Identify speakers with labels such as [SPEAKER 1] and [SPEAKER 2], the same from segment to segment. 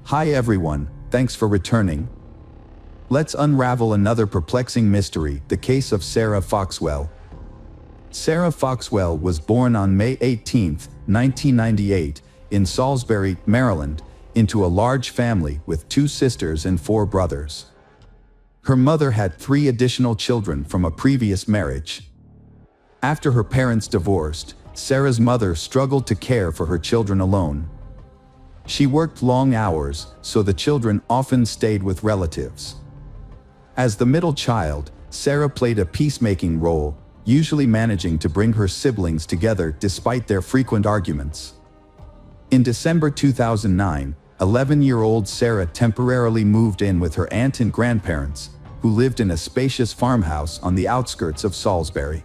[SPEAKER 1] Hi everyone, thanks for returning. Let's unravel another perplexing mystery, the case of Sarah Foxwell. Sarah Foxwell was born on May 18, 1998, in Salisbury, Maryland, into a large family with 2 sisters and 4 brothers. Her mother had 3 additional children from a previous marriage. After her parents divorced, Sarah's mother struggled to care for her children alone. She worked long hours, so the children often stayed with relatives. As the middle child, Sarah played a peacemaking role, usually managing to bring her siblings together despite their frequent arguments. In December 2009, 11-year-old Sarah temporarily moved in with her aunt and grandparents, who lived in a spacious farmhouse on the outskirts of Salisbury.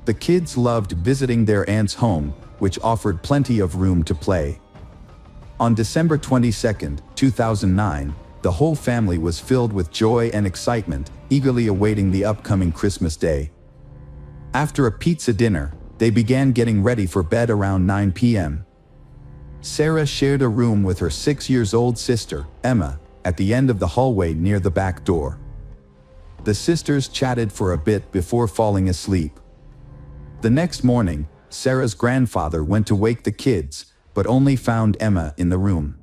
[SPEAKER 1] The kids loved visiting their aunt's home, which offered plenty of room to play. On December 22, 2009, the whole family was filled with joy and excitement, eagerly awaiting the upcoming Christmas day. After a pizza dinner, they began getting ready for bed around 9 p.m. Sarah shared a room with her 6-year-old sister, Emma, at the end of the hallway near the back door. The sisters chatted for a bit before falling asleep. The next morning, Sarah's grandfather went to wake the kids, but only found Emma in the room.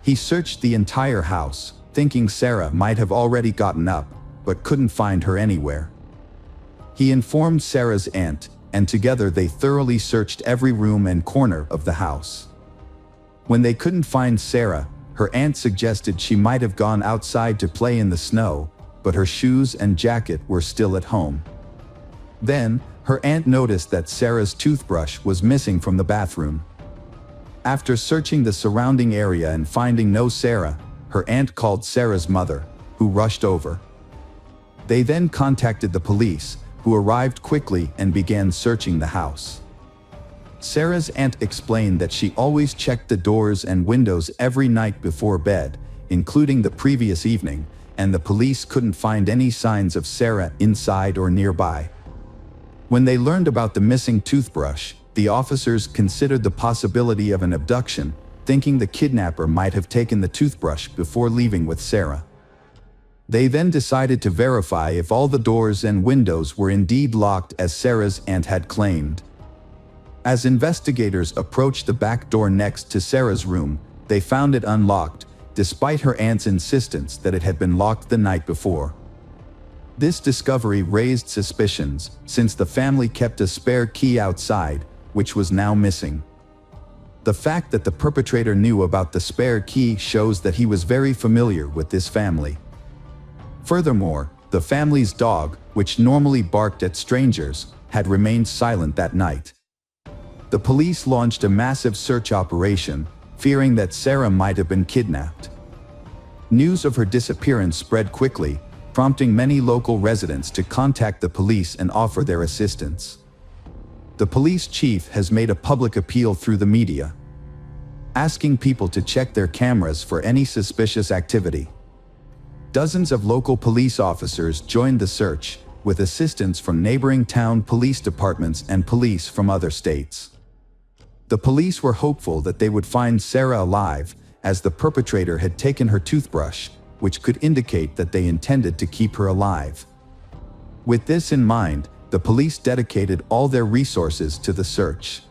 [SPEAKER 1] He searched the entire house, thinking Sarah might have already gotten up, but couldn't find her anywhere. He informed Sarah's aunt, and together they thoroughly searched every room and corner of the house. When they couldn't find Sarah, her aunt suggested she might have gone outside to play in the snow, but her shoes and jacket were still at home. Then, her aunt noticed that Sarah's toothbrush was missing from the bathroom. After searching the surrounding area and finding no Sarah, her aunt called Sarah's mother, who rushed over. They then contacted the police, who arrived quickly and began searching the house. Sarah's aunt explained that she always checked the doors and windows every night before bed, including the previous evening, and the police couldn't find any signs of Sarah inside or nearby. When they learned about the missing toothbrush, the officers considered the possibility of an abduction, thinking the kidnapper might have taken the toothbrush before leaving with Sarah. They then decided to verify if all the doors and windows were indeed locked as Sarah's aunt had claimed. As investigators approached the back door next to Sarah's room, they found it unlocked, despite her aunt's insistence that it had been locked the night before. This discovery raised suspicions, since the family kept a spare key outside, which was now missing. The fact that the perpetrator knew about the spare key shows that he was very familiar with this family. Furthermore, the family's dog, which normally barked at strangers, had remained silent that night. The police launched a massive search operation, fearing that Sarah might have been kidnapped. News of her disappearance spread quickly, prompting many local residents to contact the police and offer their assistance. The police chief has made a public appeal through the media, asking people to check their cameras for any suspicious activity. Dozens of local police officers joined the search, with assistance from neighboring town police departments and police from other states. The police were hopeful that they would find Sarah alive, as the perpetrator had taken her toothbrush, which could indicate that they intended to keep her alive. With this in mind, the police dedicated all their resources to the search.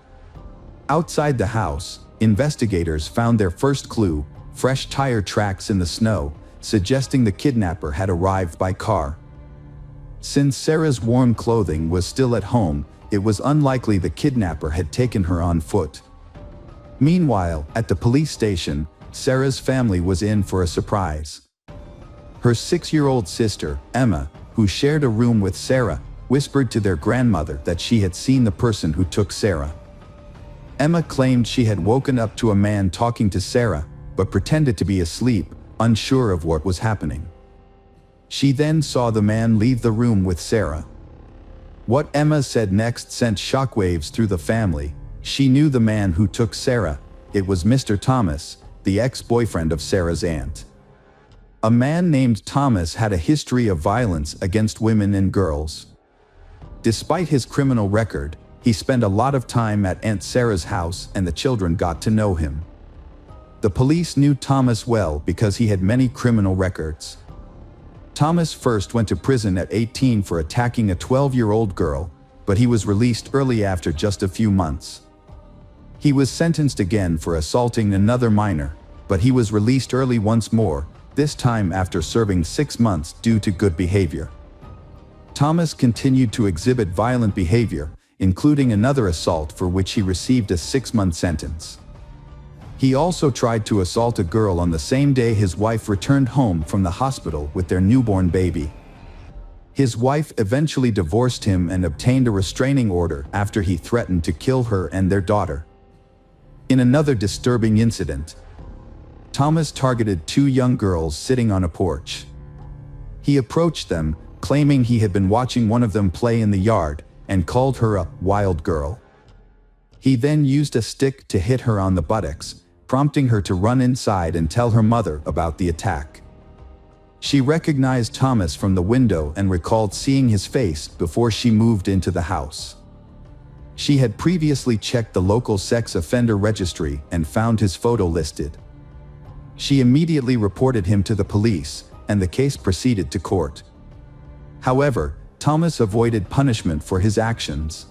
[SPEAKER 1] Outside the house, investigators found their first clue, fresh tire tracks in the snow, suggesting the kidnapper had arrived by car. Since Sarah's warm clothing was still at home, it was unlikely the kidnapper had taken her on foot. Meanwhile, at the police station, Sarah's family was in for a surprise. Her 6-year-old sister, Emma, who shared a room with Sarah, whispered to their grandmother that she had seen the person who took Sarah. Emma claimed she had woken up to a man talking to Sarah, but pretended to be asleep, unsure of what was happening. She then saw the man leave the room with Sarah. What Emma said next sent shockwaves through the family. She knew the man who took Sarah. It was Mr. Thomas, the ex-boyfriend of Sarah's aunt. A man named Thomas had a history of violence against women and girls. Despite his criminal record, he spent a lot of time at Aunt Sarah's house and the children got to know him. The police knew Thomas well because he had many criminal records. Thomas first went to prison at 18 for attacking a 12-year-old girl, but he was released early after just a few months. He was sentenced again for assaulting another minor, but he was released early once more, this time after serving 6 months due to good behavior. Thomas continued to exhibit violent behavior, including another assault for which he received a 6-month sentence. He also tried to assault a girl on the same day his wife returned home from the hospital with their newborn baby. His wife eventually divorced him and obtained a restraining order after he threatened to kill her and their daughter. In another disturbing incident, Thomas targeted 2 young girls sitting on a porch. He approached them, claiming he had been watching one of them play in the yard, and called her a wild girl. He then used a stick to hit her on the buttocks, prompting her to run inside and tell her mother about the attack. She recognized Thomas from the window and recalled seeing his face before she moved into the house. She had previously checked the local sex offender registry and found his photo listed. She immediately reported him to the police, and the case proceeded to court. However, Thomas avoided punishment for his actions.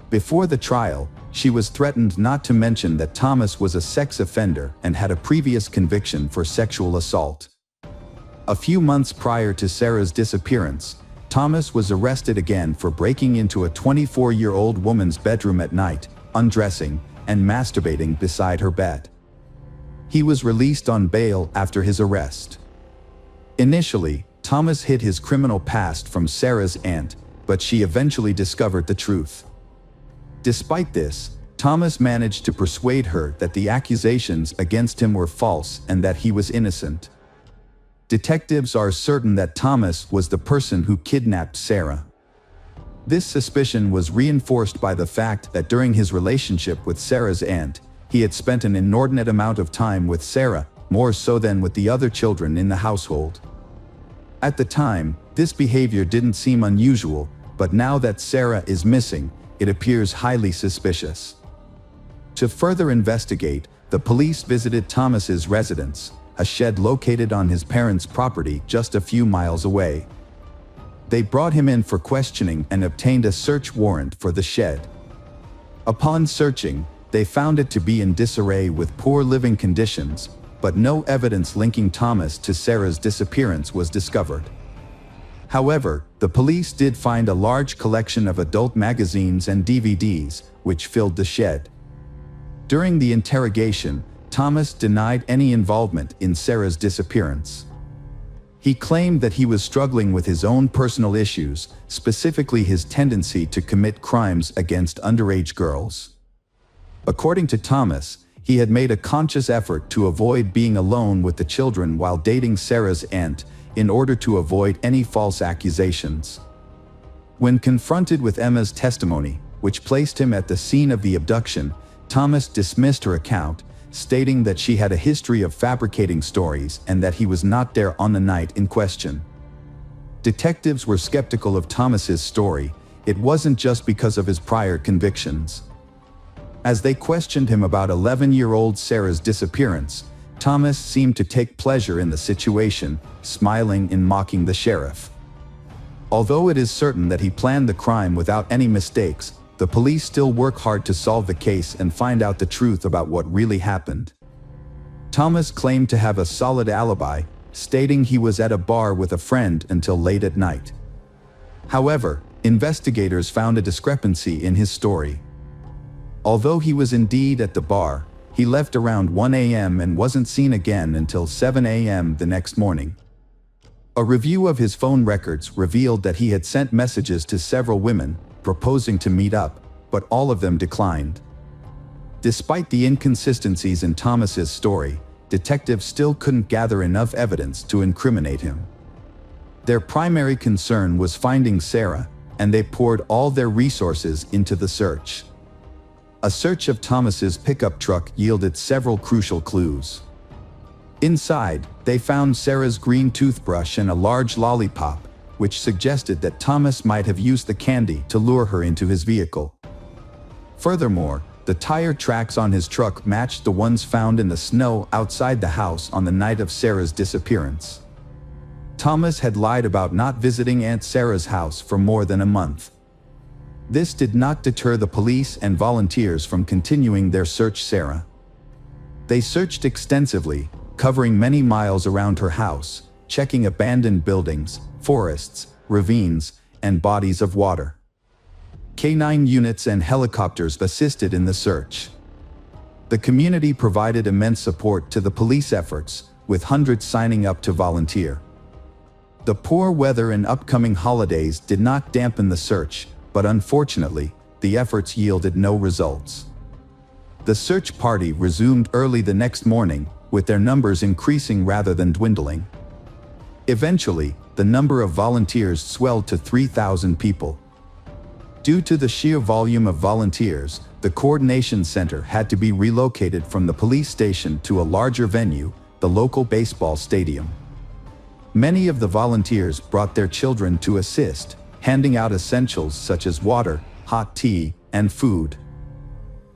[SPEAKER 1] Before the trial, she was threatened not to mention that Thomas was a sex offender and had a previous conviction for sexual assault. A few months prior to Sarah's disappearance, Thomas was arrested again for breaking into a 24-year-old woman's bedroom at night, undressing, and masturbating beside her bed. He was released on bail after his arrest. Initially, Thomas hid his criminal past from Sarah's aunt, but she eventually discovered the truth. Despite this, Thomas managed to persuade her that the accusations against him were false and that he was innocent. Detectives are certain that Thomas was the person who kidnapped Sarah. This suspicion was reinforced by the fact that during his relationship with Sarah's aunt, he had spent an inordinate amount of time with Sarah, more so than with the other children in the household. At the time, this behavior didn't seem unusual, but now that Sarah is missing, it appears highly suspicious. To further investigate, the police visited Thomas's residence, a shed located on his parents' property just a few miles away. They brought him in for questioning and obtained a search warrant for the shed. Upon searching, they found it to be in disarray with poor living conditions, but no evidence linking Thomas to Sarah's disappearance was discovered. However, the police did find a large collection of adult magazines and DVDs, which filled the shed. During the interrogation, Thomas denied any involvement in Sarah's disappearance. He claimed that he was struggling with his own personal issues, specifically his tendency to commit crimes against underage girls. According to Thomas, he had made a conscious effort to avoid being alone with the children while dating Sarah's aunt, in order to avoid any false accusations. When confronted with Emma's testimony, which placed him at the scene of the abduction, Thomas dismissed her account, stating that she had a history of fabricating stories and that he was not there on the night in question. Detectives were skeptical of Thomas's story. It wasn't just because of his prior convictions. As they questioned him about 11-year-old Sarah's disappearance, Thomas seemed to take pleasure in the situation, smiling and mocking the sheriff. Although it is certain that he planned the crime without any mistakes, the police still work hard to solve the case and find out the truth about what really happened. Thomas claimed to have a solid alibi, stating he was at a bar with a friend until late at night. However, investigators found a discrepancy in his story. Although he was indeed at the bar, he left around 1 a.m. and wasn't seen again until 7 a.m. the next morning. A review of his phone records revealed that he had sent messages to several women, proposing to meet up, but all of them declined. Despite the inconsistencies in Thomas's story, detectives still couldn't gather enough evidence to incriminate him. Their primary concern was finding Sarah, and they poured all their resources into the search. A search of Thomas's pickup truck yielded several crucial clues. Inside, they found Sarah's green toothbrush and a large lollipop, which suggested that Thomas might have used the candy to lure her into his vehicle. Furthermore, The tire tracks on his truck matched the ones found in the snow outside the house on the night of Sarah's disappearance. Thomas had lied about not visiting Aunt Sarah's house for more than a month. This did not deter the police and volunteers from continuing their search for Sarah. They searched extensively, covering many miles around her house, checking abandoned buildings, forests, ravines, and bodies of water. K-9 units and helicopters assisted in the search. The community provided immense support to the police efforts, with hundreds signing up to volunteer. The poor weather and upcoming holidays did not dampen the search, but unfortunately, the efforts yielded no results. The search party resumed early the next morning, with their numbers increasing rather than dwindling. Eventually, the number of volunteers swelled to 3,000 people. Due to the sheer volume of volunteers, the coordination center had to be relocated from the police station to a larger venue, the local baseball stadium. Many of the volunteers brought their children to assist, handing out essentials such as water, hot tea, and food.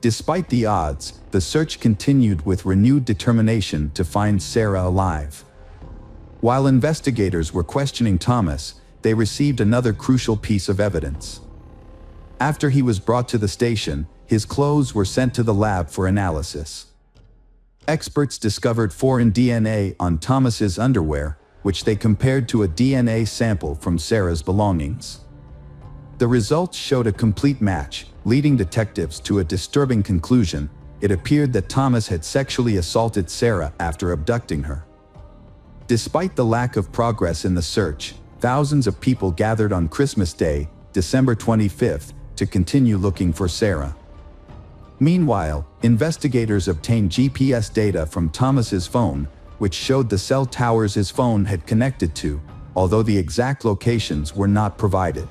[SPEAKER 1] Despite the odds, the search continued with renewed determination to find Sarah alive. While investigators were questioning Thomas, they received another crucial piece of evidence. After he was brought to the station, his clothes were sent to the lab for analysis. Experts discovered foreign DNA on Thomas's underwear, which they compared to a DNA sample from Sarah's belongings. The results showed a complete match, leading detectives to a disturbing conclusion. It appeared that Thomas had sexually assaulted Sarah after abducting her. Despite the lack of progress in the search, thousands of people gathered on Christmas Day, December 25th, to continue looking for Sarah. Meanwhile, investigators obtained GPS data from Thomas's phone, which showed the cell towers his phone had connected to, although the exact locations were not provided.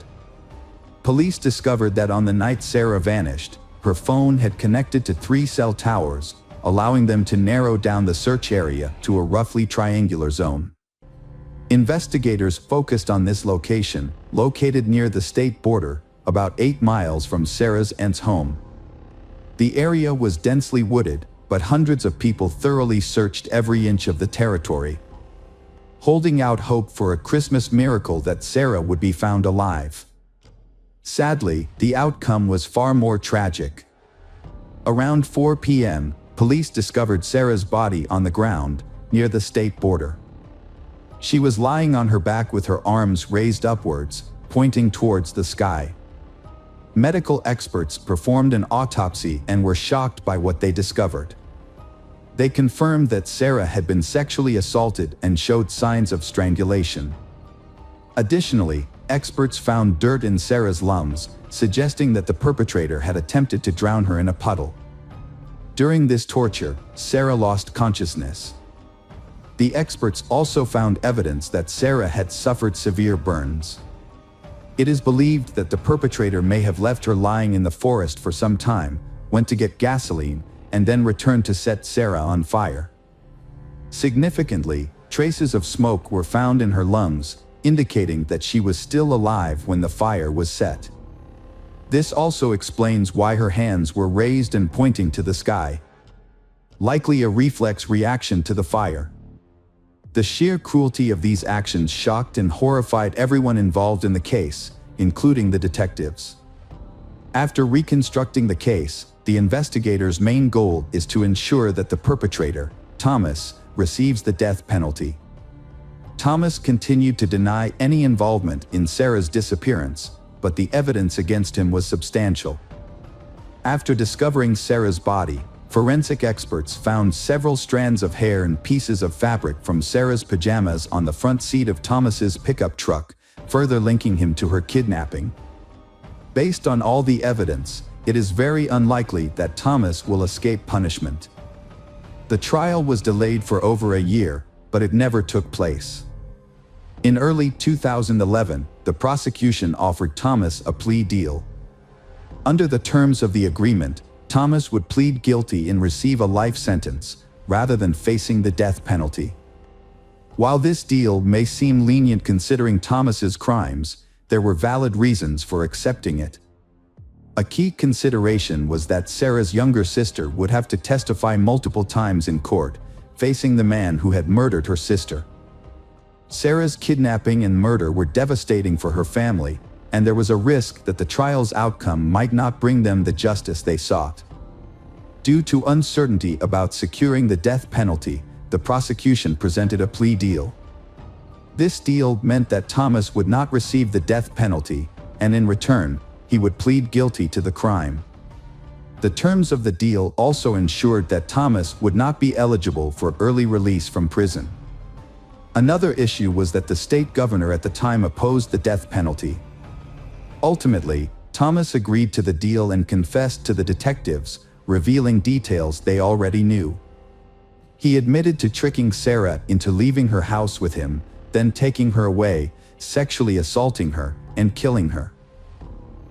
[SPEAKER 1] Police discovered that on the night Sarah vanished, her phone had connected to 3 cell towers, allowing them to narrow down the search area to a roughly triangular zone. Investigators focused on this location, located near the state border, about 8 miles from Sarah's aunt's home. The area was densely wooded, but hundreds of people thoroughly searched every inch of the territory, holding out hope for a Christmas miracle that Sarah would be found alive. Sadly, the outcome was far more tragic. Around 4 p.m., police discovered Sarah's body on the ground, near the state border. She was lying on her back with her arms raised upwards, pointing towards the sky. Medical experts performed an autopsy and were shocked by what they discovered. They confirmed that Sarah had been sexually assaulted and showed signs of strangulation. Additionally, experts found dirt in Sarah's lungs, suggesting that the perpetrator had attempted to drown her in a puddle. During this torture, Sarah lost consciousness. The experts also found evidence that Sarah had suffered severe burns. It is believed that the perpetrator may have left her lying in the forest for some time, went to get gasoline, and then returned to set Sarah on fire. Significantly, traces of smoke were found in her lungs, indicating that she was still alive when the fire was set. This also explains why her hands were raised and pointing to the sky. Likely a reflex reaction to the fire. The sheer cruelty of these actions shocked and horrified everyone involved in the case, including the detectives. After reconstructing the case, the investigators' main goal is to ensure that the perpetrator, Thomas, receives the death penalty. Thomas continued to deny any involvement in Sarah's disappearance, but the evidence against him was substantial. After discovering Sarah's body, forensic experts found several strands of hair and pieces of fabric from Sarah's pajamas on the front seat of Thomas's pickup truck, further linking him to her kidnapping. Based on all the evidence, it is very unlikely that Thomas will escape punishment. The trial was delayed for over a year, but it never took place. In early 2011, the prosecution offered Thomas a plea deal. Under the terms of the agreement, Thomas would plead guilty and receive a life sentence, rather than facing the death penalty. While this deal may seem lenient considering Thomas's crimes, there were valid reasons for accepting it. A key consideration was that Sarah's younger sister would have to testify multiple times in court, facing the man who had murdered her sister. Sarah's kidnapping and murder were devastating for her family, and there was a risk that the trial's outcome might not bring them the justice they sought. Due to uncertainty about securing the death penalty, the prosecution presented a plea deal. This deal meant that Thomas would not receive the death penalty, and in return, he would plead guilty to the crime. The terms of the deal also ensured that Thomas would not be eligible for early release from prison. Another issue was that the state governor at the time opposed the death penalty. Ultimately, Thomas agreed to the deal and confessed to the detectives, revealing details they already knew. He admitted to tricking Sarah into leaving her house with him, then taking her away, sexually assaulting her, and killing her.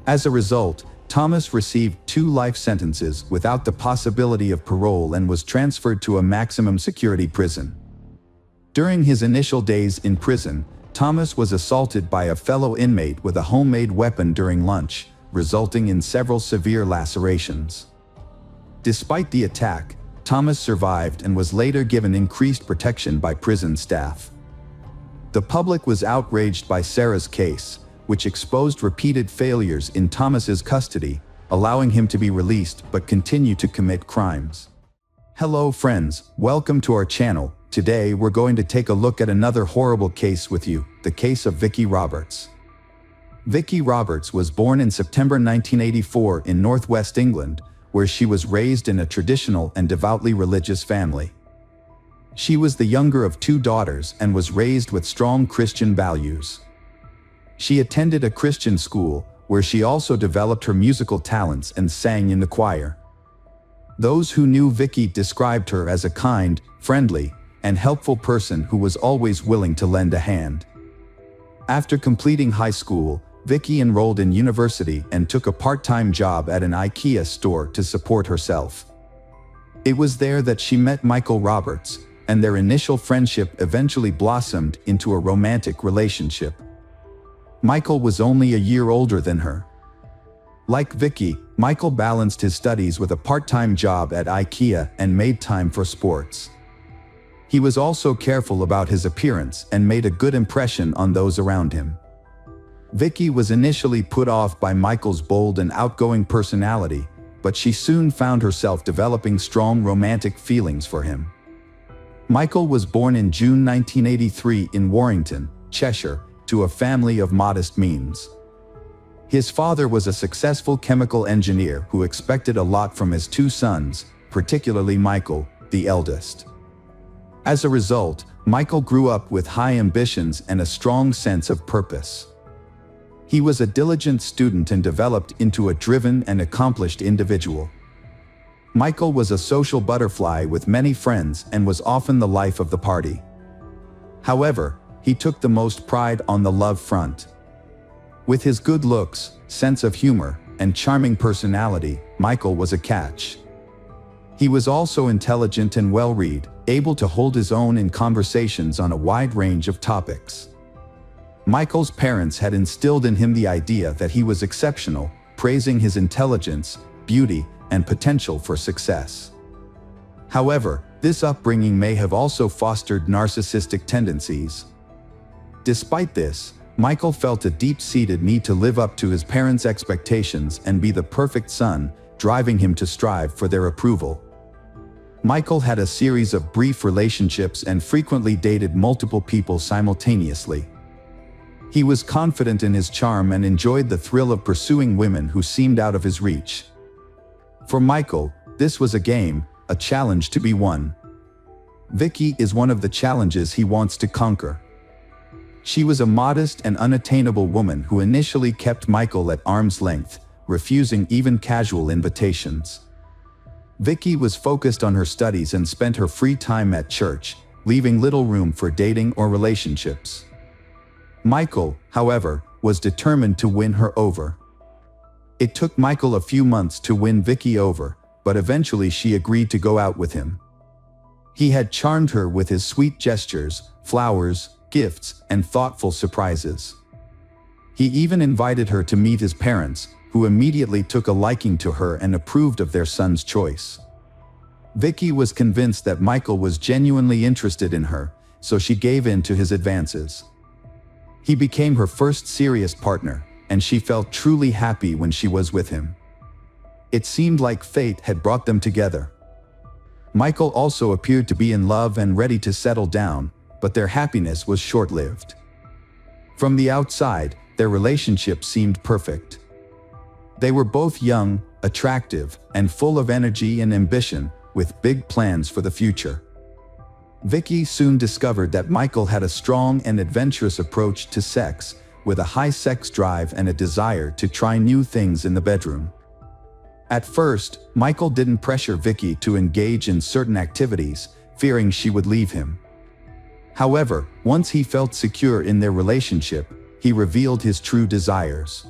[SPEAKER 1] As a result, Thomas received 2 life sentences without the possibility of parole and was transferred to a maximum security prison. During his initial days in prison, Thomas was assaulted by a fellow inmate with a homemade weapon during lunch, resulting in several severe lacerations. Despite the attack, Thomas survived and was later given increased protection by prison staff. The public was outraged by Sarah's case, which exposed repeated failures in Thomas's custody, allowing him to be released but continue to commit crimes. Hello friends, welcome to our channel. Today we're going to take a look at another horrible case with you, the case of Vicki Roberts. Vicki Roberts was born in September 1984 in northwest England, where she was raised in a traditional and devoutly religious family. She was the younger of 2 daughters and was raised with strong Christian values. She attended a Christian school, where she also developed her musical talents and sang in the choir. Those who knew Vicki described her as a kind, friendly, and helpful person who was always willing to lend a hand. After completing high school, Vicki enrolled in university and took a part-time job at an IKEA store to support herself. It was there that she met Michael Roberts, and their initial friendship eventually blossomed into a romantic relationship. Michael was only a year older than her. Like Vicki, Michael balanced his studies with a part-time job at IKEA and made time for sports. He was also careful about his appearance and made a good impression on those around him. Vicki was initially put off by Michael's bold and outgoing personality, but she soon found herself developing strong romantic feelings for him. Michael was born in June 1983 in Warrington, Cheshire, to a family of modest means. His father was a successful chemical engineer who expected a lot from his 2 sons, particularly Michael, the eldest. As a result, Michael grew up with high ambitions and a strong sense of purpose. He was a diligent student and developed into a driven and accomplished individual. Michael was a social butterfly with many friends and was often the life of the party. However, he took the most pride on the love front. With his good looks, sense of humor, and charming personality, Michael was a catch. He was also intelligent and well-read, able to hold his own in conversations on a wide range of topics. Michael's parents had instilled in him the idea that he was exceptional, praising his intelligence, beauty, and potential for success. However, this upbringing may have also fostered narcissistic tendencies. Despite this, Michael felt a deep-seated need to live up to his parents' expectations and be the perfect son, driving him to strive for their approval. Michael had a series of brief relationships and frequently dated multiple people simultaneously. He was confident in his charm and enjoyed the thrill of pursuing women who seemed out of his reach. For Michael, this was a game, a challenge to be won. Vicki is one of the challenges he wants to conquer. She was a modest and unattainable woman who initially kept Michael at arm's length, refusing even casual invitations. Vicki was focused on her studies and spent her free time at church, leaving little room for dating or relationships. Michael, however, was determined to win her over. It took Michael a few months to win Vicki over, but eventually she agreed to go out with him. He had charmed her with his sweet gestures, flowers, gifts, and thoughtful surprises. He even invited her to meet his parents, who immediately took a liking to her and approved of their son's choice. Vicky was convinced that Michael was genuinely interested in her, so she gave in to his advances. He became her first serious partner, and she felt truly happy when she was with him. It seemed like fate had brought them together. Michael also appeared to be in love and ready to settle down, but their happiness was short-lived. From the outside, their relationship seemed perfect. They were both young, attractive, and full of energy and ambition, with big plans for the future. Vicky soon discovered that Michael had a strong and adventurous approach to sex, with a high sex drive and a desire to try new things in the bedroom. At first, Michael didn't pressure Vicky to engage in certain activities, fearing she would leave him. However, once he felt secure in their relationship, he revealed his true desires.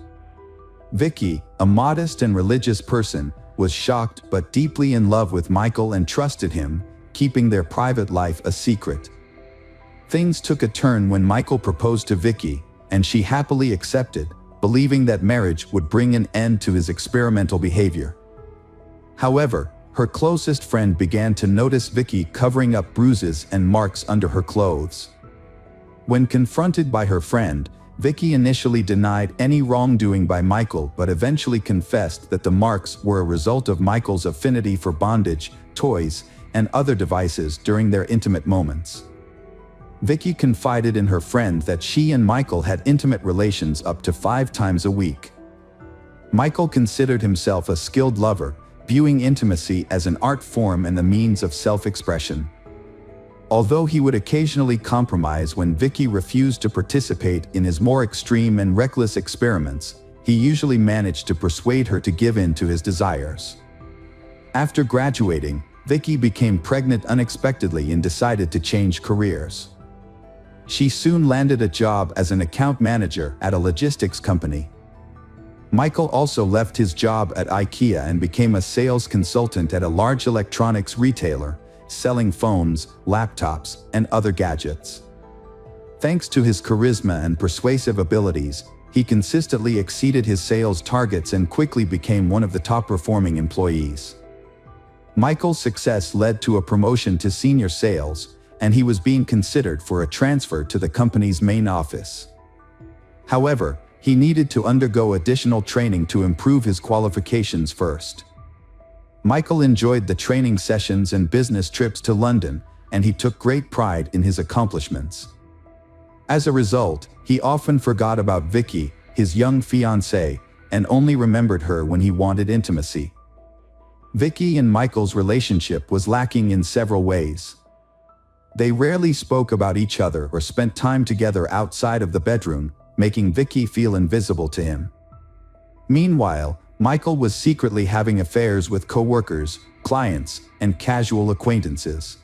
[SPEAKER 1] Vicky, a modest and religious person, was shocked but deeply in love with Michael and trusted him, keeping their private life a secret. Things took a turn when Michael proposed to Vicky, and she happily accepted, believing that marriage would bring an end to his experimental behavior. However, her closest friend began to notice Vicky covering up bruises and marks under her clothes. When confronted by her friend, Vicky initially denied any wrongdoing by Michael but eventually confessed that the marks were a result of Michael's affinity for bondage, toys, and other devices during their intimate moments. Vicky confided in her friend that she and Michael had intimate relations up to 5 times a week. Michael considered himself a skilled lover, viewing intimacy as an art form and a means of self-expression. Although he would occasionally compromise when Vicky refused to participate in his more extreme and reckless experiments, he usually managed to persuade her to give in to his desires. After graduating, Vicky became pregnant unexpectedly and decided to change careers. She soon landed a job as an account manager at a logistics company. Michael also left his job at IKEA and became a sales consultant at a large electronics retailer, selling phones, laptops, and other gadgets. Thanks to his charisma and persuasive abilities, he consistently exceeded his sales targets and quickly became one of the top-performing employees. Michael's success led to a promotion to senior sales, and he was being considered for a transfer to the company's main office. However, he needed to undergo additional training to improve his qualifications first. Michael enjoyed the training sessions and business trips to London, and he took great pride in his accomplishments. As a result, he often forgot about Vicky, his young fiancée, and only remembered her when he wanted intimacy. Vicky and Michael's relationship was lacking in several ways. They rarely spoke about each other or spent time together outside of the bedroom, making Vicky feel invisible to him. Meanwhile, Michael was secretly having affairs with coworkers, clients, and casual acquaintances.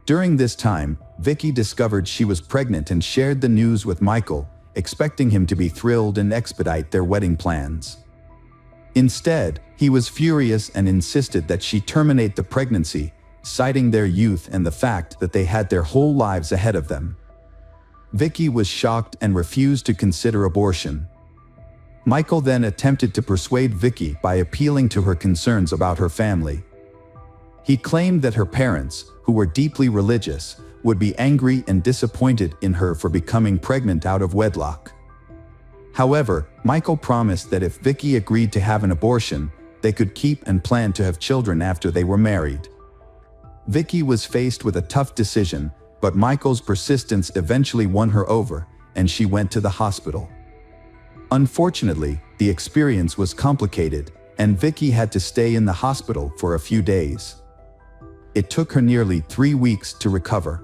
[SPEAKER 1] During this time, Vicky discovered she was pregnant and shared the news with Michael, expecting him to be thrilled and expedite their wedding plans. Instead, he was furious and insisted that she terminate the pregnancy, citing their youth and the fact that they had their whole lives ahead of them. Vicky was shocked and refused to consider abortion. Michael then attempted to persuade Vicky by appealing to her concerns about her family. He claimed that her parents, who were deeply religious, would be angry and disappointed in her for becoming pregnant out of wedlock. However, Michael promised that if Vicky agreed to have an abortion, they could keep and plan to have children after they were married. Vicky was faced with a tough decision, but Michael's persistence eventually won her over, and she went to the hospital. Unfortunately, the experience was complicated, and Vicky had to stay in the hospital for a few days. It took her nearly 3 weeks to recover.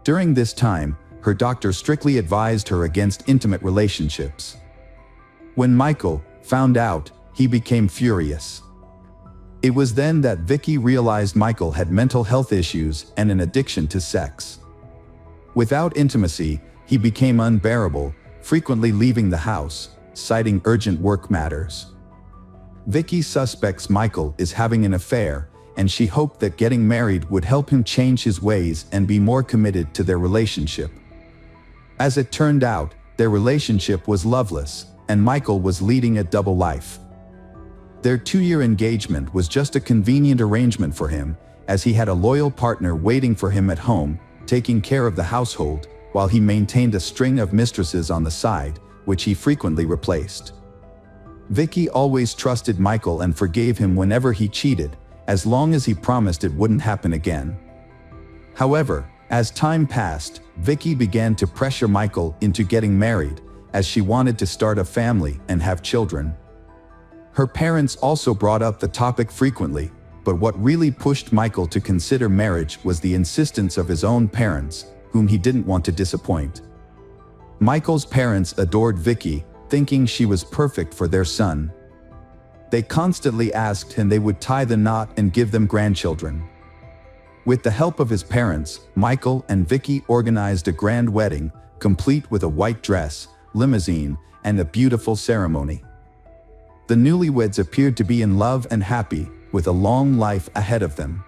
[SPEAKER 1] During this time, her doctor strictly advised her against intimate relationships. When Michael found out, he became furious. It was then that Vicky realized Michael had mental health issues and an addiction to sex. Without intimacy, he became unbearable, frequently leaving the house, citing urgent work matters. Vicky suspects Michael is having an affair, and she hoped that getting married would help him change his ways and be more committed to their relationship. As it turned out, their relationship was loveless, and Michael was leading a double life. Their 2-year engagement was just a convenient arrangement for him, as he had a loyal partner waiting for him at home, taking care of the household, while he maintained a string of mistresses on the side, which he frequently replaced. Vicky always trusted Michael and forgave him whenever he cheated, as long as he promised it wouldn't happen again. However, as time passed, Vicky began to pressure Michael into getting married, as she wanted to start a family and have children. Her parents also brought up the topic frequently, but what really pushed Michael to consider marriage was the insistence of his own parents, whom he didn't want to disappoint. Michael's parents adored Vicky, thinking she was perfect for their son. They constantly asked and they would tie the knot and give them grandchildren. With the help of his parents, Michael and Vicky organized a grand wedding, complete with a white dress, limousine, and a beautiful ceremony. The newlyweds appeared to be in love and happy, with a long life ahead of them.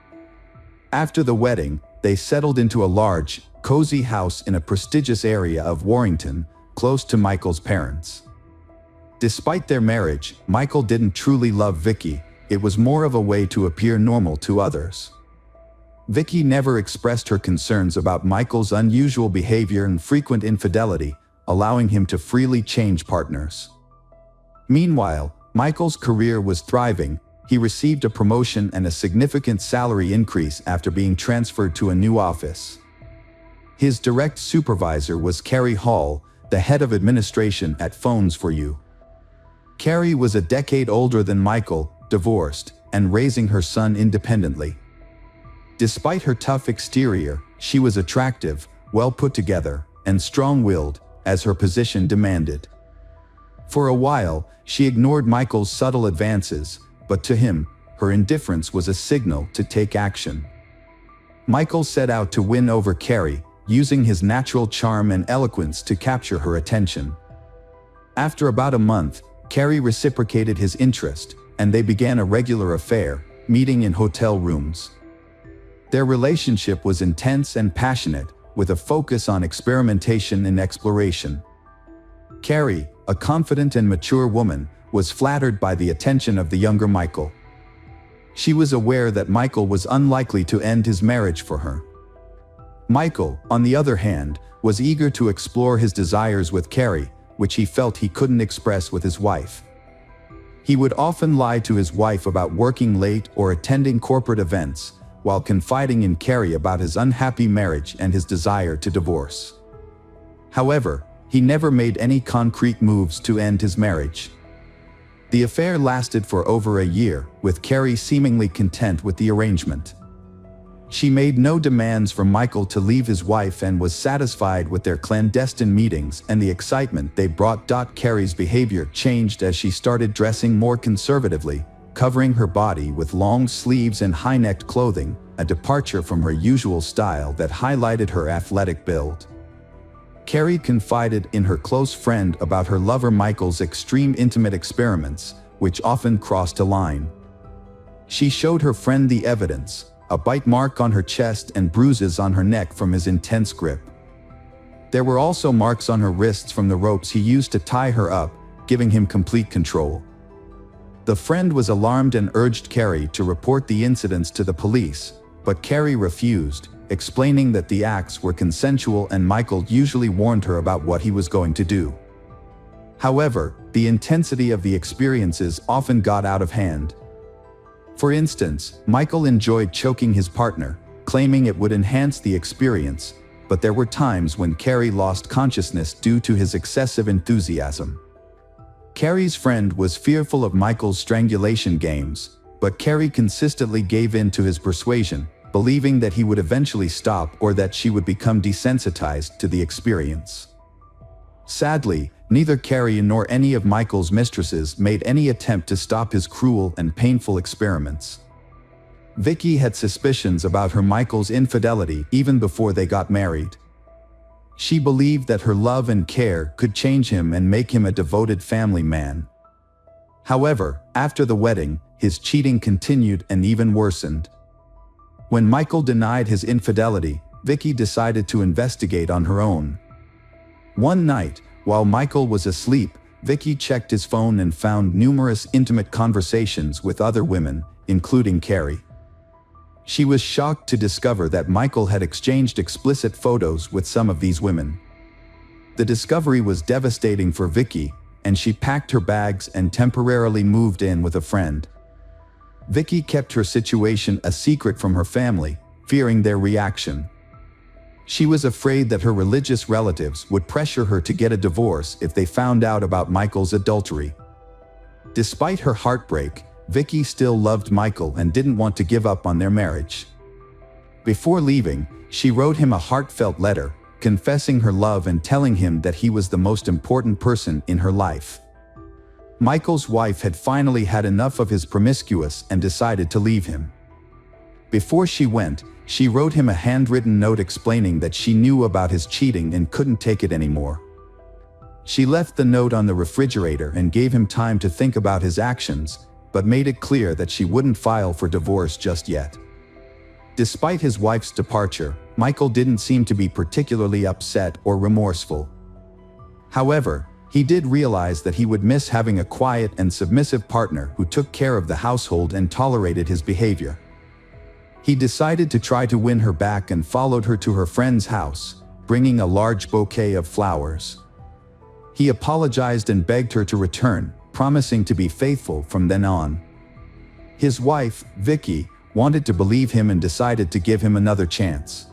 [SPEAKER 1] After the wedding, they settled into a large, cozy house in a prestigious area of Warrington, close to Michael's parents. Despite their marriage, Michael didn't truly love Vicky. It was more of a way to appear normal to others. Vicky never expressed her concerns about Michael's unusual behavior and frequent infidelity, allowing him to freely change partners. Meanwhile, Michael's career was thriving. He received a promotion and a significant salary increase after being transferred to a new office. His direct supervisor was Carrie Hall, the head of administration at Phones for You. Carrie was a decade older than Michael, divorced, and raising her son independently. Despite her tough exterior, she was attractive, well put together, and strong-willed, as her position demanded. For a while, she ignored Michael's subtle advances, but to him, her indifference was a signal to take action. Michael set out to win over Carrie, using his natural charm and eloquence to capture her attention. After about a month, Carrie reciprocated his interest, and they began a regular affair, meeting in hotel rooms. Their relationship was intense and passionate, with a focus on experimentation and exploration. Carrie, a confident and mature woman, was flattered by the attention of the younger Michael. She was aware that Michael was unlikely to end his marriage for her. Michael, on the other hand, was eager to explore his desires with Carrie, which he felt he couldn't express with his wife. He would often lie to his wife about working late or attending corporate events, while confiding in Carrie about his unhappy marriage and his desire to divorce. However, he never made any concrete moves to end his marriage. The affair lasted for over a year, with Carrie seemingly content with the arrangement. She made no demands for Michael to leave his wife and was satisfied with their clandestine meetings and the excitement they brought. Carrie's behavior changed as she started dressing more conservatively, covering her body with long sleeves and high-necked clothing, a departure from her usual style that highlighted her athletic build. Carrie confided in her close friend about her lover Michael's extreme intimate experiments, which often crossed a line. She showed her friend the evidence, a bite mark on her chest and bruises on her neck from his intense grip. There were also marks on her wrists from the ropes he used to tie her up, giving him complete control. The friend was alarmed and urged Carrie to report the incidents to the police, but Carrie refused, explaining that the acts were consensual and Michael usually warned her about what he was going to do. However, the intensity of the experiences often got out of hand. For instance, Michael enjoyed choking his partner, claiming it would enhance the experience, but there were times when Carrie lost consciousness due to his excessive enthusiasm. Carrie's friend was fearful of Michael's strangulation games, but Carrie consistently gave in to his persuasion, believing that he would eventually stop or that she would become desensitized to the experience. Sadly, neither Carrie nor any of Michael's mistresses made any attempt to stop his cruel and painful experiments. Vicky had suspicions about her Michael's infidelity even before they got married. She believed that her love and care could change him and make him a devoted family man. However, after the wedding, his cheating continued and even worsened. When Michael denied his infidelity, Vicky decided to investigate on her own. One night, while Michael was asleep, Vicky checked his phone and found numerous intimate conversations with other women, including Carrie. She was shocked to discover that Michael had exchanged explicit photos with some of these women. The discovery was devastating for Vicky, and she packed her bags and temporarily moved in with a friend. Vicky kept her situation a secret from her family, fearing their reaction. She was afraid that her religious relatives would pressure her to get a divorce if they found out about Michael's adultery. Despite her heartbreak, Vicky still loved Michael and didn't want to give up on their marriage. Before leaving, she wrote him a heartfelt letter, confessing her love and telling him that he was the most important person in her life. Michael's wife had finally had enough of his promiscuous and decided to leave him. Before she went, she wrote him a handwritten note explaining that she knew about his cheating and couldn't take it anymore. She left the note on the refrigerator and gave him time to think about his actions, but made it clear that she wouldn't file for divorce just yet. Despite his wife's departure, Michael didn't seem to be particularly upset or remorseful. However, he did realize that he would miss having a quiet and submissive partner who took care of the household and tolerated his behavior. He decided to try to win her back and followed her to her friend's house, bringing a large bouquet of flowers. He apologized and begged her to return, promising to be faithful from then on. His wife, Vicky, wanted to believe him and decided to give him another chance.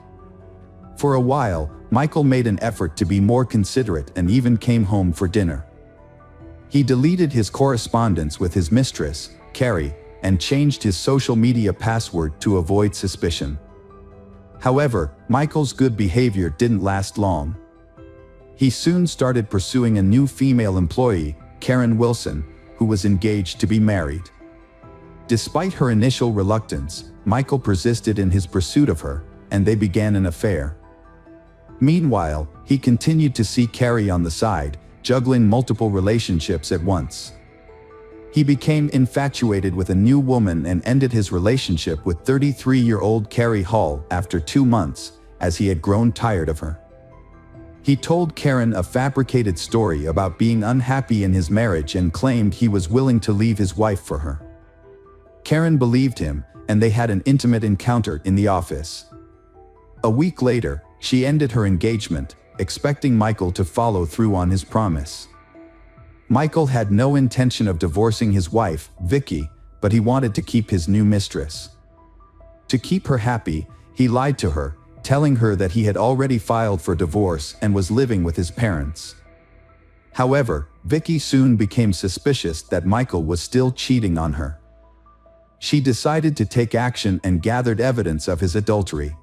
[SPEAKER 1] For a while, Michael made an effort to be more considerate and even came home for dinner. He deleted his correspondence with his mistress, Carrie, and changed his social media password to avoid suspicion. However, Michael's good behavior didn't last long. He soon started pursuing a new female employee, Karen Wilson, who was engaged to be married. Despite her initial reluctance, Michael persisted in his pursuit of her, and they began an affair. Meanwhile, he continued to see Carrie on the side, juggling multiple relationships at once. He became infatuated with a new woman and ended his relationship with 33-year-old Carrie Hall after 2 months, as he had grown tired of her. He told Karen a fabricated story about being unhappy in his marriage and claimed he was willing to leave his wife for her. Karen believed him, and they had an intimate encounter in the office. A week later, she ended her engagement, expecting Michael to follow through on his promise. Michael had no intention of divorcing his wife, Vicky, but he wanted to keep his new mistress. To keep her happy, he lied to her, telling her that he had already filed for divorce and was living with his parents. However, Vicky soon became suspicious that Michael was still cheating on her. She decided to take action and gathered evidence of his adultery.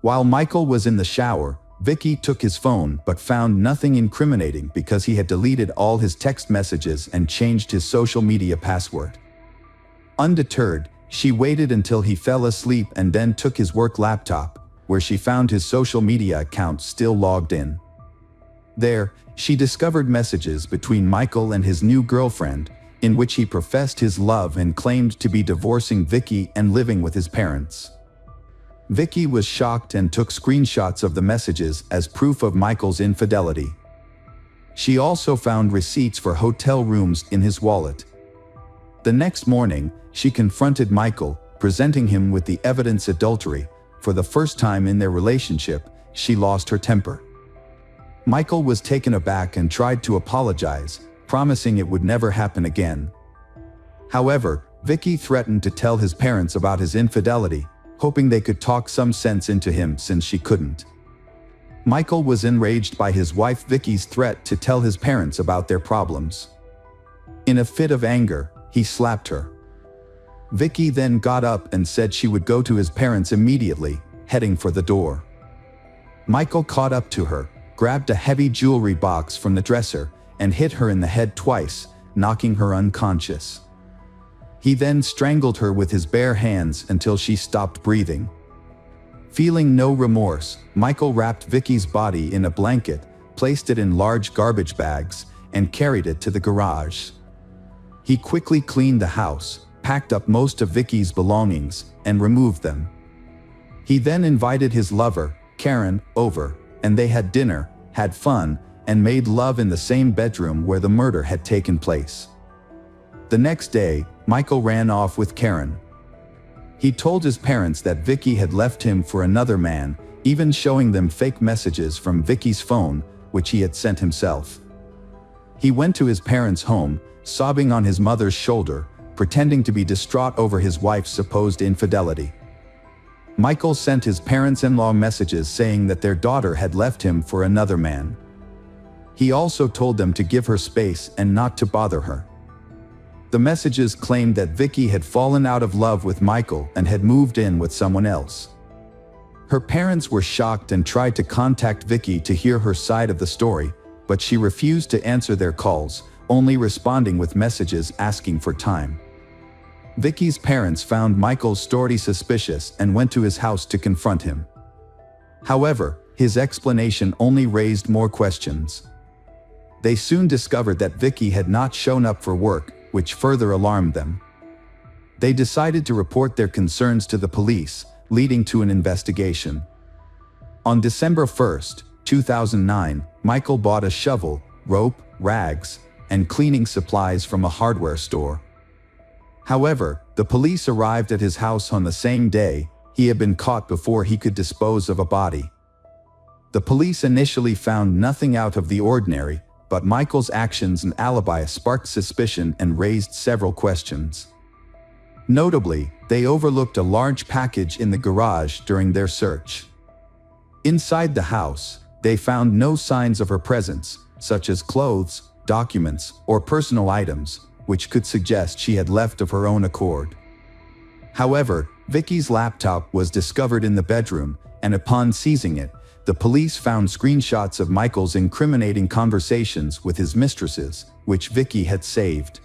[SPEAKER 1] While Michael was in the shower, Vicky took his phone but found nothing incriminating because he had deleted all his text messages and changed his social media password. Undeterred, she waited until he fell asleep and then took his work laptop, where she found his social media account still logged in. There, she discovered messages between Michael and his new girlfriend, in which he professed his love and claimed to be divorcing Vicky and living with his parents. Vicky was shocked and took screenshots of the messages as proof of Michael's infidelity. She also found receipts for hotel rooms in his wallet. The next morning, she confronted Michael, presenting him with the evidence adultery. For the first time in their relationship, she lost her temper. Michael was taken aback and tried to apologize, promising it would never happen again. However, Vicky threatened to tell his parents about his infidelity, hoping they could talk some sense into him since she couldn't. Michael was enraged by his wife Vicky's threat to tell his parents about their problems. In a fit of anger, he slapped her. Vicky then got up and said she would go to his parents immediately, heading for the door. Michael caught up to her, grabbed a heavy jewelry box from the dresser, and hit her in the head twice, knocking her unconscious. He then strangled her with his bare hands until she stopped breathing. Feeling no remorse, Michael wrapped Vicky's body in a blanket, placed it in large garbage bags, and carried it to the garage. He quickly cleaned the house, packed up most of Vicky's belongings, and removed them. He then invited his lover, Karen, over, and they had dinner, had fun, and made love in the same bedroom where the murder had taken place. The next day, Michael ran off with Karen. He told his parents that Vicky had left him for another man, even showing them fake messages from Vicky's phone, which he had sent himself. He went to his parents' home, sobbing on his mother's shoulder, pretending to be distraught over his wife's supposed infidelity. Michael sent his parents-in-law messages saying that their daughter had left him for another man. He also told them to give her space and not to bother her. The messages claimed that Vicky had fallen out of love with Michael and had moved in with someone else. Her parents were shocked and tried to contact Vicky to hear her side of the story, but she refused to answer their calls, only responding with messages asking for time. Vicky's parents found Michael's story suspicious and went to his house to confront him. However, his explanation only raised more questions. They soon discovered that Vicky had not shown up for work, which further alarmed them. They decided to report their concerns to the police, leading to an investigation. On December 1st, 2009, Michael bought a shovel, rope, rags, and cleaning supplies from a hardware store. However, the police arrived at his house on the same day. He had been caught before he could dispose of a body. The police initially found nothing out of the ordinary, but Michael's actions and alibi sparked suspicion and raised several questions. Notably, they overlooked a large package in the garage during their search. Inside the house, they found no signs of her presence, such as clothes, documents, or personal items, which could suggest she had left of her own accord. However, Vicky's laptop was discovered in the bedroom, and upon seizing it, the police found screenshots of Michael's incriminating conversations with his mistresses, which Vicky had saved.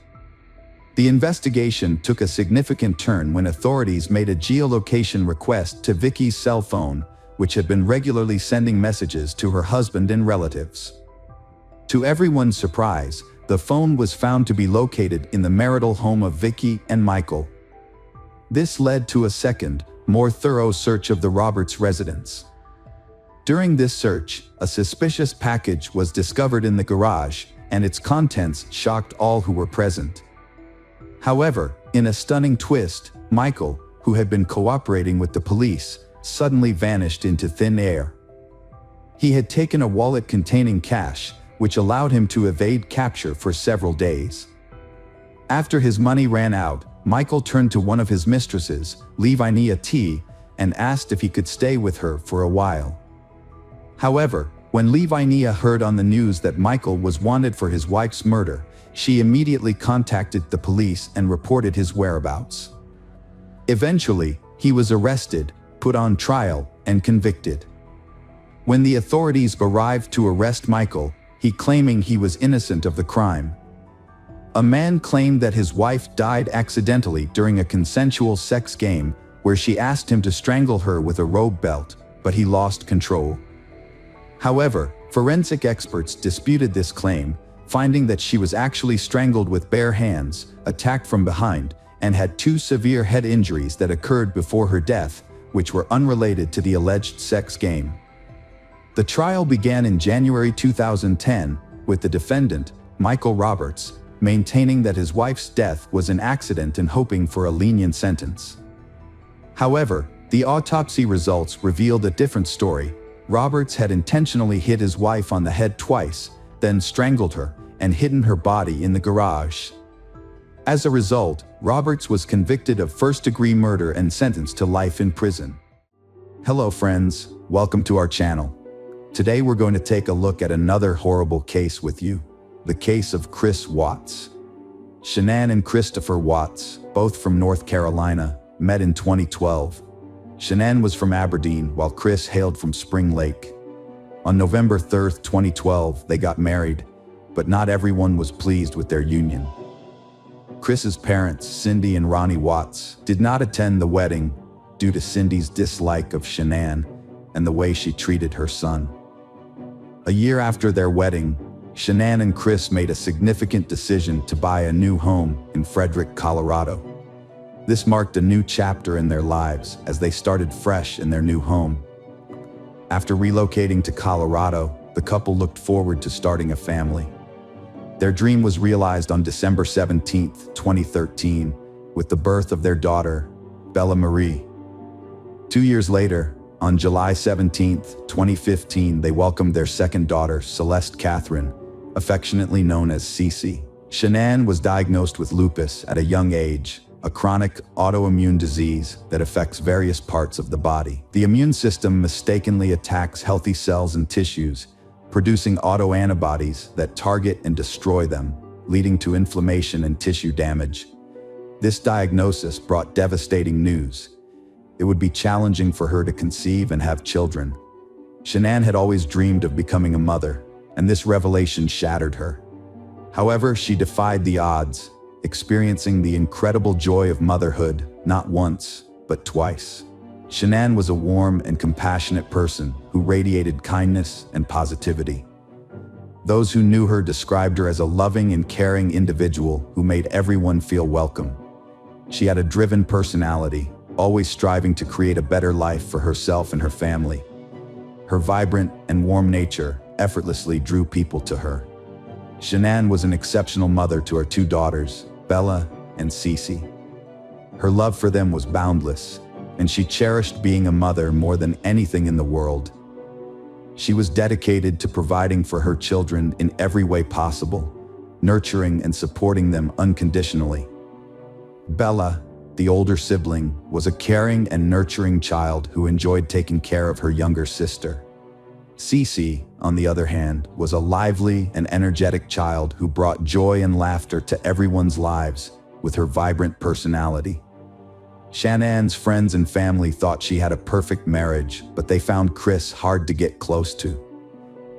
[SPEAKER 1] The investigation took a significant turn when authorities made a geolocation request to Vicky's cell phone, which had been regularly sending messages to her husband and relatives. To everyone's surprise, the phone was found to be located in the marital home of Vicky and Michael. This led to a second, more thorough search of the Roberts residence. During this search, a suspicious package was discovered in the garage, and its contents shocked all who were present. However, in a stunning twist, Michael, who had been cooperating with the police, suddenly vanished into thin air. He had taken a wallet containing cash, which allowed him to evade capture for several days. After his money ran out, Michael turned to one of his mistresses, Lavinia T., and asked if he could stay with her for a while. However, when Lavinia heard on the news that Michael was wanted for his wife's murder, she immediately contacted the police and reported his whereabouts. Eventually, he was arrested, put on trial, and convicted. When the authorities arrived to arrest Michael, he claiming he was innocent of the crime. A man claimed that his wife died accidentally during a consensual sex game where she asked him to strangle her with a rope belt, but he lost control. However, forensic experts disputed this claim, finding that she was actually strangled with bare hands, attacked from behind, and had 2 severe head injuries that occurred before her death, which were unrelated to the alleged sex game. The trial began in January 2010, with the defendant, Michael Roberts, maintaining that his wife's death was an accident and hoping for a lenient sentence. However, the autopsy results revealed a different story. Roberts had intentionally hit his wife on the head twice, then strangled her, and hidden her body in the garage. As a result, Roberts was convicted of first-degree murder and sentenced to life in prison. Hello friends, welcome to our channel. Today we're going to take a look at another horrible case with you. The case of Chris Watts. Shanann and Christopher Watts, both from North Carolina, met in 2012. Shanann was from Aberdeen, while Chris hailed from Spring Lake. On November 3, 2012, they got married, but not everyone was pleased with their union. Chris's parents, Cindy and Ronnie Watts, did not attend the wedding due to Cindy's dislike of Shanann and the way she treated her son. A year after their wedding, Shanann and Chris made a significant decision to buy a new home in Frederick, Colorado. This marked a new chapter in their lives as they started fresh in their new home. After relocating to Colorado, the couple looked forward to starting a family. Their dream was realized on December 17, 2013, with the birth of their daughter, Bella Marie. 2 years later, on July 17, 2015, they welcomed their second daughter, Celeste Catherine, affectionately known as Cece. Shanann was diagnosed with lupus at a young age, a chronic autoimmune disease that affects various parts of the body. The immune system mistakenly attacks healthy cells and tissues, producing autoantibodies that target and destroy them, leading to inflammation and tissue damage. This diagnosis brought devastating news. It would be challenging for her to conceive and have children. Shanann had always dreamed of becoming a mother, and this revelation shattered her. However, she defied the odds, experiencing the incredible joy of motherhood, not once, but twice. Shanann was a warm and compassionate person who radiated kindness and positivity. Those who knew her described her as a loving and caring individual who made everyone feel welcome. She had a driven personality, always striving to create a better life for herself and her family. Her vibrant and warm nature effortlessly drew people to her. Shanann was an exceptional mother to her 2 daughters, Bella and Cece. Her love for them was boundless, and she cherished being a mother more than anything in the world. She was dedicated to providing for her children in every way possible, nurturing and supporting them unconditionally. Bella, the older sibling, was a caring and nurturing child who enjoyed taking care of her younger sister. Cece, on the other hand, was a lively and energetic child who brought joy and laughter to everyone's lives with her vibrant personality. Shanann's friends and family thought she had a perfect marriage, but they found Chris hard to get close to.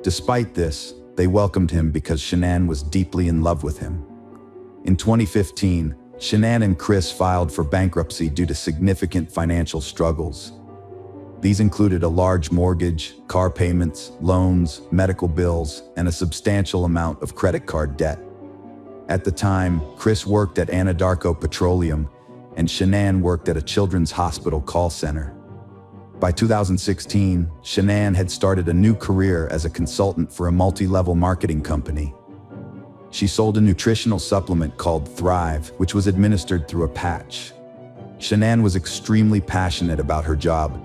[SPEAKER 1] Despite this, they welcomed him because Shanann was deeply in love with him. In 2015, Shanann and Chris filed for bankruptcy due to significant financial struggles. These included a large mortgage, car payments, loans, medical bills, and a substantial amount of credit card debt. At the time, Chris worked at Anadarko Petroleum, and Shanann worked at a children's hospital call center. By 2016, Shanann had started a new career as a consultant for a multi-level marketing company. She sold a nutritional supplement called Thrive, which was administered through a patch. Shanann was extremely passionate about her job.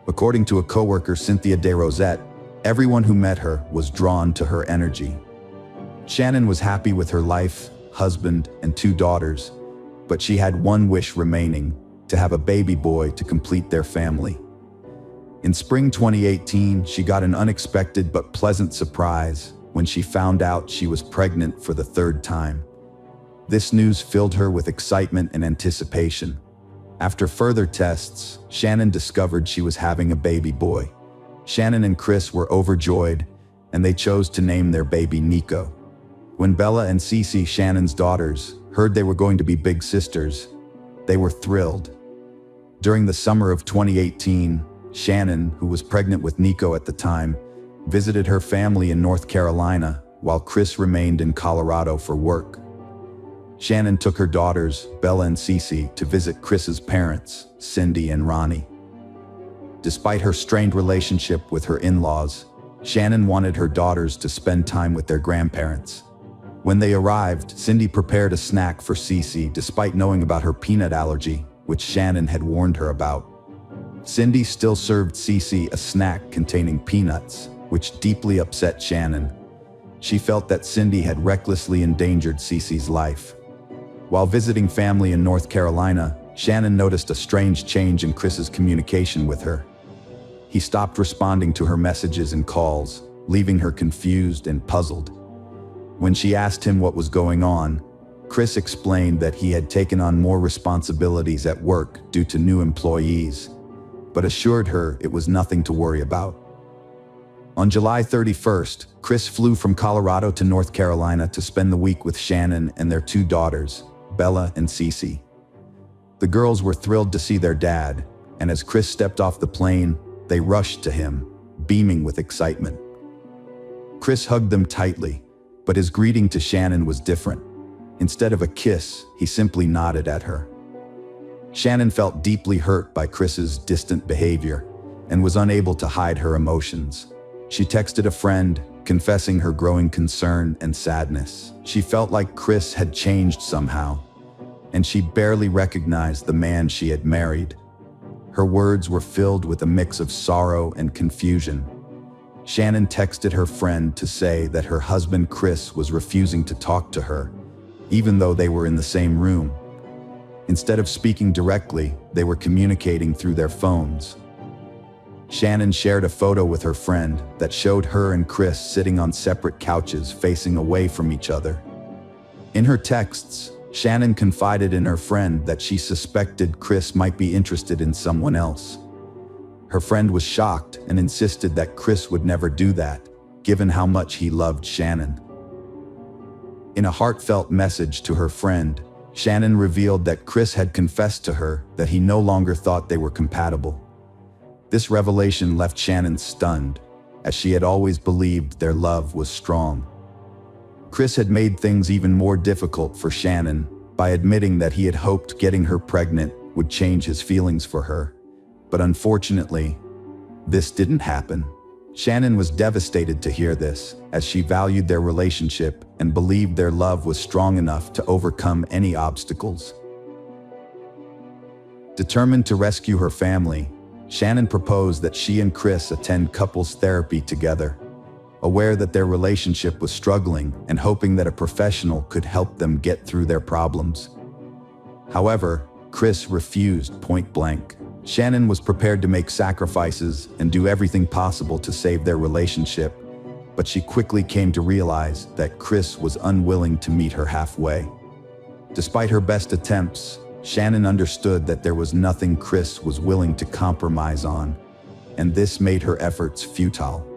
[SPEAKER 1] According to a coworker, Cynthia DeRosette, everyone who met her was drawn to her energy. Shanann was happy with her life, husband, and 2 daughters, but she had one wish remaining: to have a baby boy to complete their family. In spring 2018, she got an unexpected but pleasant surprise when she found out she was pregnant for the 3rd time. This news filled her with excitement and anticipation. After further tests, Shanann discovered she was having a baby boy. Shanann and Chris were overjoyed, and they chose to name their baby Nico. When Bella and Cece, Shannon's daughters, heard they were going to be big sisters, they were thrilled. During the summer of 2018, Shanann, who was pregnant with Nico at the time, visited her family in North Carolina, while Chris remained in Colorado for work. Shanann took her daughters, Bella and Cece, to visit Chris's parents, Cindy and Ronnie. Despite her strained relationship with her in-laws, Shanann wanted her daughters to spend time with their grandparents. When they arrived, Cindy prepared a snack for Cece despite knowing about her peanut allergy, which Shanann had warned her about. Cindy still served Cece a snack containing peanuts, which deeply upset Shanann. She felt that Cindy had recklessly endangered Cece's life. While visiting family in North Carolina, Shanann noticed a strange change in Chris's communication with her. He stopped responding to her messages and calls, leaving her confused and puzzled. When she asked him what was going on, Chris explained that he had taken on more responsibilities at work due to new employees, but assured her it was nothing to worry about. On July 31st, Chris flew from Colorado to North Carolina to spend the week with Shanann and their 2 daughters, Bella and Cece. The girls were thrilled to see their dad, and as Chris stepped off the plane, they rushed to him, beaming with excitement. Chris hugged them tightly, but his greeting to Shanann was different. Instead of a kiss, he simply nodded at her. Shanann felt deeply hurt by Chris's distant behavior and was unable to hide her emotions. She texted a friend, confessing her growing concern and sadness. She felt like Chris had changed somehow, and she barely recognized the man she had married. Her words were filled with a mix of sorrow and confusion. Shannon texted her friend to say that her husband Chris was refusing to talk to her, even though they were in the same room. Instead of speaking directly, they were communicating through their phones. Shannon shared a photo with her friend that showed her and Chris sitting on separate couches facing away from each other. In her texts, Shannon confided in her friend that she suspected Chris might be interested in someone else. Her friend was shocked and insisted that Chris would never do that, given how much he loved Shannon. In a heartfelt message to her friend, Shannon revealed that Chris had confessed to her that he no longer thought they were compatible. This revelation left Shannon stunned, as she had always believed their love was strong. Chris had made things even more difficult for Shannon by admitting that he had hoped getting her pregnant would change his feelings for her. But unfortunately, this didn't happen. Shannon was devastated to hear this, as she valued their relationship and believed their love was strong enough to overcome any obstacles. Determined to rescue her family, Shannon proposed that she and Chris attend couples therapy together, aware that their relationship was struggling and hoping that a professional could help them get through their problems. However, Chris refused point blank. Shannon was prepared to make sacrifices and do everything possible to save their relationship, but she quickly came to realize that Chris was unwilling to meet her halfway. Despite her best attempts, Shannon understood that there was nothing Chris was willing to compromise on, and this made her efforts futile.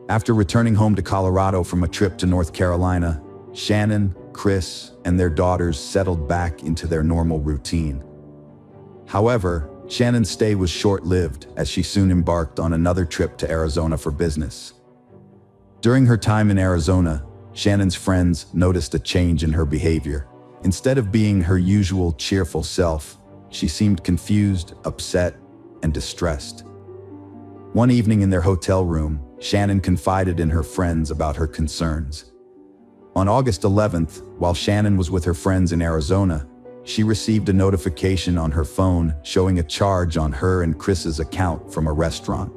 [SPEAKER 1] After returning home to Colorado from a trip to North Carolina, Shannon, Chris, and their daughters settled back into their normal routine. However, Shannon's stay was short-lived as she soon embarked on another trip to Arizona for business. During her time in Arizona, Shannon's friends noticed a change in her behavior. Instead of being her usual cheerful self, she seemed confused, upset, and distressed. One evening in their hotel room, Shannon confided in her friends about her concerns. On August 11th, while Shannon was with her friends in Arizona, she received a notification on her phone showing a charge on her and Chris's account from a restaurant.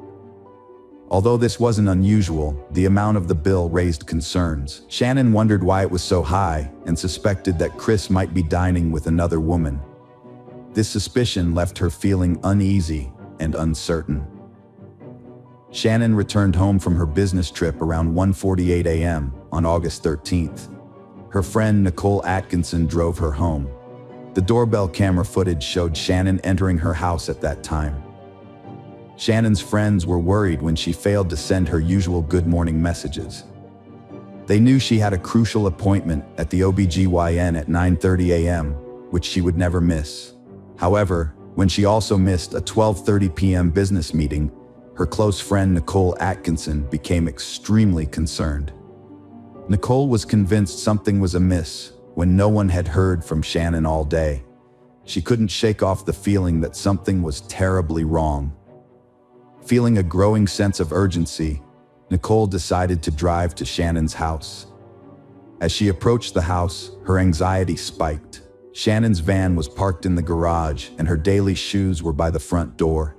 [SPEAKER 1] Although this wasn't unusual, the amount of the bill raised concerns. Shannon wondered why it was so high and suspected that Chris might be dining with another woman. This suspicion left her feeling uneasy and uncertain. Shannon returned home from her business trip around 1:48 a.m. on August 13th. Her friend Nicole Atkinson drove her home. The doorbell camera footage showed Shannon entering her house at that time. Shannon's friends were worried when she failed to send her usual good morning messages. They knew she had a crucial appointment at the OBGYN at 9:30 a.m., which she would never miss. However, when she also missed a 12:30 p.m. business meeting, her close friend Nicole Atkinson became extremely concerned. Nicole was convinced something was amiss when no one had heard from Shannon all day. She couldn't shake off the feeling that something was terribly wrong. Feeling a growing sense of urgency, Nicole decided to drive to Shannon's house. As she approached the house, her anxiety spiked. Shannon's van was parked in the garage and her daily shoes were by the front door.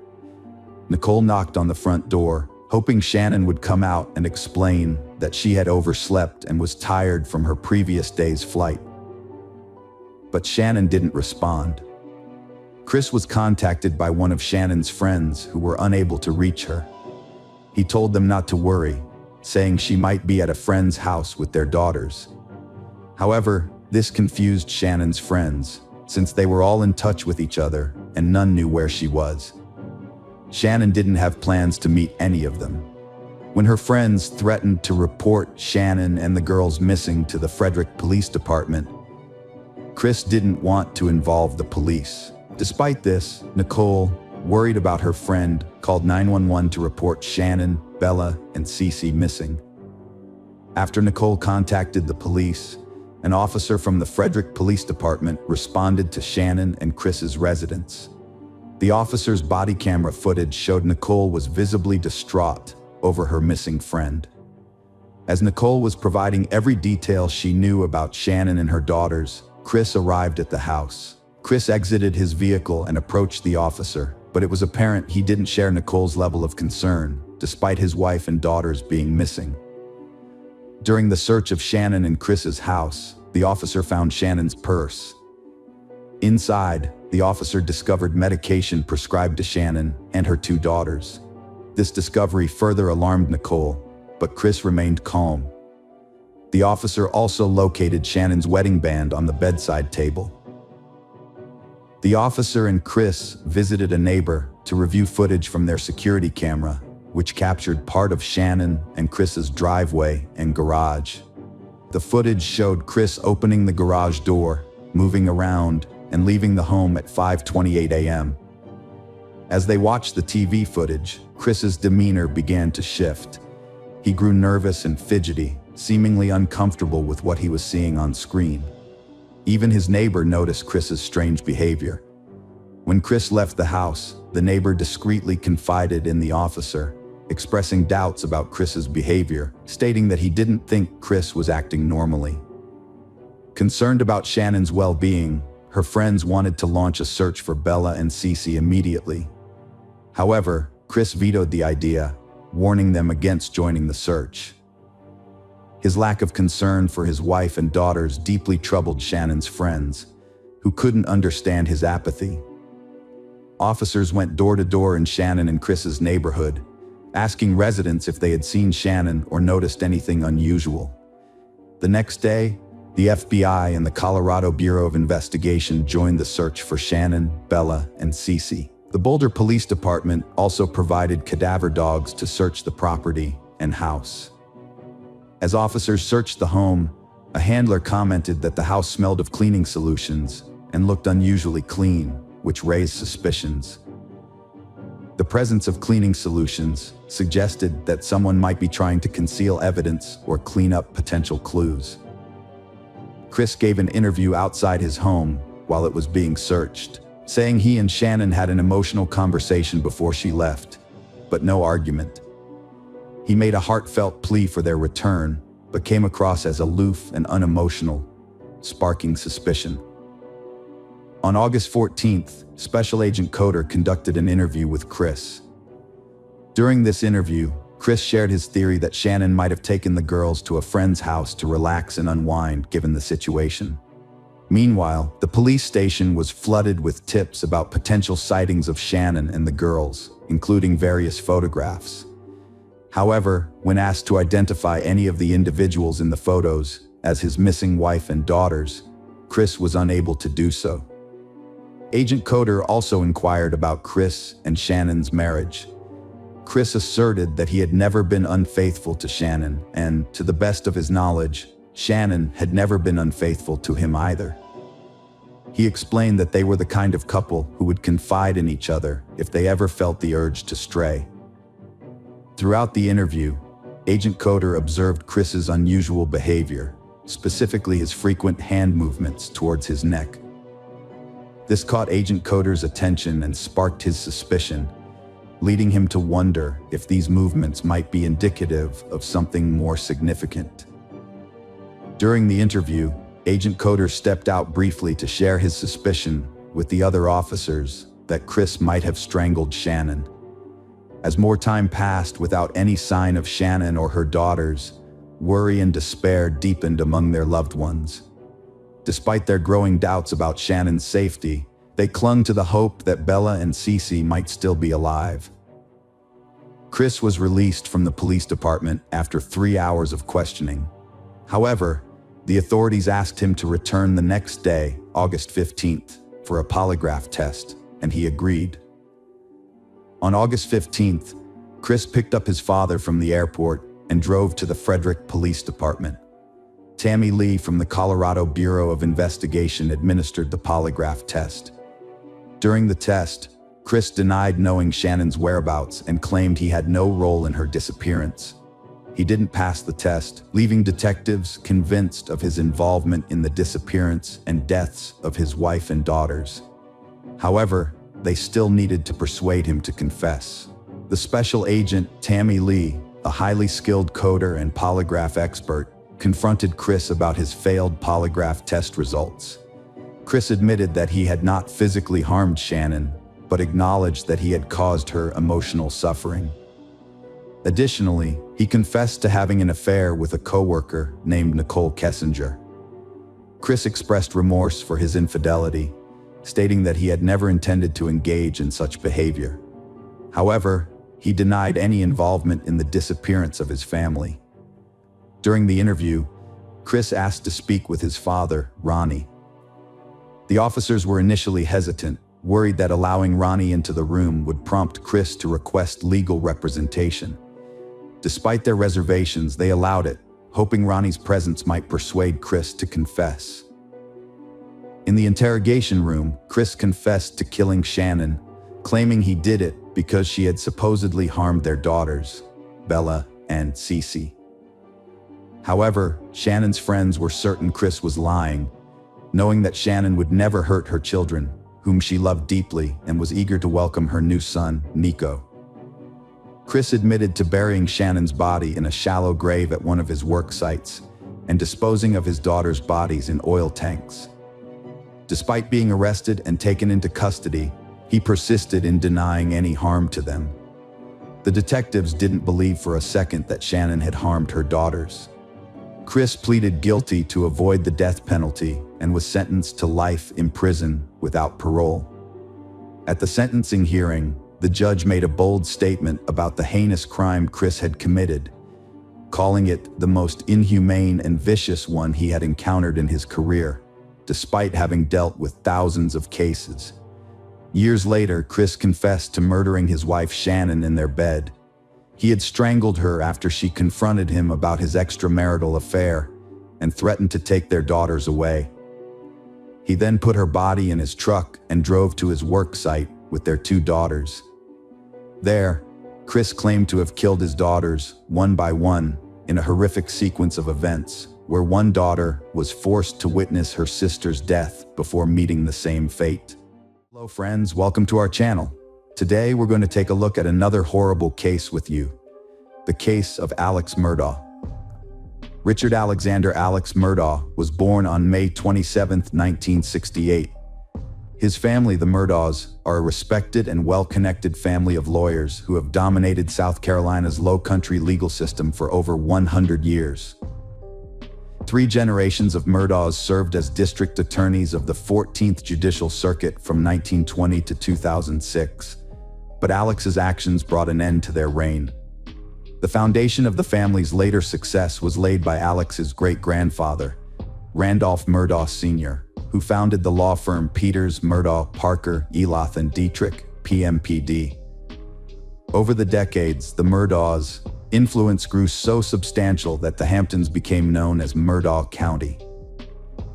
[SPEAKER 1] Nicole knocked on the front door, hoping Shannon would come out and explain that she had overslept and was tired from her previous day's flight. But Shannon didn't respond. Chris was contacted by one of Shannon's friends who were unable to reach her. He told them not to worry, saying she might be at a friend's house with their daughters. However, this confused Shannon's friends, since they were all in touch with each other and none knew where she was. Shannon didn't have plans to meet any of them. When her friends threatened to report Shannon and the girls missing to the Frederick Police Department, Chris didn't want to involve the police. Despite this, Nicole, worried about her friend, called 911 to report Shannon, Bella, and Cece missing. After Nicole contacted the police, an officer from the Frederick Police Department responded to Shannon and Chris's residence. The officer's body camera footage showed Nicole was visibly distraught over her missing friend. As Nicole was providing every detail she knew about Shannon and her daughters, Chris arrived at the house. Chris exited his vehicle and approached the officer, but it was apparent he didn't share Nicole's level of concern, despite his wife and daughters being missing. During the search of Shannon and Chris's house, the officer found Shannon's purse. Inside, the officer discovered medication prescribed to Shannon and her 2 daughters. This discovery further alarmed Nicole, but Chris remained calm. The officer also located Shannon's wedding band on the bedside table. The officer and Chris visited a neighbor to review footage from their security camera, which captured part of Shannon and Chris's driveway and garage. The footage showed Chris opening the garage door, moving around, and leaving the home at 5:28 a.m. As they watched the TV footage, Chris's demeanor began to shift. He grew nervous and fidgety, seemingly uncomfortable with what he was seeing on screen. Even his neighbor noticed Chris's strange behavior. When Chris left the house, the neighbor discreetly confided in the officer, expressing doubts about Chris's behavior, stating that he didn't think Chris was acting normally. Concerned about Shannon's well-being, her friends wanted to launch a search for Bella and Cece immediately. However, Chris vetoed the idea, warning them against joining the search. His lack of concern for his wife and daughters deeply troubled Shannon's friends, who couldn't understand his apathy. Officers went door to door in Shannon and Chris's neighborhood, asking residents if they had seen Shannon or noticed anything unusual. The next day, the FBI and the Colorado Bureau of Investigation joined the search for Shannon, Bella, and Cece. The Boulder Police Department also provided cadaver dogs to search the property and house. As officers searched the home, a handler commented that the house smelled of cleaning solutions and looked unusually clean, which raised suspicions. The presence of cleaning solutions suggested that someone might be trying to conceal evidence or clean up potential clues. Chris gave an interview outside his home while it was being searched, saying he and Shannon had an emotional conversation before she left, but no argument. He made a heartfelt plea for their return, but came across as aloof and unemotional, sparking suspicion. On August 14th, Special Agent Coder conducted an interview with Chris. During this interview, Chris shared his theory that Shannon might have taken the girls to a friend's house to relax and unwind given the situation. Meanwhile, the police station was flooded with tips about potential sightings of Shannon and the girls, including various photographs. However, when asked to identify any of the individuals in the photos as his missing wife and daughters, Chris was unable to do so. Agent Coder also inquired about Chris and Shannon's marriage. Chris asserted that he had never been unfaithful to Shannon, and, to the best of his knowledge, Shannon had never been unfaithful to him either. He explained that they were the kind of couple who would confide in each other if they ever felt the urge to stray. Throughout the interview, Agent Coder observed Chris's unusual behavior, specifically his frequent hand movements towards his neck. This caught Agent Coder's attention and sparked his suspicion, leading him to wonder if these movements might be indicative of something more significant. During the interview, Agent Coder stepped out briefly to share his suspicion with the other officers that Chris might have strangled Shannon. As more time passed without any sign of Shannon or her daughters, worry and despair deepened among their loved ones. Despite their growing doubts about Shannon's safety, they clung to the hope that Bella and Cece might still be alive. Chris was released from the police department after 3 hours of questioning. However, the authorities asked him to return the next day, August 15th, for a polygraph test, and he agreed. On August 15th, Chris picked up his father from the airport and drove to the Frederick Police Department. Tammy Lee from the Colorado Bureau of Investigation administered the polygraph test. During the test, Chris denied knowing Shannon's whereabouts and claimed he had no role in her disappearance. He didn't pass the test, leaving detectives convinced of his involvement in the disappearance and deaths of his wife and daughters. However, they still needed to persuade him to confess. The special agent, Tammy Lee, a highly skilled coder and polygraph expert, confronted Chris about his failed polygraph test results. Chris admitted that he had not physically harmed Shannon, but acknowledged that he had caused her emotional suffering. Additionally, he confessed to having an affair with a coworker named Nicole Kessinger. Chris expressed remorse for his infidelity, stating that he had never intended to engage in such behavior. However, he denied any involvement in the disappearance of his family. During the interview, Chris asked to speak with his father, Ronnie. The officers were initially hesitant, worried that allowing Ronnie into the room would prompt Chris to request legal representation. Despite their reservations, they allowed it, hoping Ronnie's presence might persuade Chris to confess. In the interrogation room, Chris confessed to killing Shannon, claiming he did it because she had supposedly harmed their daughters, Bella and Cece. However, Shannon's friends were certain Chris was lying, knowing that Shannon would never hurt her children, whom she loved deeply and was eager to welcome her new son, Nico. Chris admitted to burying Shannon's body in a shallow grave at one of his work sites and disposing of his daughters' bodies in oil tanks. Despite being arrested and taken into custody, he persisted in denying any harm to them. The detectives didn't believe for a second that Shannon had harmed her daughters. Chris pleaded guilty to avoid the death penalty and was sentenced to life in prison without parole. At the sentencing hearing, the judge made a bold statement about the heinous crime Chris had committed, calling it the most inhumane and vicious one he had encountered in his career, despite having dealt with thousands of cases. Years later, Chris confessed to murdering his wife Shannon in their bed. He had strangled her after she confronted him about his extramarital affair and threatened to take their daughters away. He then put her body in his truck and drove to his work site with their two daughters. There, Chris claimed to have killed his daughters, one by one, in a horrific sequence of events, where one daughter was forced to witness her sister's death before meeting the same fate. Hello friends, welcome to our channel. Today we're going to take a look at another horrible case with you. The case of Alex Murdaugh. Richard Alexander Alex Murdaugh was born on May 27, 1968. His family, the Murdaughs, are a respected and well-connected family of lawyers who have dominated South Carolina's low-country legal system for over 100 years. 3 generations of Murdaughs served as district attorneys of the 14th Judicial Circuit from 1920 to 2006, but Alex's actions brought an end to their reign. The foundation of the family's later success was laid by Alex's great-grandfather, Randolph Murdaugh Sr., who founded the law firm Peters, Murdaugh, Parker, Eloth and Dietrich, PMPD. Over the decades, the Murdaughs' influence grew so substantial that the Hamptons became known as Murdaugh County.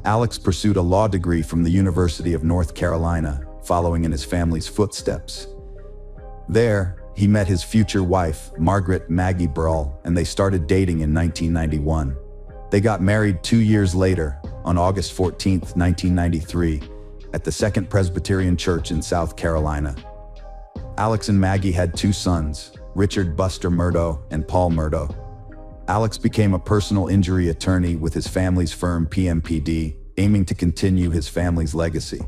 [SPEAKER 1] Alex pursued a law degree from the University of North Carolina, following in his family's footsteps. There, he met his future wife, Margaret Maggie Brawl, and they started dating in 1991. They got married 2 years later, on August 14, 1993, at the Second Presbyterian Church in South Carolina. Alex and Maggie had 2 sons, Richard Buster Murdaugh and Paul Murdaugh. Alex became a personal injury attorney with his family's firm PMPD, aiming to continue his family's legacy.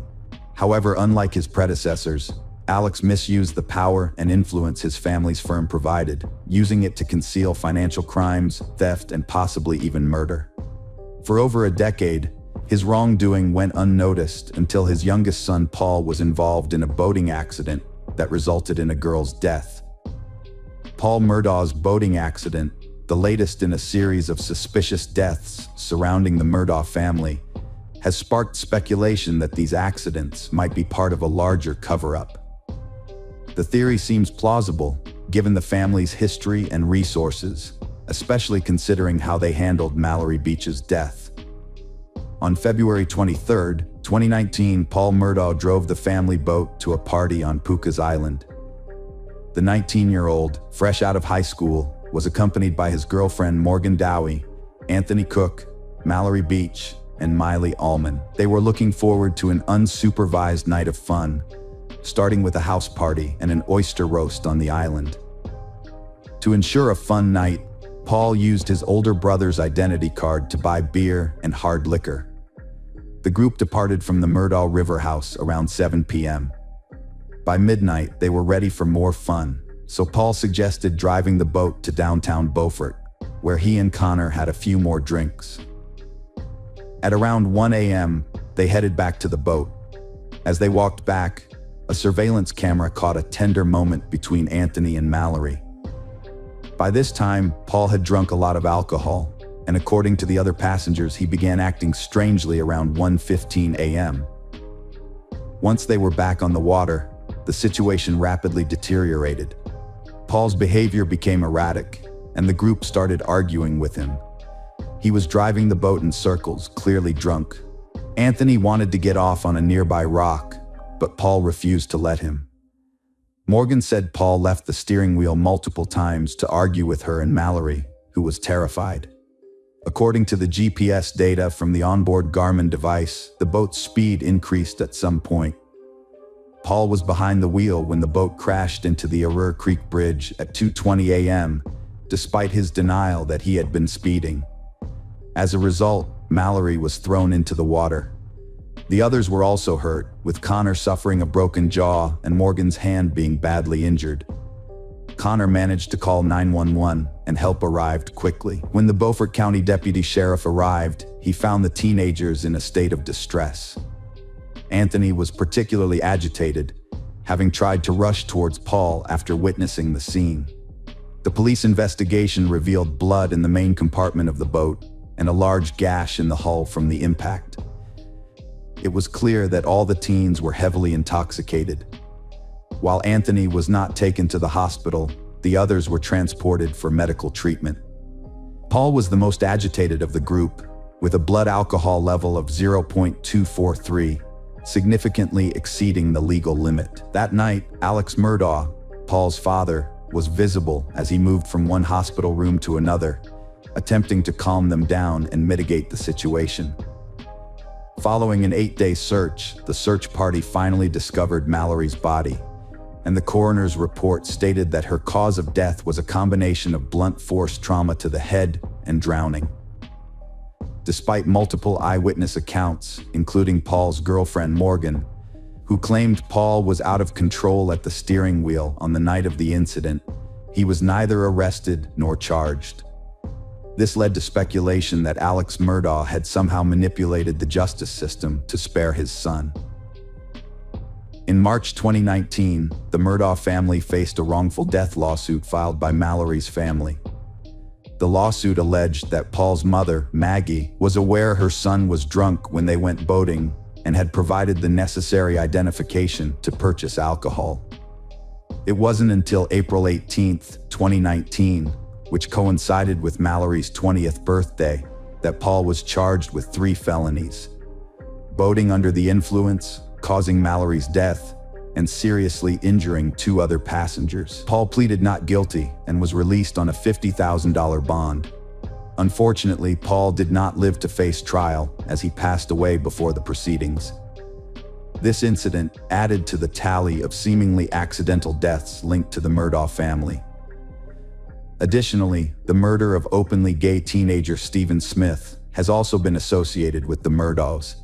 [SPEAKER 1] However, unlike his predecessors, Alex misused the power and influence his family's firm provided, using it to conceal financial crimes, theft, and possibly even murder. For over a decade, his wrongdoing went unnoticed until his youngest son Paul was involved in a boating accident that resulted in a girl's death. Paul Murdaugh's boating accident, the latest in a series of suspicious deaths surrounding the Murdaugh family, has sparked speculation that these accidents might be part of a larger cover-up. The theory seems plausible, given the family's history and resources, especially considering how they handled Mallory Beach's death. On February 23, 2019, Paul Murdaugh drove the family boat to a party on Puka's Island. The 19-year-old, fresh out of high school, was accompanied by his girlfriend Morgan Dowie, Anthony Cook, Mallory Beach, and Miley Allman. They were looking forward to an unsupervised night of fun, starting with a house party and an oyster roast on the island. To ensure a fun night, Paul used his older brother's identity card to buy beer and hard liquor. The group departed from the Murdaugh River house around 7 p.m. By midnight, they were ready for more fun, so Paul suggested driving the boat to downtown Beaufort, where he and Connor had a few more drinks. At around 1 a.m., they headed back to the boat. As they walked back, a surveillance camera caught a tender moment between Anthony and Mallory. By this time, Paul had drunk a lot of alcohol, and according to the other passengers, he began acting strangely around 1:15 a.m. Once they were back on the water, the situation rapidly deteriorated. Paul's behavior became erratic, and the group started arguing with him. He was driving the boat in circles, clearly drunk. Anthony wanted to get off on a nearby rock, but Paul refused to let him. Morgan said Paul left the steering wheel multiple times to argue with her and Mallory, who was terrified. According to the GPS data from the onboard Garmin device, the boat's speed increased at some point. Paul was behind the wheel when the boat crashed into the Arur Creek Bridge at 2:20 a.m., despite his denial that he had been speeding. As a result, Mallory was thrown into the water. The others were also hurt, with Connor suffering a broken jaw and Morgan's hand being badly injured. Connor managed to call 911 and help arrived quickly. When the Beaufort County Deputy Sheriff arrived, he found the teenagers in a state of distress. Anthony was particularly agitated, having tried to rush towards Paul after witnessing the scene. The police investigation revealed blood in the main compartment of the boat and a large gash in the hull from the impact. It was clear that all the teens were heavily intoxicated. While Anthony was not taken to the hospital, the others were transported for medical treatment. Paul was the most agitated of the group, with a blood alcohol level of 0.243, significantly exceeding the legal limit. That night, Alex Murdaugh, Paul's father, was visible as he moved from one hospital room to another, attempting to calm them down and mitigate the situation. Following an 8-day search, the search party finally discovered Mallory's body, and the coroner's report stated that her cause of death was a combination of blunt force trauma to the head and drowning. Despite multiple eyewitness accounts, including Paul's girlfriend Morgan, who claimed Paul was out of control at the steering wheel on the night of the incident, he was neither arrested nor charged. This led to speculation that Alex Murdaugh had somehow manipulated the justice system to spare his son. In March 2019, the Murdaugh family faced a wrongful death lawsuit filed by Mallory's family. The lawsuit alleged that Paul's mother, Maggie, was aware her son was drunk when they went boating and had provided the necessary identification to purchase alcohol. It wasn't until April 18, 2019, which coincided with Mallory's 20th birthday, that Paul was charged with 3 felonies: boating under the influence, causing Mallory's death, and seriously injuring 2 other passengers. Paul pleaded not guilty and was released on a $50,000 bond. Unfortunately, Paul did not live to face trial as he passed away before the proceedings. This incident added to the tally of seemingly accidental deaths linked to the Murdaugh family. Additionally, the murder of openly gay teenager Stephen Smith has also been associated with the Murdaughs.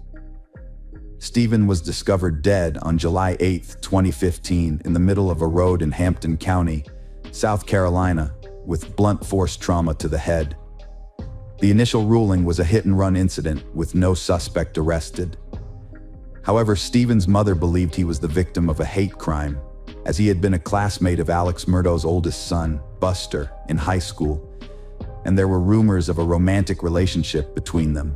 [SPEAKER 1] Stephen was discovered dead on July 8, 2015, in the middle of a road in Hampton County, South Carolina, with blunt force trauma to the head. The initial ruling was a hit-and-run incident with no suspect arrested. However, Stephen's mother believed he was the victim of a hate crime, as he had been a classmate of Alex Murdaugh's oldest son, Buster, in high school, and there were rumors of a romantic relationship between them.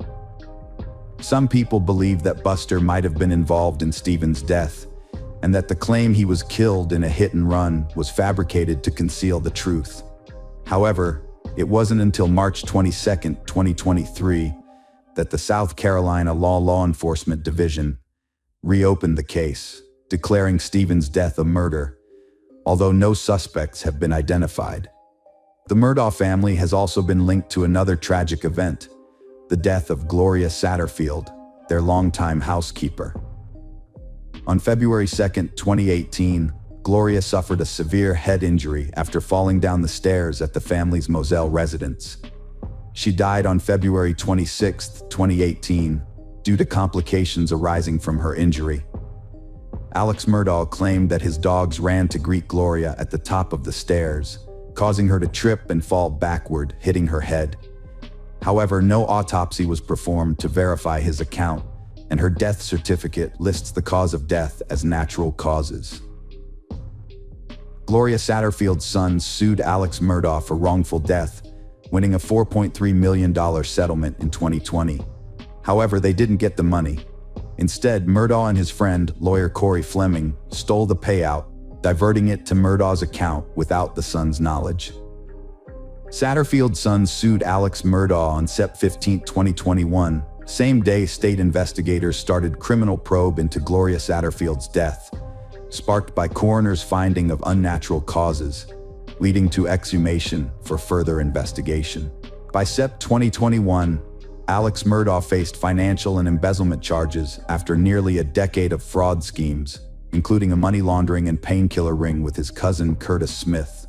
[SPEAKER 1] Some people believe that Buster might have been involved in Stephen's death, and that the claim he was killed in a hit-and-run was fabricated to conceal the truth. However, it wasn't until March 22, 2023, that the South Carolina Law Enforcement Division reopened the case, declaring Stephen's death a murder, although no suspects have been identified. The Murdaugh family has also been linked to another tragic event, the death of Gloria Satterfield, their longtime housekeeper. On February 2, 2018, Gloria suffered a severe head injury after falling down the stairs at the family's Moselle residence. She died on February 26, 2018, due to complications arising from her injury. Alex Murdaugh claimed that his dogs ran to greet Gloria at the top of the stairs, causing her to trip and fall backward, hitting her head. However, no autopsy was performed to verify his account, and her death certificate lists the cause of death as natural causes. Gloria Satterfield's sons sued Alex Murdaugh for wrongful death, winning a $4.3 million settlement in 2020. However, they didn't get the money. Instead, Murdaugh and his friend, lawyer Corey Fleming, stole the payout, diverting it to Murdaugh's account without the sons' knowledge. Satterfield's sons sued Alex Murdaugh on Sept 15, 2021. Same day, state investigators started criminal probe into Gloria Satterfield's death, sparked by coroner's finding of unnatural causes, leading to exhumation for further investigation. By Sept 2021, Alex Murdaugh faced financial and embezzlement charges after nearly a decade of fraud schemes, including a money laundering and painkiller ring with his cousin Curtis Smith.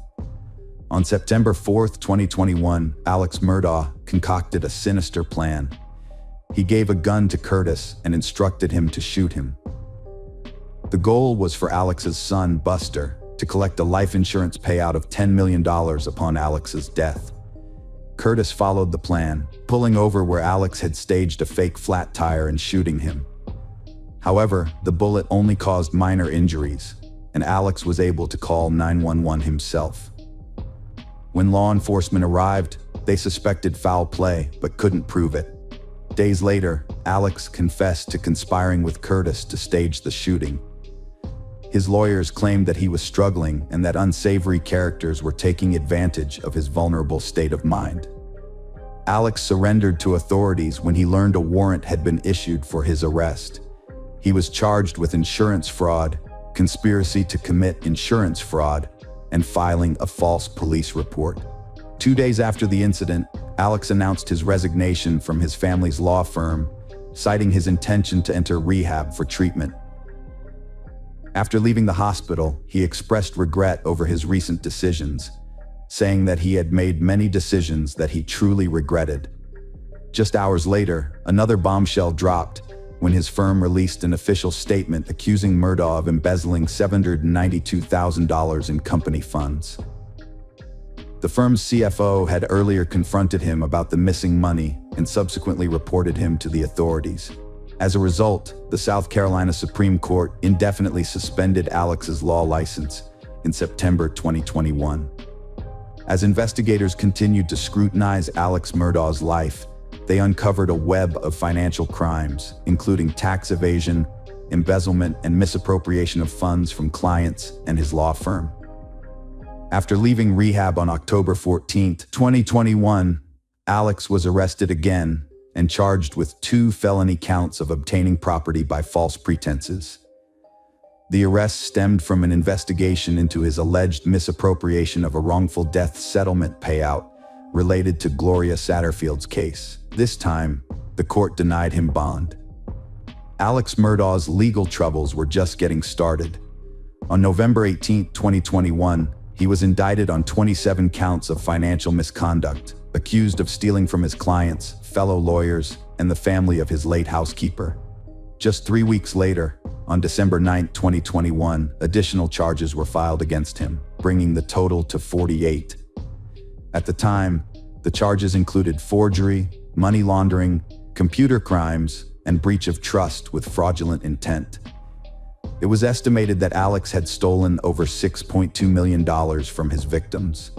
[SPEAKER 1] On September 4, 2021, Alex Murdaugh concocted a sinister plan. He gave a gun to Curtis and instructed him to shoot him. The goal was for Alex's son, Buster, to collect a life insurance payout of $10 million upon Alex's death. Curtis followed the plan, pulling over where Alex had staged a fake flat tire and shooting him. However, the bullet only caused minor injuries, and Alex was able to call 911 himself. When law enforcement arrived, they suspected foul play but couldn't prove it. Days later, Alex confessed to conspiring with Curtis to stage the shooting. His lawyers claimed that he was struggling and that unsavory characters were taking advantage of his vulnerable state of mind. Alex surrendered to authorities when he learned a warrant had been issued for his arrest. He was charged with insurance fraud, conspiracy to commit insurance fraud, and filing a false police report. 2 days after the incident, Alex announced his resignation from his family's law firm, citing his intention to enter rehab for treatment. After leaving the hospital, he expressed regret over his recent decisions, saying that he had made many decisions that he truly regretted. Just hours later, another bombshell dropped when his firm released an official statement accusing Murdaugh of embezzling $792,000 in company funds. The firm's CFO had earlier confronted him about the missing money and subsequently reported him to the authorities. As a result, the South Carolina Supreme Court indefinitely suspended Alex's law license in September 2021. As investigators continued to scrutinize Alex Murdaugh's life, they uncovered a web of financial crimes, including tax evasion, embezzlement, and misappropriation of funds from clients and his law firm. After leaving rehab on October 14, 2021, Alex was arrested again and charged with 2 felony counts of obtaining property by false pretenses. The arrest stemmed from an investigation into his alleged misappropriation of a wrongful death settlement payout related to Gloria Satterfield's case. This time, the court denied him bond. Alex Murdaugh's legal troubles were just getting started. On November 18, 2021, he was indicted on 27 counts of financial misconduct, accused of stealing from his clients, fellow lawyers, and the family of his late housekeeper. Just 3 weeks later, on December 9, 2021, additional charges were filed against him, bringing the total to 48. At the time, the charges included forgery, money laundering, computer crimes, and breach of trust with fraudulent intent. It was estimated that Alex had stolen over $6.2 million from his victims.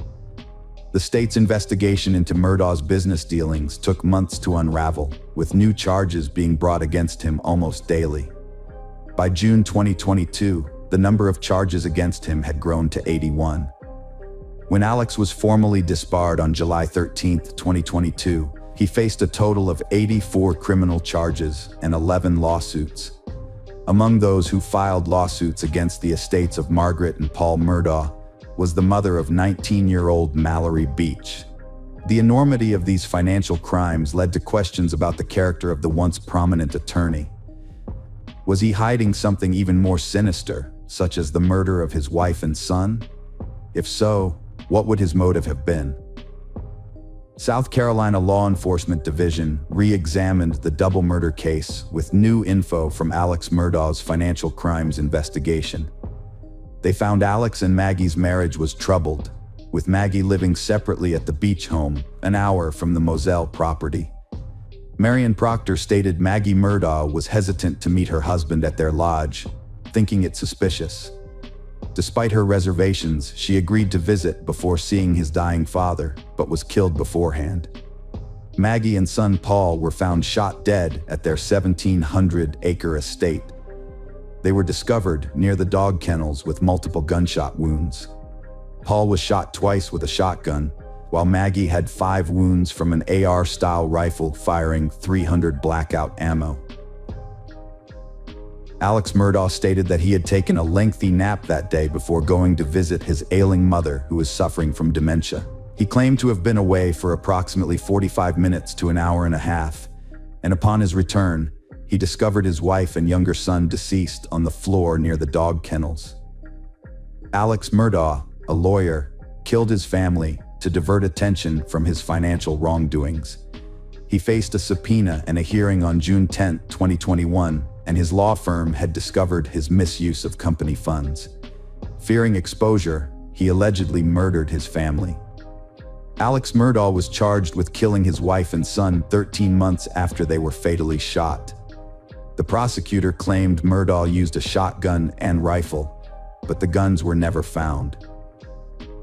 [SPEAKER 1] The state's investigation into Murdaugh's business dealings took months to unravel, with new charges being brought against him almost daily. By June 2022, the number of charges against him had grown to 81. When Alex was formally disbarred on July 13, 2022, he faced a total of 84 criminal charges and 11 lawsuits. Among those who filed lawsuits against the estates of Margaret and Paul Murdaugh was the mother of 19-year-old Mallory Beach. The enormity of these financial crimes led to questions about the character of the once prominent attorney. Was he hiding something even more sinister, such as the murder of his wife and son? If so, what would his motive have been? South Carolina Law Enforcement Division re-examined the double murder case with new info from Alex Murdaugh's financial crimes investigation. They found Alex and Maggie's marriage was troubled, with Maggie living separately at the beach home, an hour from the Moselle property. Marion Proctor stated Maggie Murdaugh was hesitant to meet her husband at their lodge, thinking it suspicious. Despite her reservations, she agreed to visit before seeing his dying father, but was killed beforehand. Maggie and son Paul were found shot dead at their 1,700-acre estate. They were discovered near the dog kennels with multiple gunshot wounds. Paul was shot twice with a shotgun, while Maggie had 5 wounds from an AR-style rifle firing .300 blackout ammo. Alex Murdaugh stated that he had taken a lengthy nap that day before going to visit his ailing mother, who was suffering from dementia. He claimed to have been away for approximately 45 minutes to an hour and a half, and upon his return, he discovered his wife and younger son deceased on the floor near the dog kennels. Alex Murdaugh, a lawyer, killed his family to divert attention from his financial wrongdoings. He faced a subpoena and a hearing on June 10, 2021, and his law firm had discovered his misuse of company funds. Fearing exposure, he allegedly murdered his family. Alex Murdaugh was charged with killing his wife and son 13 months after they were fatally shot. The prosecutor claimed Murdaugh used a shotgun and rifle, but the guns were never found.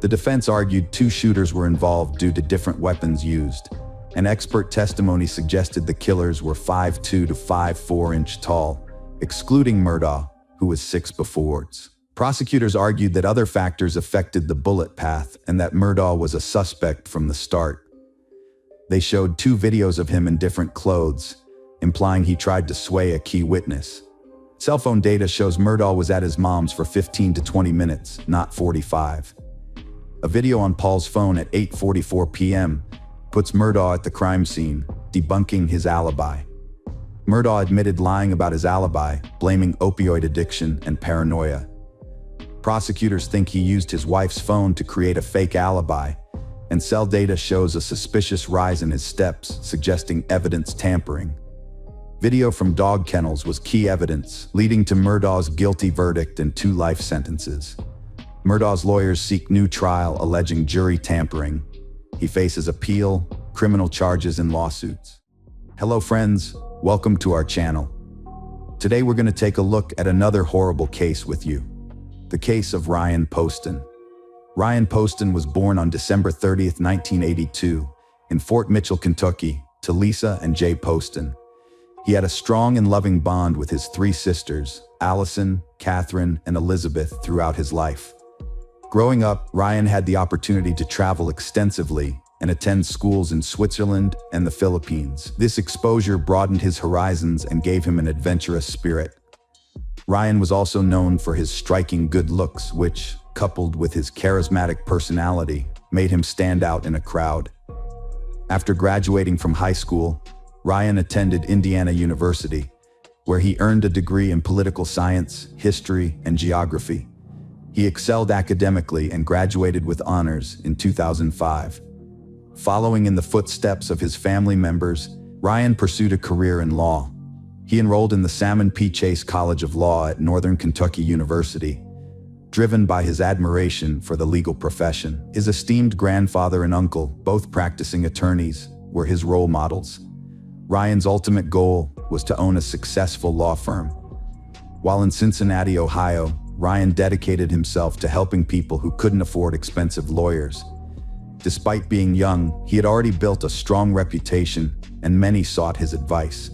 [SPEAKER 1] The defense argued 2 shooters were involved due to different weapons used, and expert testimony suggested the killers were 5'2" to 5'4" inch tall, excluding Murdaugh, who was 6'4". Prosecutors argued that other factors affected the bullet path and that Murdaugh was a suspect from the start. They showed 2 videos of him in different clothes, implying he tried to sway a key witness. Cell phone data shows Murdaugh was at his mom's for 15 to 20 minutes, not 45. A video on Paul's phone at 8:44 p.m. puts Murdaugh at the crime scene, debunking his alibi. Murdaugh admitted lying about his alibi, blaming opioid addiction and paranoia. Prosecutors think he used his wife's phone to create a fake alibi, and cell data shows a suspicious rise in his steps, suggesting evidence tampering. Video from dog kennels was key evidence, leading to Murdaugh's guilty verdict and 2 life sentences. Murdaugh's lawyers seek new trial alleging jury tampering. He faces appeal, criminal charges, and lawsuits. Hello friends, welcome to our channel. Today we're going to take a look at another horrible case with you. The case of Ryan Poston. Ryan Poston was born on December 30, 1982, in Fort Mitchell, Kentucky, to Lisa and Jay Poston. He had a strong and loving bond with his 3 sisters, Allison, Catherine, and Elizabeth, throughout his life. Growing up, Ryan had the opportunity to travel extensively and attend schools in Switzerland and the Philippines. This exposure broadened his horizons and gave him an adventurous spirit. Ryan was also known for his striking good looks, which, coupled with his charismatic personality, made him stand out in a crowd. After graduating from high school, Ryan attended Indiana University, where he earned a degree in political science, history, and geography. He excelled academically and graduated with honors in 2005. Following in the footsteps of his family members, Ryan pursued a career in law. He enrolled in the Salmon P. Chase College of Law at Northern Kentucky University, driven by his admiration for the legal profession. His esteemed grandfather and uncle, both practicing attorneys, were his role models. Ryan's ultimate goal was to own a successful law firm. While in Cincinnati, Ohio, Ryan dedicated himself to helping people who couldn't afford expensive lawyers. Despite being young, he had already built a strong reputation, and many sought his advice.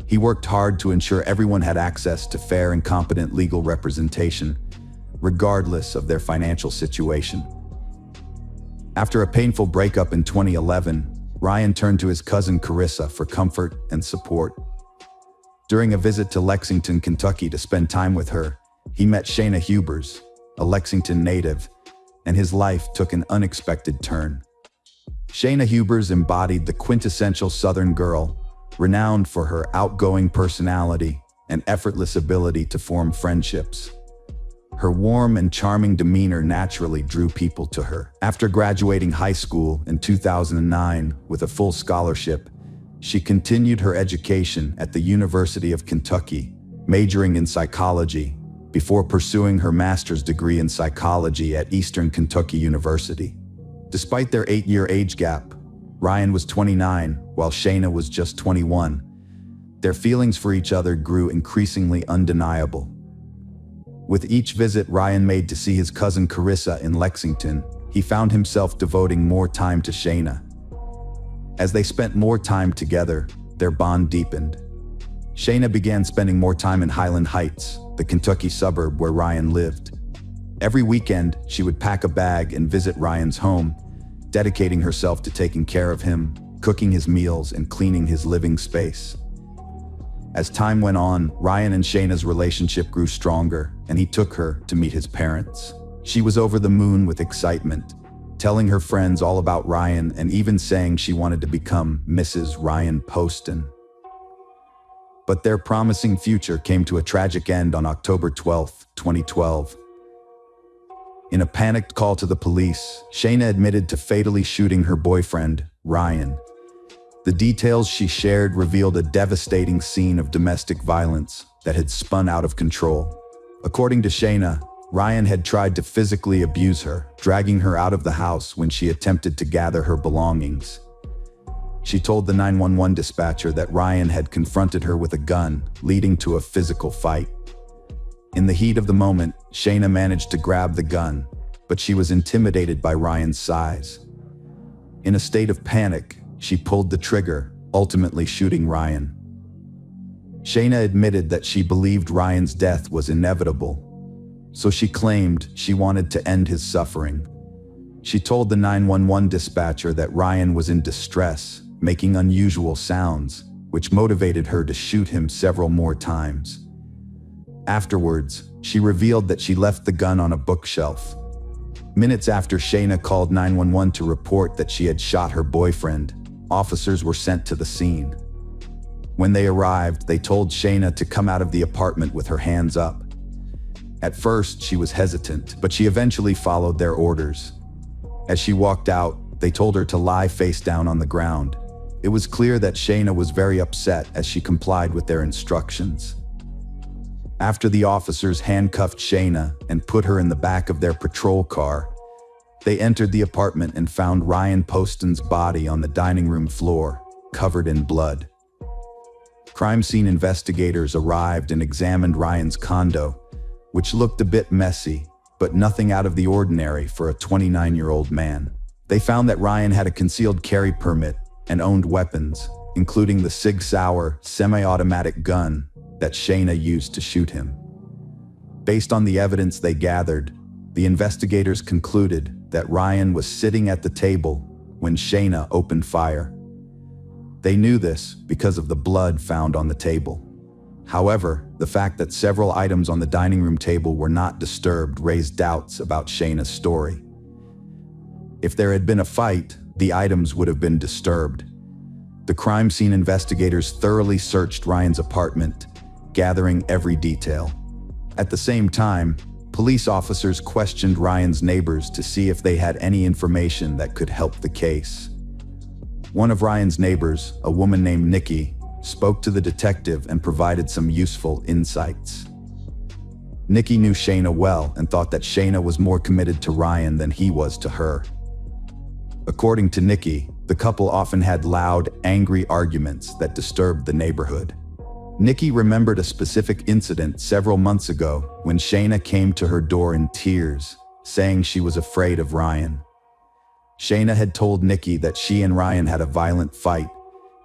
[SPEAKER 1] He worked hard to ensure everyone had access to fair and competent legal representation, regardless of their financial situation. After a painful breakup in 2011, Ryan turned to his cousin Carissa for comfort and support. During a visit to Lexington, Kentucky to spend time with her, he met Shayna Hubers, a Lexington native, and his life took an unexpected turn. Shayna Hubers embodied the quintessential Southern girl, renowned for her outgoing personality and effortless ability to form friendships. Her warm and charming demeanor naturally drew people to her. After graduating high school in 2009 with a full scholarship, she continued her education at the University of Kentucky, majoring in psychology, before pursuing her master's degree in psychology at Eastern Kentucky University. Despite their 8-year age gap, Ryan was 29, while Shayna was just 21. Their feelings for each other grew increasingly undeniable. With each visit Ryan made to see his cousin Carissa in Lexington, he found himself devoting more time to Shayna. As they spent more time together, their bond deepened. Shayna began spending more time in Highland Heights, the Kentucky suburb where Ryan lived. Every weekend, she would pack a bag and visit Ryan's home, dedicating herself to taking care of him, cooking his meals, and cleaning his living space. As time went on, Ryan and Shayna's relationship grew stronger, and he took her to meet his parents. She was over the moon with excitement, telling her friends all about Ryan and even saying she wanted to become Mrs. Ryan Poston. But their promising future came to a tragic end on October 12, 2012. In a panicked call to the police, Shayna admitted to fatally shooting her boyfriend, Ryan. The details she shared revealed a devastating scene of domestic violence that had spun out of control. According to Shayna, Ryan had tried to physically abuse her, dragging her out of the house when she attempted to gather her belongings. She told the 911 dispatcher that Ryan had confronted her with a gun, leading to a physical fight. In the heat of the moment, Shayna managed to grab the gun, but she was intimidated by Ryan's size. In a state of panic, she pulled the trigger, ultimately shooting Ryan. Shayna admitted that she believed Ryan's death was inevitable, so she claimed she wanted to end his suffering. She told the 911 dispatcher that Ryan was in distress, making unusual sounds, which motivated her to shoot him several more times. Afterwards, she revealed that she left the gun on a bookshelf. Minutes after Shayna called 911 to report that she had shot her boyfriend, officers were sent to the scene. When they arrived, they told Shayna to come out of the apartment with her hands up. At first, she was hesitant, but she eventually followed their orders. As she walked out, they told her to lie face down on the ground. It was clear that Shayna was very upset as she complied with their instructions. After the officers handcuffed Shayna and put her in the back of their patrol car, they entered the apartment and found Ryan Poston's body on the dining room floor, covered in blood. Crime scene investigators arrived and examined Ryan's condo, which looked a bit messy, but nothing out of the ordinary for a 29-year-old man. They found that Ryan had a concealed carry permit and owned weapons, including the Sig Sauer semi-automatic gun that Shayna used to shoot him. Based on the evidence they gathered, the investigators concluded that Ryan was sitting at the table when Shayna opened fire. They knew this because of the blood found on the table. However, the fact that several items on the dining room table were not disturbed raised doubts about Shayna's story. If there had been a fight, the items would have been disturbed. The crime scene investigators thoroughly searched Ryan's apartment, gathering every detail. At the same time, police officers questioned Ryan's neighbors to see if they had any information that could help the case. One of Ryan's neighbors, a woman named Nikki, spoke to the detective and provided some useful insights. Nikki knew Shayna well and thought that Shayna was more committed to Ryan than he was to her. According to Nikki, the couple often had loud, angry arguments that disturbed the neighborhood. Nikki remembered a specific incident several months ago when Shayna came to her door in tears, saying she was afraid of Ryan. Shayna had told Nikki that she and Ryan had a violent fight,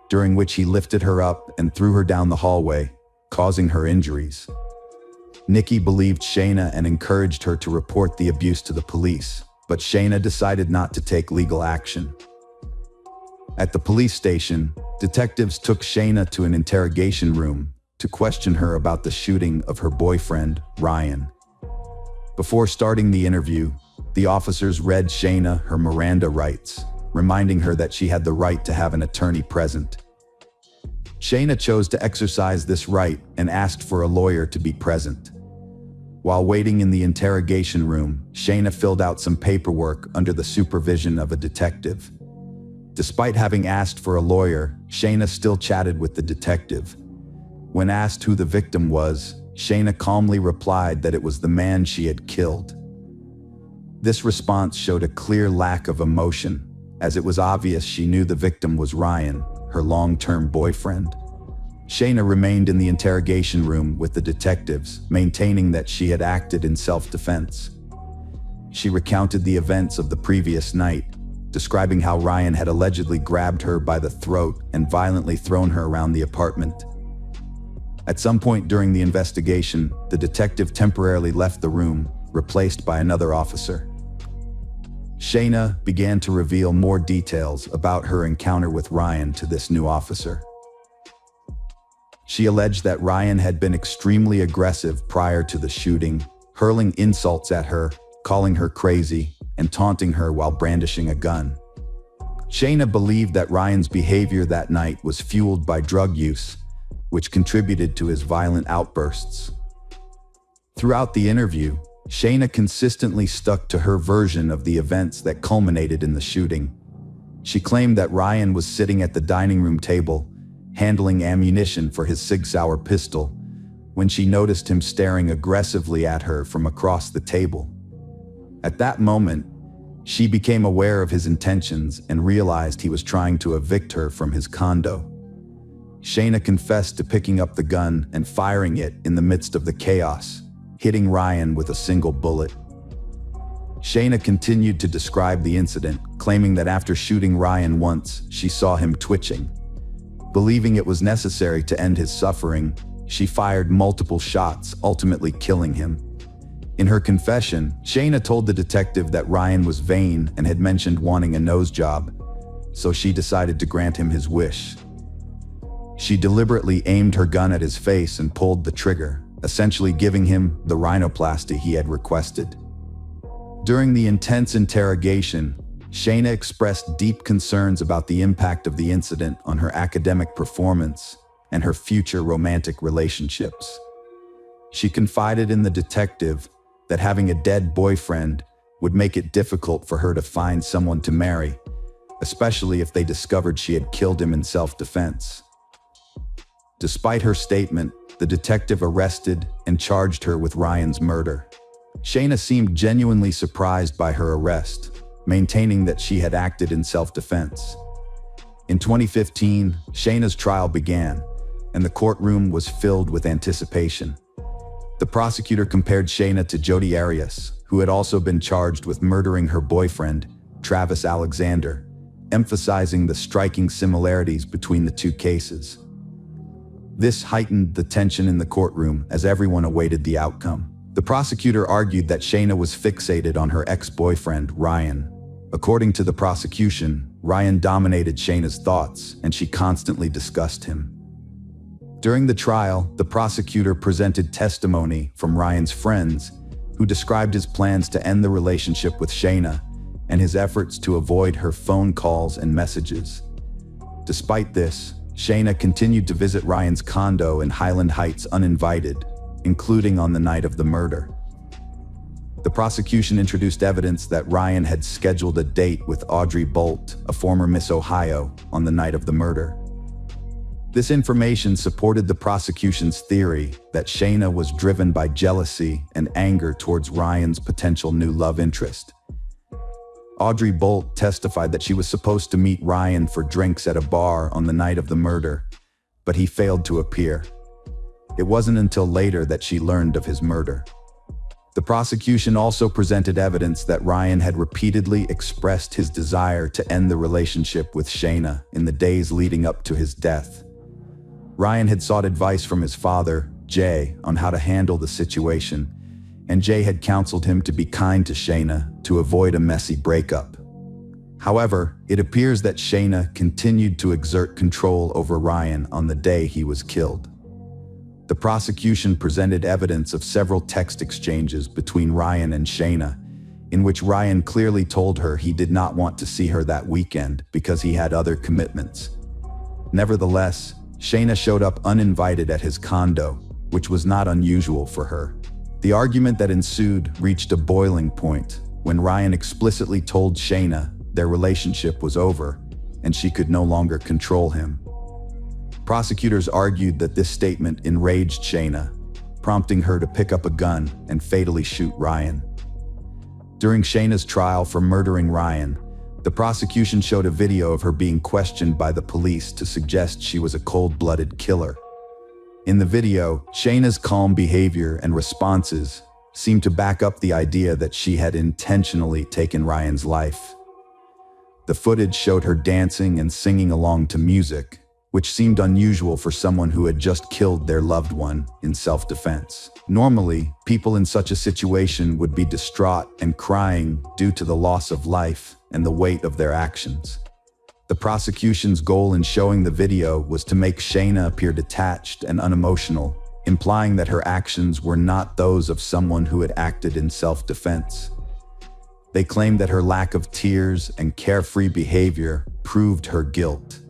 [SPEAKER 1] during which he lifted her up and threw her down the hallway, causing her injuries. Nikki believed Shayna and encouraged her to report the abuse to the police, but Shayna decided not to take legal action. At the police station, detectives took Shayna to an interrogation room to question her about the shooting of her boyfriend, Ryan. Before starting the interview, the officers read Shayna her Miranda rights, reminding her that she had the right to have an attorney present. Shayna chose to exercise this right and asked for a lawyer to be present. While waiting in the interrogation room, Shayna filled out some paperwork under the supervision of a detective. Despite having asked for a lawyer, Shayna still chatted with the detective. When asked who the victim was, Shayna calmly replied that it was the man she had killed. This response showed a clear lack of emotion, as it was obvious she knew the victim was Ryan, her long-term boyfriend. Shayna remained in the interrogation room with the detectives, maintaining that she had acted in self-defense. She recounted the events of the previous night, describing how Ryan had allegedly grabbed her by the throat and violently thrown her around the apartment. At some point during the investigation, the detective temporarily left the room, replaced by another officer. Shayna began to reveal more details about her encounter with Ryan to this new officer. She alleged that Ryan had been extremely aggressive prior to the shooting, hurling insults at her, calling her crazy, and taunting her while brandishing a gun. Shayna believed that Ryan's behavior that night was fueled by drug use, which contributed to his violent outbursts. Throughout the interview, Shayna consistently stuck to her version of the events that culminated in the shooting. She claimed that Ryan was sitting at the dining room table, handling ammunition for his Sig Sauer pistol, when she noticed him staring aggressively at her from across the table. At that moment, she became aware of his intentions and realized he was trying to evict her from his condo. Shayna confessed to picking up the gun and firing it in the midst of the chaos, hitting Ryan with a single bullet. Shayna continued to describe the incident, claiming that after shooting Ryan once, she saw him twitching. Believing it was necessary to end his suffering, she fired multiple shots, ultimately killing him. In her confession, Shayna told the detective that Ryan was vain and had mentioned wanting a nose job, so she decided to grant him his wish. She deliberately aimed her gun at his face and pulled the trigger, essentially giving him the rhinoplasty he had requested. During the intense interrogation, Shayna expressed deep concerns about the impact of the incident on her academic performance and her future romantic relationships. She confided in the detective that having a dead boyfriend would make it difficult for her to find someone to marry, especially if they discovered she had killed him in self-defense. Despite her statement, the detective arrested and charged her with Ryan's murder. Shayna seemed genuinely surprised by her arrest, maintaining that she had acted in self-defense. In 2015, Shayna's trial began, and the courtroom was filled with anticipation. The prosecutor compared Shayna to Jodi Arias, who had also been charged with murdering her boyfriend, Travis Alexander, emphasizing the striking similarities between the two cases. This heightened the tension in the courtroom as everyone awaited the outcome. The prosecutor argued that Shayna was fixated on her ex-boyfriend, Ryan. According to the prosecution, Ryan dominated Shayna's thoughts, and she constantly discussed him. During the trial, the prosecutor presented testimony from Ryan's friends, who described his plans to end the relationship with Shayna and his efforts to avoid her phone calls and messages. Despite this, Shayna continued to visit Ryan's condo in Highland Heights uninvited, including on the night of the murder. The prosecution introduced evidence that Ryan had scheduled a date with Audrey Bolt, a former Miss Ohio, on the night of the murder. This information supported the prosecution's theory that Shayna was driven by jealousy and anger towards Ryan's potential new love interest. Audrey Bolt testified that she was supposed to meet Ryan for drinks at a bar on the night of the murder, but he failed to appear. It wasn't until later that she learned of his murder. The prosecution also presented evidence that Ryan had repeatedly expressed his desire to end the relationship with Shayna in the days leading up to his death. Ryan had sought advice from his father, Jay, on how to handle the situation, and Jay had counseled him to be kind to Shayna to avoid a messy breakup. However, it appears that Shayna continued to exert control over Ryan on the day he was killed. The prosecution presented evidence of several text exchanges between Ryan and Shayna, in which Ryan clearly told her he did not want to see her that weekend because he had other commitments. Nevertheless, Shayna showed up uninvited at his condo, which was not unusual for her. The argument that ensued reached a boiling point when Ryan explicitly told Shayna their relationship was over and she could no longer control him. Prosecutors argued that this statement enraged Shayna, prompting her to pick up a gun and fatally shoot Ryan. During Shayna's trial for murdering Ryan, the prosecution showed a video of her being questioned by the police to suggest she was a cold-blooded killer. In the video, Shayna's calm behavior and responses seemed to back up the idea that she had intentionally taken Ryan's life. The footage showed her dancing and singing along to music, which seemed unusual for someone who had just killed their loved one in self-defense. Normally, people in such a situation would be distraught and crying due to the loss of life and the weight of their actions. The prosecution's goal in showing the video was to make Shayna appear detached and unemotional, implying that her actions were not those of someone who had acted in self-defense. They claimed that her lack of tears and carefree behavior proved her guilt.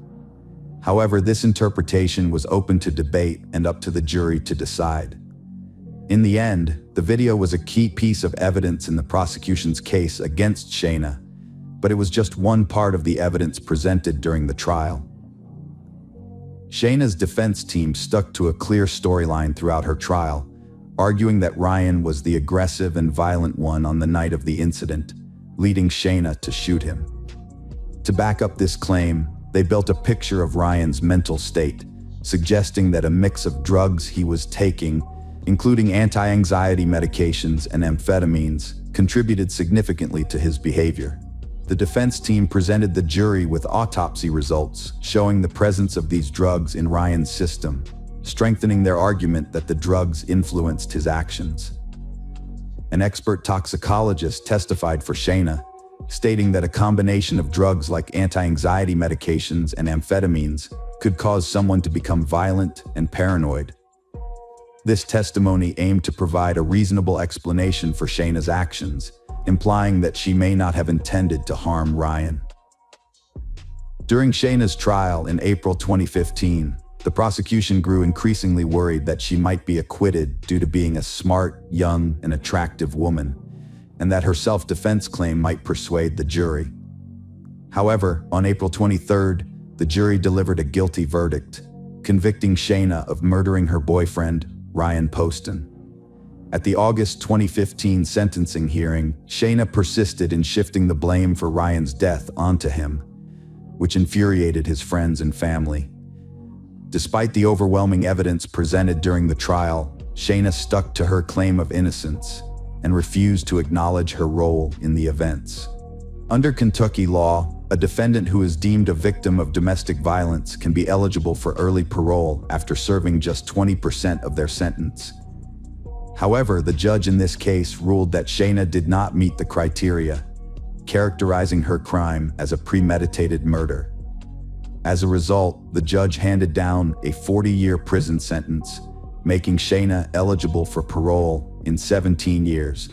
[SPEAKER 1] However, this interpretation was open to debate and up to the jury to decide. In the end, the video was a key piece of evidence in the prosecution's case against Shayna, but it was just one part of the evidence presented during the trial. Shayna's defense team stuck to a clear storyline throughout her trial, arguing that Ryan was the aggressive and violent one on the night of the incident, leading Shayna to shoot him. To back up this claim, they built a picture of Ryan's mental state, suggesting that a mix of drugs he was taking, including anti-anxiety medications and amphetamines, contributed significantly to his behavior. The defense team presented the jury with autopsy results showing the presence of these drugs in Ryan's system, strengthening their argument that the drugs influenced his actions. An expert toxicologist testified for Shayna, stating that a combination of drugs like anti-anxiety medications and amphetamines could cause someone to become violent and paranoid. This testimony aimed to provide a reasonable explanation for Shayna's actions, implying that she may not have intended to harm Ryan. During Shayna's trial in April 2015, the prosecution grew increasingly worried that she might be acquitted due to being a smart, young, and attractive woman, and that her self-defense claim might persuade the jury. However, on April 23rd, the jury delivered a guilty verdict, convicting Shayna of murdering her boyfriend, Ryan Poston. At the August 2015 sentencing hearing, Shayna persisted in shifting the blame for Ryan's death onto him, which infuriated his friends and family. Despite the overwhelming evidence presented during the trial, Shayna stuck to her claim of innocence and refused to acknowledge her role in the events. Under Kentucky law, a defendant who is deemed a victim of domestic violence can be eligible for early parole after serving just 20% of their sentence. However, the judge in this case ruled that Shayna did not meet the criteria, characterizing her crime as a premeditated murder. As a result, the judge handed down a 40-year prison sentence, making Shayna eligible for parole in 17 years,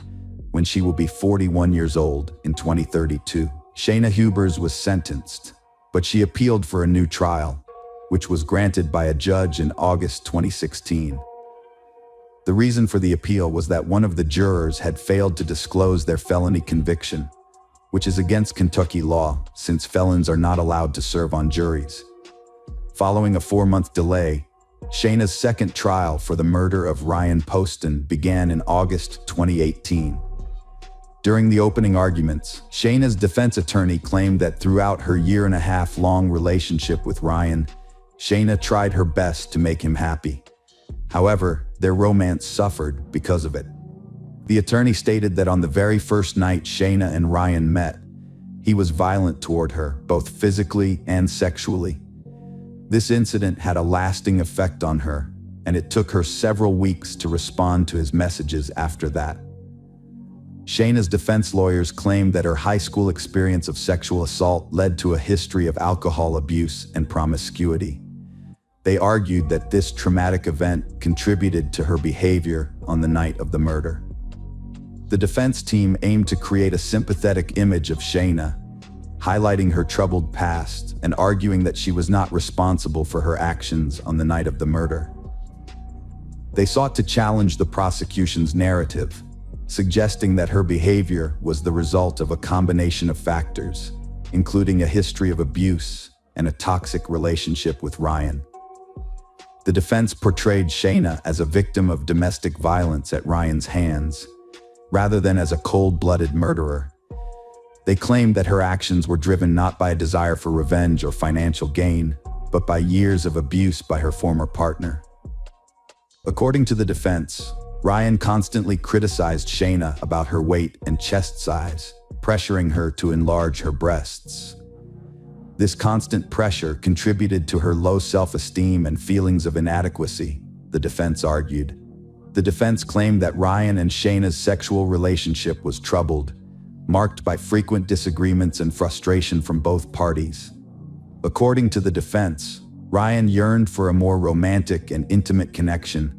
[SPEAKER 1] when she will be 41 years old in 2032. Shayna Hubers was sentenced, but she appealed for a new trial, which was granted by a judge in August 2016. The reason for the appeal was that one of the jurors had failed to disclose their felony conviction, which is against Kentucky law since felons are not allowed to serve on juries. Following a 4-month delay, Shayna's second trial for the murder of Ryan Poston began in August 2018. During the opening arguments, Shayna's defense attorney claimed that throughout her year-and-a-half-long relationship with Ryan, Shayna tried her best to make him happy. However, their romance suffered because of it. The attorney stated that on the very first night Shayna and Ryan met, he was violent toward her, both physically and sexually. This incident had a lasting effect on her, and it took her several weeks to respond to his messages after that. Shayna's defense lawyers claimed that her high school experience of sexual assault led to a history of alcohol abuse and promiscuity. They argued that this traumatic event contributed to her behavior on the night of the murder. The defense team aimed to create a sympathetic image of Shayna, highlighting her troubled past and arguing that she was not responsible for her actions on the night of the murder. They sought to challenge the prosecution's narrative, suggesting that her behavior was the result of a combination of factors, including a history of abuse and a toxic relationship with Ryan. The defense portrayed Shayna as a victim of domestic violence at Ryan's hands, rather than as a cold-blooded murderer. They claimed that her actions were driven not by a desire for revenge or financial gain, but by years of abuse by her former partner. According to the defense, Ryan constantly criticized Shayna about her weight and chest size, pressuring her to enlarge her breasts. This constant pressure contributed to her low self-esteem and feelings of inadequacy, the defense argued. The defense claimed that Ryan and Shayna's sexual relationship was troubled, marked by frequent disagreements and frustration from both parties. According to the defense, Ryan yearned for a more romantic and intimate connection,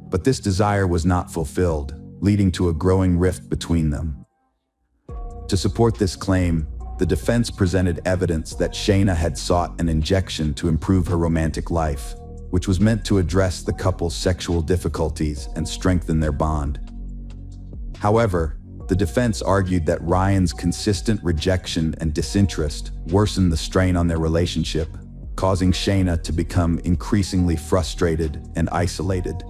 [SPEAKER 1] but this desire was not fulfilled, leading to a growing rift between them. To support this claim, the defense presented evidence that Shayna had sought an injection to improve her romantic life, which was meant to address the couple's sexual difficulties and strengthen their bond. However, the defense argued that Ryan's consistent rejection and disinterest worsened the strain on their relationship, causing Shayna to become increasingly frustrated and isolated.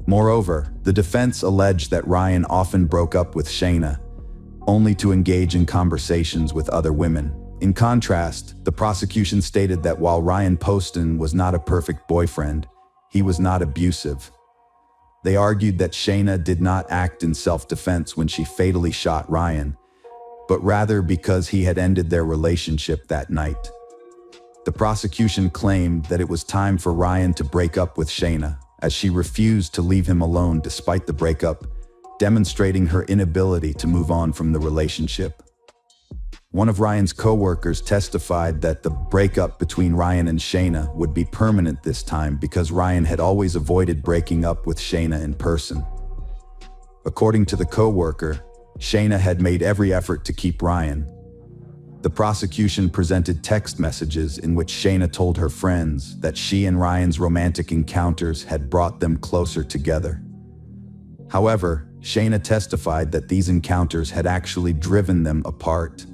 [SPEAKER 1] Moreover, the defense alleged that Ryan often broke up with Shayna, only to engage in conversations with other women. In contrast, the prosecution stated that while Ryan Poston was not a perfect boyfriend, he was not abusive. They argued that Shayna did not act in self-defense when she fatally shot Ryan, but rather because he had ended their relationship that night. The prosecution claimed that it was time for Ryan to break up with Shayna, as she refused to leave him alone despite the breakup, demonstrating her inability to move on from the relationship. One of Ryan's co-workers testified that the breakup between Ryan and Shayna would be permanent this time because Ryan had always avoided breaking up with Shayna in person. According to the co-worker, Shayna had made every effort to keep Ryan. The prosecution presented text messages in which Shayna told her friends that she and Ryan's romantic encounters had brought them closer together. However, Shayna testified that these encounters had actually driven them apart.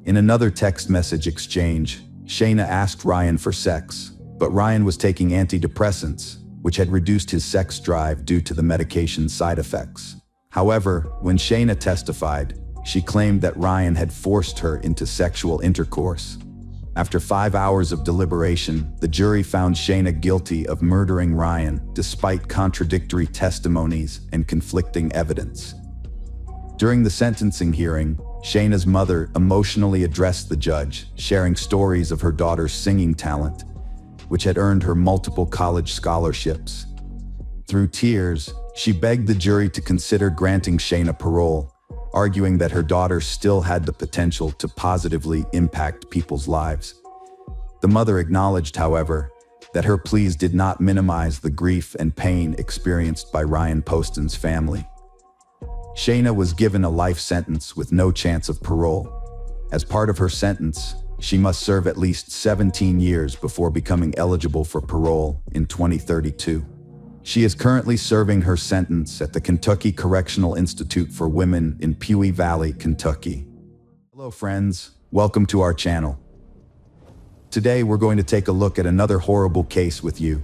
[SPEAKER 1] In another text message exchange, Shayna asked Ryan for sex, but Ryan was taking antidepressants, which had reduced his sex drive due to the medication's side effects. However, when Shayna testified, she claimed that Ryan had forced her into sexual intercourse. After 5 hours of deliberation, the jury found Shayna guilty of murdering Ryan, despite contradictory testimonies and conflicting evidence. During the sentencing hearing, Shayna's mother emotionally addressed the judge, sharing stories of her daughter's singing talent, which had earned her multiple college scholarships. Through tears, she begged the jury to consider granting Shayna parole, arguing that her daughter still had the potential to positively impact people's lives. The mother acknowledged, however, that her pleas did not minimize the grief and pain experienced by Ryan Poston's family. Shayna was given a life sentence with no chance of parole. As part of her sentence, she must serve at least 17 years before becoming eligible for parole in 2032. She is currently serving her sentence at the Kentucky Correctional Institute for Women in Pewee Valley, Kentucky. Hello friends, welcome to our channel. Today we're going to take a look at another horrible case with you,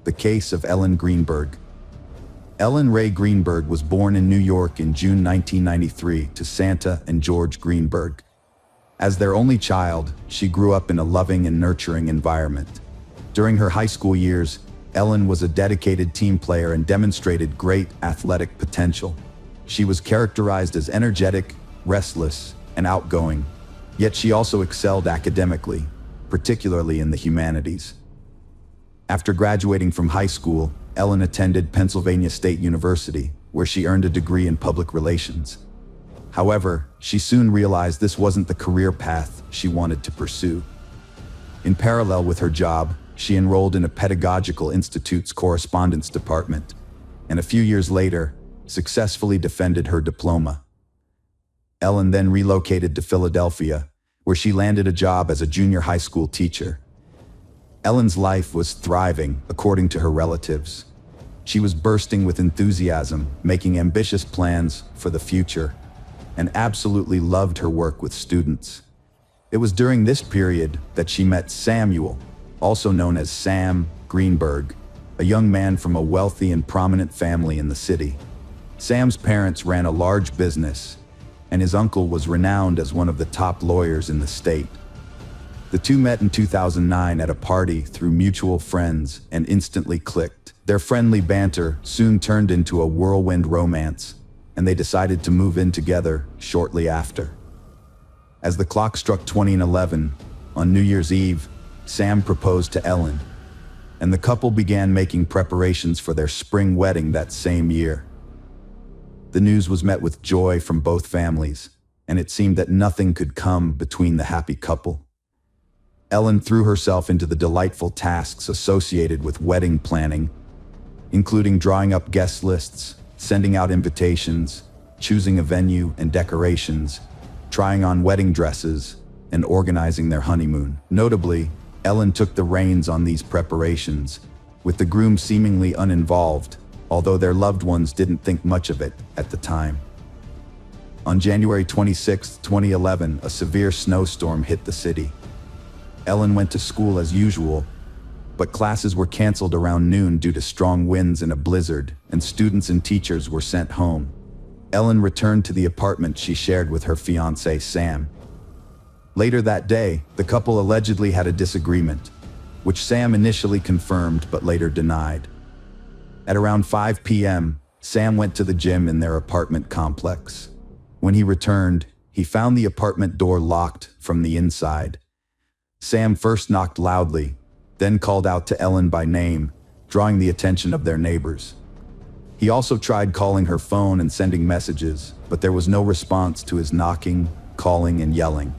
[SPEAKER 1] the case of Ellen Greenberg. Ellen Ray Greenberg was born in New York in June 1993 to Santa and George Greenberg. As their only child, she grew up in a loving and nurturing environment. During her high school years, Ellen was a dedicated team player and demonstrated great athletic potential. She was characterized as energetic, restless, and outgoing, yet she also excelled academically, particularly in the humanities. After graduating from high school, Ellen attended Pennsylvania State University, where she earned a degree in public relations. However, she soon realized this wasn't the career path she wanted to pursue. In parallel with her job, she enrolled in a pedagogical institute's correspondence department, and a few years later, successfully defended her diploma. Ellen then relocated to Philadelphia, where she landed a job as a junior high school teacher. Ellen's life was thriving, according to her relatives. She was bursting with enthusiasm, making ambitious plans for the future, and absolutely loved her work with students. It was during this period that she met Samuel, also known as Sam Greenberg, a young man from a wealthy and prominent family in the city. Sam's parents ran a large business, and his uncle was renowned as one of the top lawyers in the state. The two met in 2009 at a party through mutual friends and instantly clicked. Their friendly banter soon turned into a whirlwind romance, and they decided to move in together shortly after. As the clock struck 2011, on New Year's Eve, Sam proposed to Ellen, and the couple began making preparations for their spring wedding that same year. The news was met with joy from both families, and it seemed that nothing could come between the happy couple. Ellen threw herself into the delightful tasks associated with wedding planning, including drawing up guest lists, sending out invitations, choosing a venue and decorations, trying on wedding dresses, and organizing their honeymoon. Notably, Ellen took the reins on these preparations, with the groom seemingly uninvolved, although their loved ones didn't think much of it at the time. On January 26, 2011, a severe snowstorm hit the city. Ellen went to school as usual, but classes were canceled around noon due to strong winds and a blizzard, and students and teachers were sent home. Ellen returned to the apartment she shared with her fiancé, Sam. Later that day, the couple allegedly had a disagreement, which Sam initially confirmed but later denied. At around 5 p.m., Sam went to the gym in their apartment complex. When he returned, he found the apartment door locked from the inside. Sam first knocked loudly, then called out to Ellen by name, drawing the attention of their neighbors. He also tried calling her phone and sending messages, but there was no response to his knocking, calling, and yelling.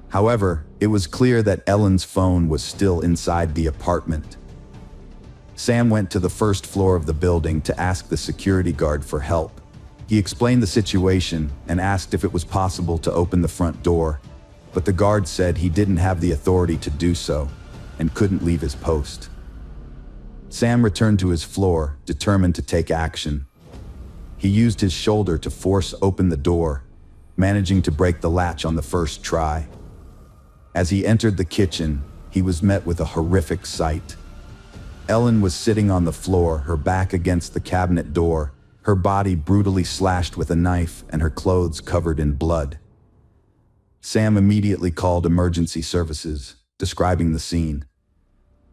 [SPEAKER 1] However, it was clear that Ellen's phone was still inside the apartment. Sam went to the first floor of the building to ask the security guard for help. He explained the situation and asked if it was possible to open the front door, but the guard said he didn't have the authority to do so and couldn't leave his post. Sam returned to his floor, determined to take action. He used his shoulder to force open the door, managing to break the latch on the first try. As he entered the kitchen, he was met with a horrific sight. Ellen was sitting on the floor, her back against the cabinet door, her body brutally slashed with a knife and her clothes covered in blood. Sam immediately called emergency services, describing the scene.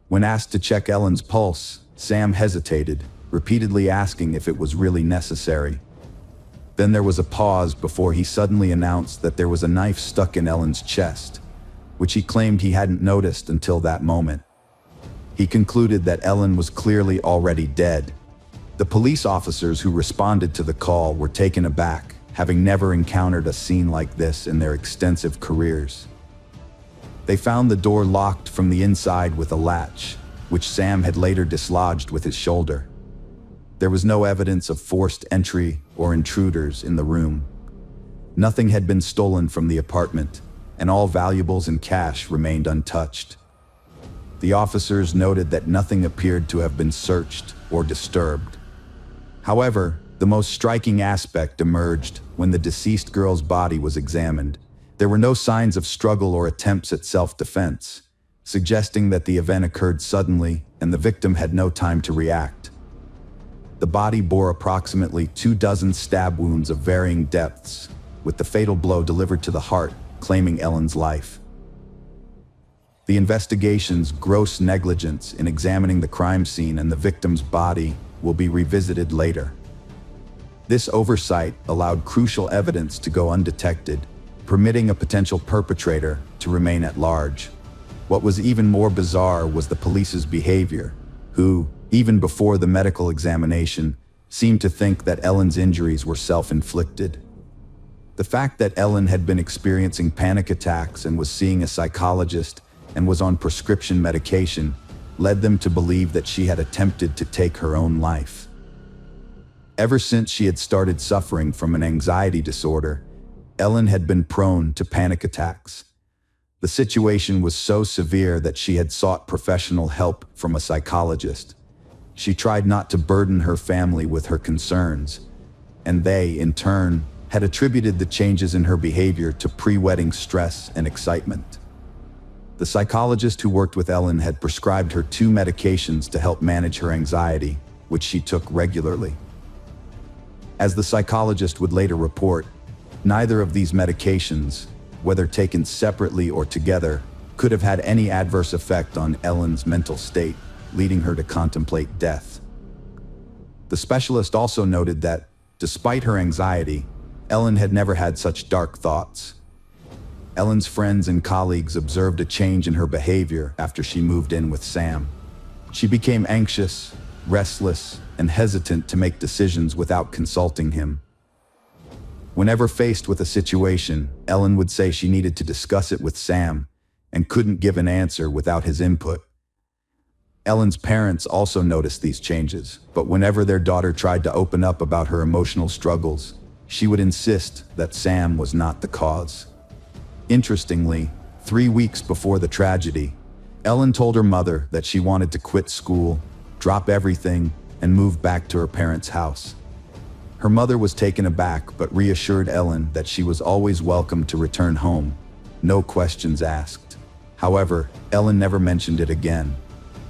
[SPEAKER 1] When asked to check Ellen's pulse, Sam hesitated, repeatedly asking if it was really necessary. Then there was a pause before he suddenly announced that there was a knife stuck in Ellen's chest, which he claimed he hadn't noticed until that moment. He concluded that Ellen was clearly already dead. The police officers who responded to the call were taken aback, having never encountered a scene like this in their extensive careers. They found the door locked from the inside with a latch, which Sam had later dislodged with his shoulder. There was no evidence of forced entry or intruders in the room. Nothing had been stolen from the apartment, and all valuables and cash remained untouched. The officers noted that nothing appeared to have been searched or disturbed. However, the most striking aspect emerged when the deceased girl's body was examined. There were no signs of struggle or attempts at self-defense, suggesting that the event occurred suddenly and the victim had no time to react. The body bore approximately 24 stab wounds of varying depths, with the fatal blow delivered to the heart, claiming Ellen's life. The investigation's gross negligence in examining the crime scene and the victim's body will be revisited later. This oversight allowed crucial evidence to go undetected, permitting a potential perpetrator to remain at large. What was even more bizarre was the police's behavior, who, even before the medical examination, seemed to think that Ellen's injuries were self-inflicted. The fact that Ellen had been experiencing panic attacks and was seeing a psychologist and was on prescription medication led them to believe that she had attempted to take her own life. Ever since she had started suffering from an anxiety disorder, Ellen had been prone to panic attacks. The situation was so severe that she had sought professional help from a psychologist. She tried not to burden her family with her concerns, and they, in turn, had attributed the changes in her behavior to pre-wedding stress and excitement. The psychologist who worked with Ellen had prescribed her 2 medications to help manage her anxiety, which she took regularly. As the psychologist would later report, neither of these medications, whether taken separately or together, could have had any adverse effect on Ellen's mental state, leading her to contemplate death. The specialist also noted that, despite her anxiety, Ellen had never had such dark thoughts. Ellen's friends and colleagues observed a change in her behavior after she moved in with Sam. She became anxious, restless, and hesitant to make decisions without consulting him. Whenever faced with a situation, Ellen would say she needed to discuss it with Sam and couldn't give an answer without his input. Ellen's parents also noticed these changes, but whenever their daughter tried to open up about her emotional struggles, she would insist that Sam was not the cause. Interestingly, 3 weeks before the tragedy, Ellen told her mother that she wanted to quit school, drop everything, and move back to her parents' house. Her mother was taken aback but reassured Ellen that she was always welcome to return home, no questions asked. However, Ellen never mentioned it again.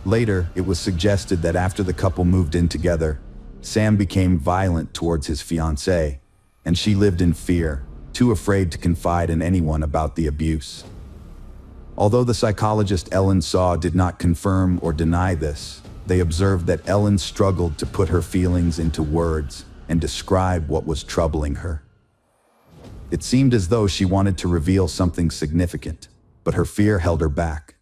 [SPEAKER 1] Later, it was suggested that after the couple moved in together, Sam became violent towards his fiancée, and she lived in fear, too afraid to confide in anyone about the abuse. Although the psychologist Ellen saw did not confirm or deny this, they observed that Ellen struggled to put her feelings into words and describe what was troubling her. It seemed as though she wanted to reveal something significant, but her fear held her back.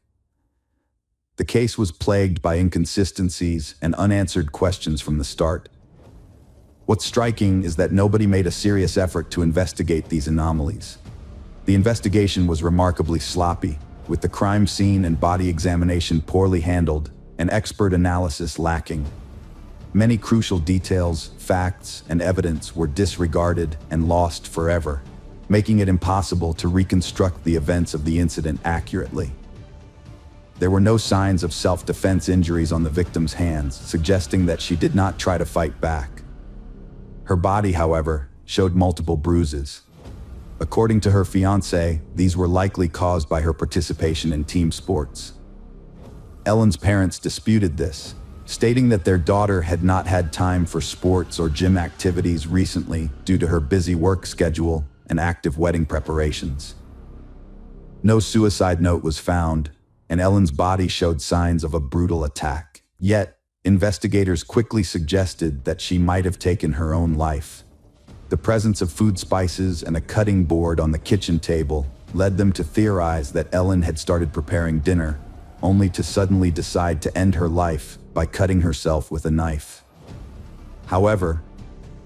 [SPEAKER 1] The case was plagued by inconsistencies and unanswered questions from the start. What's striking is that nobody made a serious effort to investigate these anomalies. The investigation was remarkably sloppy, with the crime scene and body examination poorly handled and expert analysis lacking. Many crucial details, facts, and evidence were disregarded and lost forever, making it impossible to reconstruct the events of the incident accurately. There were no signs of self-defense injuries on the victim's hands, suggesting that she did not try to fight back. Her body, however, showed multiple bruises. According to her fiancé, these were likely caused by her participation in team sports. Ellen's parents disputed this, stating that their daughter had not had time for sports or gym activities recently due to her busy work schedule and active wedding preparations. No suicide note was found, and Ellen's body showed signs of a brutal attack. Yet, investigators quickly suggested that she might have taken her own life. The presence of food spices and a cutting board on the kitchen table led them to theorize that Ellen had started preparing dinner, only to suddenly decide to end her life by cutting herself with a knife. However,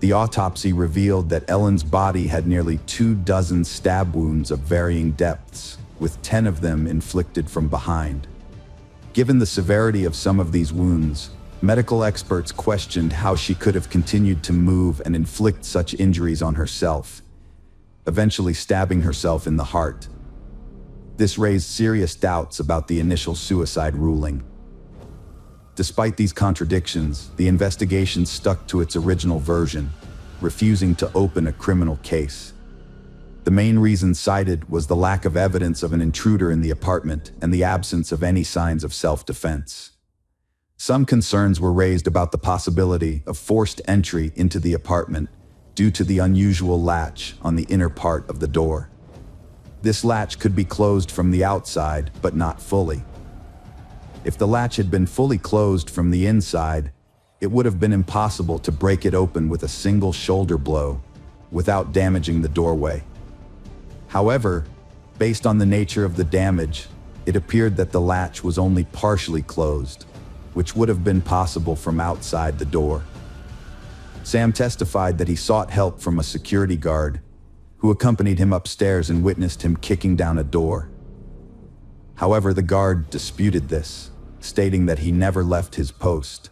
[SPEAKER 1] the autopsy revealed that Ellen's body had nearly 24 stab wounds of varying depths, with 10 of them inflicted from behind. Given the severity of some of these wounds, medical experts questioned how she could have continued to move and inflict such injuries on herself, eventually stabbing herself in the heart. This raised serious doubts about the initial suicide ruling. Despite these contradictions, the investigation stuck to its original version, refusing to open a criminal case. The main reason cited was the lack of evidence of an intruder in the apartment and the absence of any signs of self-defense. Some concerns were raised about the possibility of forced entry into the apartment due to the unusual latch on the inner part of the door. This latch could be closed from the outside, but not fully. If the latch had been fully closed from the inside, it would have been impossible to break it open with a single shoulder blow without damaging the doorway. However, based on the nature of the damage, it appeared that the latch was only partially closed, which would have been possible from outside the door. Sam testified that he sought help from a security guard, who accompanied him upstairs and witnessed him kicking down a door. However, the guard disputed this, stating that he never left his post.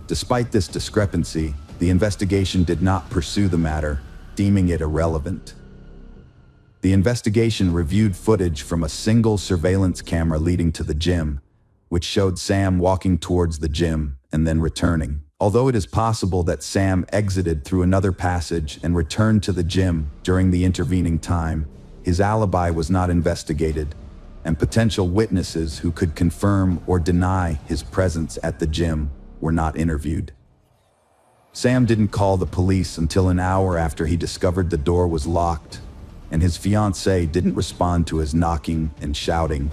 [SPEAKER 1] Despite this discrepancy, the investigation did not pursue the matter, deeming it irrelevant. The investigation reviewed footage from a single surveillance camera leading to the gym, which showed Sam walking towards the gym and then returning. Although it is possible that Sam exited through another passage and returned to the gym during the intervening time, his alibi was not investigated, and potential witnesses who could confirm or deny his presence at the gym were not interviewed. Sam didn't call the police until an hour after he discovered the door was locked, and his fiancée didn't respond to his knocking and shouting.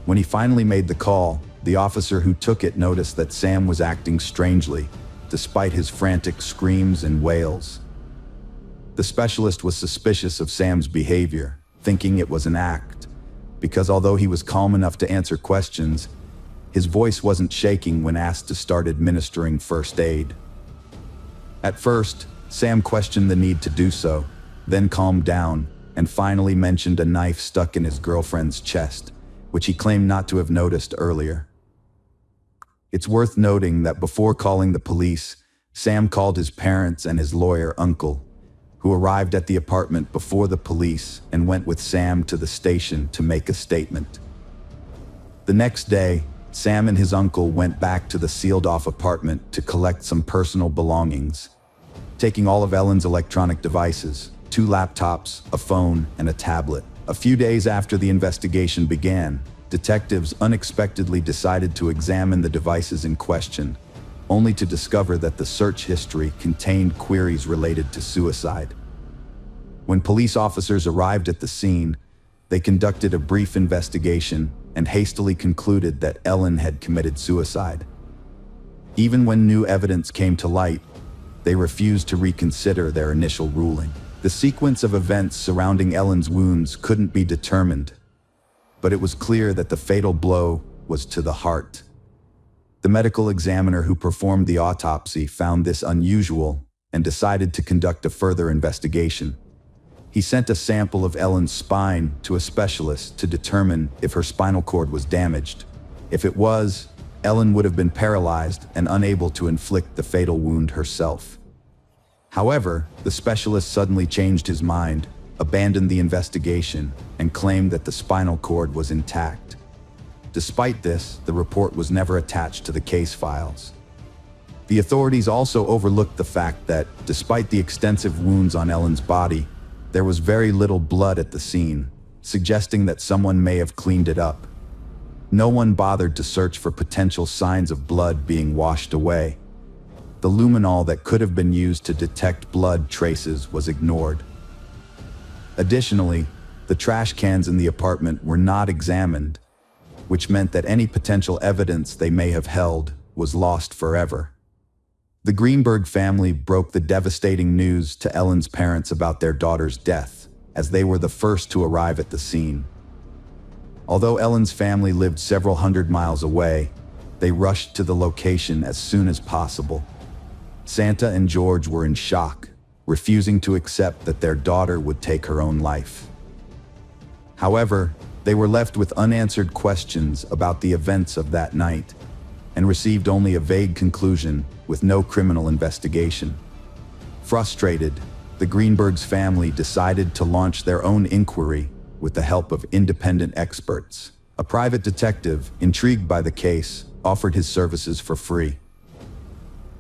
[SPEAKER 1] When he finally made the call, the officer who took it noticed that Sam was acting strangely, despite his frantic screams and wails. The specialist was suspicious of Sam's behavior, thinking it was an act, because although he was calm enough to answer questions, his voice wasn't shaking when asked to start administering first aid. At first, Sam questioned the need to do so, then calmed down, and finally mentioned a knife stuck in his girlfriend's chest, which he claimed not to have noticed earlier. It's worth noting that before calling the police, Sam called his parents and his lawyer uncle, who arrived at the apartment before the police and went with Sam to the station to make a statement. The next day, Sam and his uncle went back to the sealed-off apartment to collect some personal belongings, taking all of Ellen's electronic devices, 2 laptops, a phone, and a tablet. A few days after the investigation began, detectives unexpectedly decided to examine the devices in question, only to discover that the search history contained queries related to suicide. When police officers arrived at the scene, they conducted a brief investigation and hastily concluded that Ellen had committed suicide. Even when new evidence came to light, they refused to reconsider their initial ruling. The sequence of events surrounding Ellen's wounds couldn't be determined, but it was clear that the fatal blow was to the heart. The medical examiner who performed the autopsy found this unusual and decided to conduct a further investigation. He sent a sample of Ellen's spine to a specialist to determine if her spinal cord was damaged. If it was, Ellen would have been paralyzed and unable to inflict the fatal wound herself. However, the specialist suddenly changed his mind, abandoned the investigation, and claimed that the spinal cord was intact. Despite this, the report was never attached to the case files. The authorities also overlooked the fact that, despite the extensive wounds on Ellen's body, there was very little blood at the scene, suggesting that someone may have cleaned it up. No one bothered to search for potential signs of blood being washed away. The luminol that could have been used to detect blood traces was ignored. Additionally, the trash cans in the apartment were not examined, which meant that any potential evidence they may have held was lost forever. The Greenberg family broke the devastating news to Ellen's parents about their daughter's death, as they were the first to arrive at the scene. Although Ellen's family lived several hundred miles away, they rushed to the location as soon as possible. Santa and George were in shock, refusing to accept that their daughter would take her own life. However, they were left with unanswered questions about the events of that night, and received only a vague conclusion with no criminal investigation. Frustrated, the Greenbergs family decided to launch their own inquiry with the help of independent experts. A private detective, intrigued by the case, offered his services for free.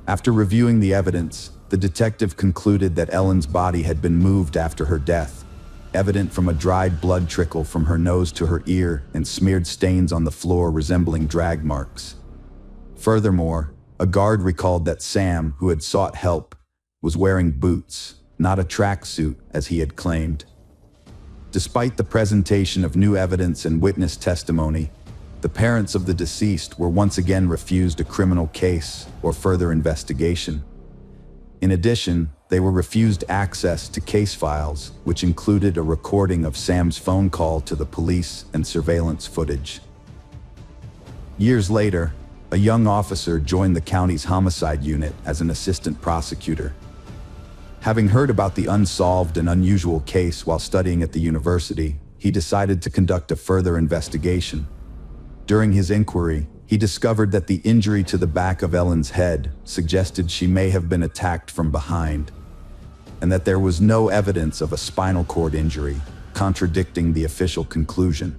[SPEAKER 1] After reviewing the evidence, the detective concluded that Ellen's body had been moved after her death, evident from a dried blood trickle from her nose to her ear and smeared stains on the floor resembling drag marks. Furthermore, a guard recalled that Sam, who had sought help, was wearing boots, not a tracksuit as he had claimed. Despite the presentation of new evidence and witness testimony, the parents of the deceased were once again refused a criminal case or further investigation. In addition, they were refused access to case files, which included a recording of Sam's phone call to the police and surveillance footage. Years later, a young officer joined the county's homicide unit as an assistant prosecutor. Having heard about the unsolved and unusual case while studying at the university, he decided to conduct a further investigation. During his inquiry, he discovered that the injury to the back of Ellen's head suggested she may have been attacked from behind, and that there was no evidence of a spinal cord injury, contradicting the official conclusion.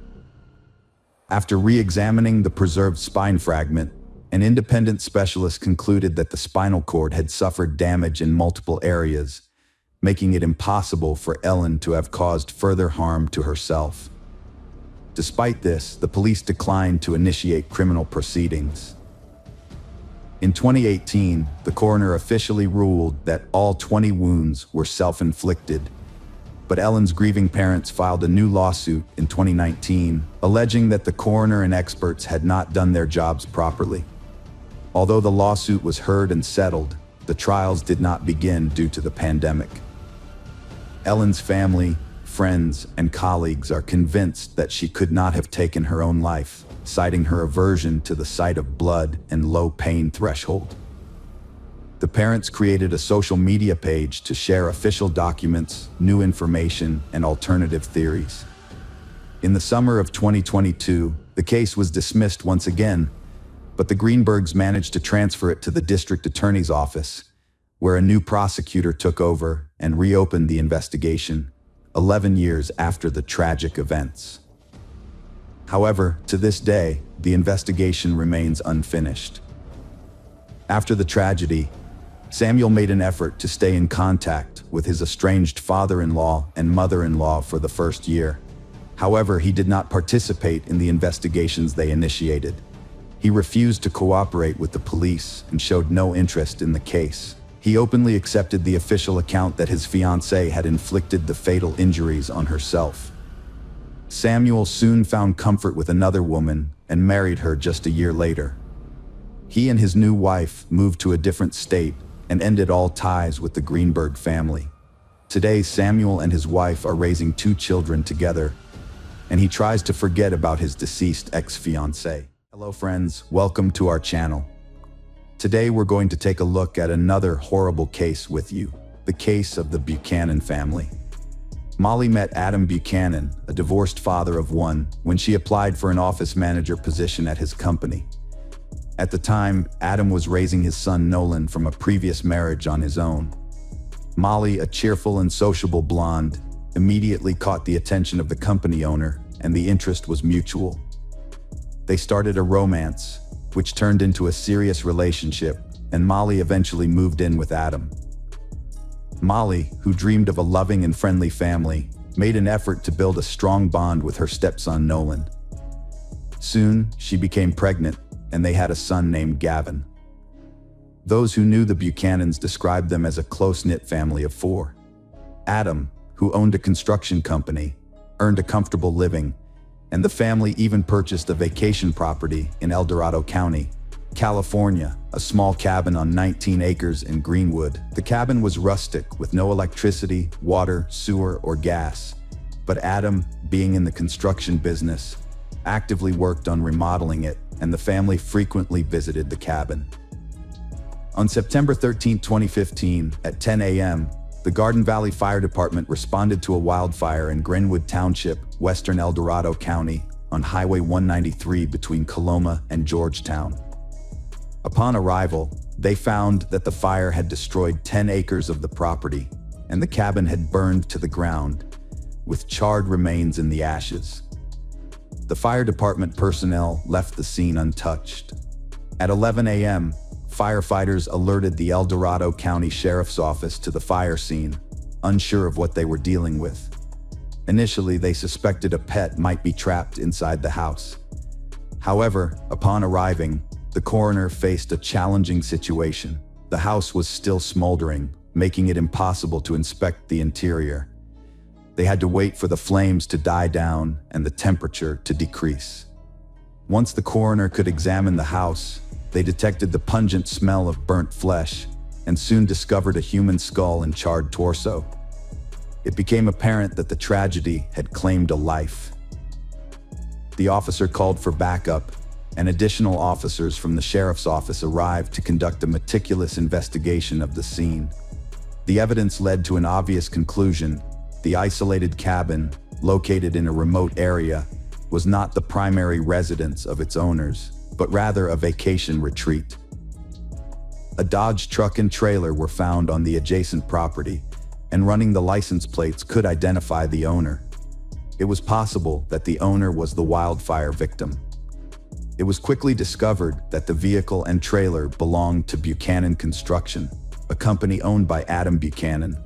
[SPEAKER 1] After re-examining the preserved spine fragment, An independent specialist concluded that the spinal cord had suffered damage in multiple areas, making it impossible for Ellen to have caused further harm to herself. Despite this, the police declined to initiate criminal proceedings. In 2018, the coroner officially ruled that all 20 wounds were self-inflicted, but Ellen's grieving parents filed a new lawsuit in 2019, alleging that the coroner and experts had not done their jobs properly. Although the lawsuit was heard and settled, the trials did not begin due to the pandemic. Ellen's family, friends, and colleagues are convinced that she could not have taken her own life, citing her aversion to the sight of blood and low pain threshold. The parents created a social media page to share official documents, new information, and alternative theories. In the summer of 2022, the case was dismissed once again, but the Greenbergs managed to transfer it to the district attorney's office, where a new prosecutor took over and reopened the investigation 11 years after the tragic events. However, to this day, the investigation remains unfinished. After the tragedy, Samuel made an effort to stay in contact with his estranged father-in-law and mother-in-law for the first year. However, he did not participate in the investigations they initiated. He refused to cooperate with the police and showed no interest in the case. He openly accepted the official account that his fiancée had inflicted the fatal injuries on herself. Samuel soon found comfort with another woman and married her just a year later. He and his new wife moved to a different state and ended all ties with the Greenberg family. Today, Samuel and his wife are raising 2 children together, and he tries to forget about his deceased ex-fiancée. Hello friends, welcome to our channel. Today we're going to take a look at another horrible case with you, the case of the Buchanan family. Molly met Adam Buchanan, a divorced father of 1, when she applied for an office manager position at his company. At the time, Adam was raising his son Nolan from a previous marriage on his own. Molly, a cheerful and sociable blonde, immediately caught the attention of the company owner, and the interest was mutual. They started a romance, which turned into a serious relationship, and Molly eventually moved in with Adam. Molly, who dreamed of a loving and friendly family, made an effort to build a strong bond with her stepson Nolan. Soon, she became pregnant, and they had a son named Gavin. Those who knew the Buchanans described them as a close-knit family of 4. Adam, who owned a construction company, earned a comfortable living, and the family even purchased a vacation property in El Dorado County, California, a small cabin on 19 acres in Greenwood. The cabin was rustic with no electricity, water, sewer, or gas, but Adam, being in the construction business, actively worked on remodeling it, and the family frequently visited the cabin. On September 13, 2015, at 10 a.m., the Garden Valley Fire Department responded to a wildfire in Greenwood Township, western El Dorado County, on Highway 193 between Coloma and Georgetown. Upon arrival, they found that the fire had destroyed 10 acres of the property, and the cabin had burned to the ground, with charred remains in the ashes. The fire department personnel left the scene untouched. At 11 a.m., firefighters alerted the El Dorado County Sheriff's Office to the fire scene, unsure of what they were dealing with. Initially, they suspected a pet might be trapped inside the house. However, upon arriving, the coroner faced a challenging situation. The house was still smoldering, making it impossible to inspect the interior. They had to wait for the flames to die down and the temperature to decrease. Once the coroner could examine the house, they detected the pungent smell of burnt flesh and soon discovered a human skull and charred torso. It became apparent that the tragedy had claimed a life. The officer called for backup, and additional officers from the sheriff's office arrived to conduct a meticulous investigation of the scene. The evidence led to an obvious conclusion: the isolated cabin, located in a remote area, was not the primary residence of its owners, but rather a vacation retreat. A Dodge truck and trailer were found on the adjacent property, and running the license plates could identify the owner. It was possible that the owner was the wildfire victim. It was quickly discovered that the vehicle and trailer belonged to Buchanan Construction, a company owned by Adam Buchanan.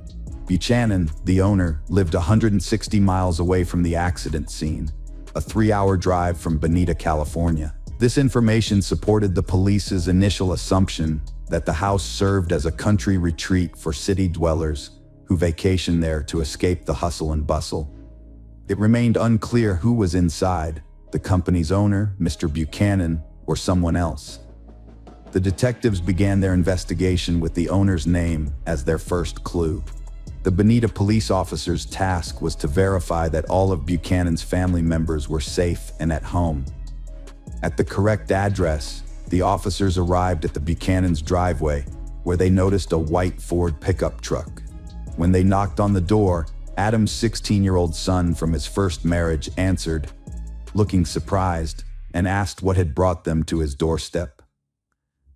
[SPEAKER 1] Buchanan, the owner, lived 160 miles away from the accident scene, a 3-hour drive from Bonita, California. This information supported the police's initial assumption that the house served as a country retreat for city dwellers who vacationed there to escape the hustle and bustle. It remained unclear who was inside, the company's owner, Mr. Buchanan, or someone else. The detectives began their investigation with the owner's name as their first clue. The Bonita police officer's task was to verify that all of Buchanan's family members were safe and at home. At the correct address, the officers arrived at the Buchanan's driveway, where they noticed a white Ford pickup truck. When they knocked on the door, Adam's 16-year-old son from his first marriage answered, looking surprised, and asked what had brought them to his doorstep.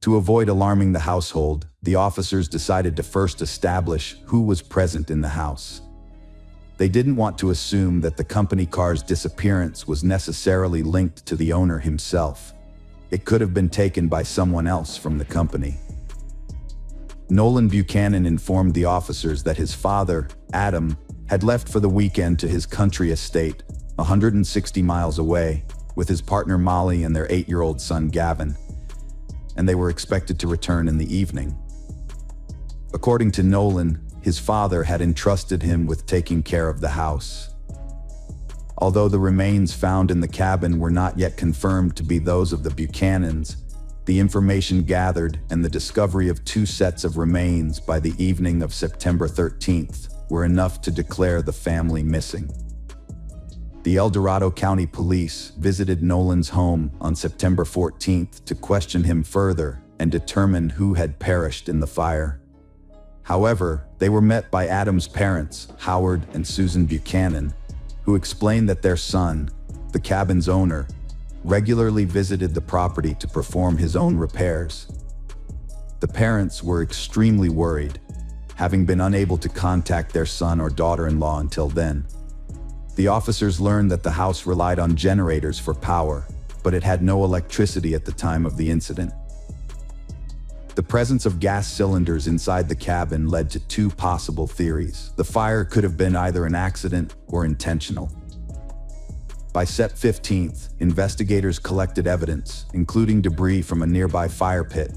[SPEAKER 1] To avoid alarming the household, the officers decided to first establish who was present in the house. They didn't want to assume that the company car's disappearance was necessarily linked to the owner himself. It could have been taken by someone else from the company. Nolan Buchanan informed the officers that his father, Adam, had left for the weekend to his country estate, 160 miles away, with his partner Molly and their 8-year-old son Gavin, and they were expected to return in the evening. According to Nolan, his father had entrusted him with taking care of the house. Although the remains found in the cabin were not yet confirmed to be those of the Buchanans, the information gathered and the discovery of 2 sets of remains by the evening of September 13th were enough to declare the family missing. The El Dorado County Police visited Nolan's home on September 14th to question him further and determine who had perished in the fire. However, they were met by Adam's parents, Howard and Susan Buchanan, who explained that their son, the cabin's owner, regularly visited the property to perform his own repairs. The parents were extremely worried, having been unable to contact their son or daughter-in-law until then. The officers learned that the house relied on generators for power, but it had no electricity at the time of the incident. The presence of gas cylinders inside the cabin led to 2 possible theories. The fire could have been either an accident or intentional. By Sept 15th, investigators collected evidence, including debris from a nearby fire pit,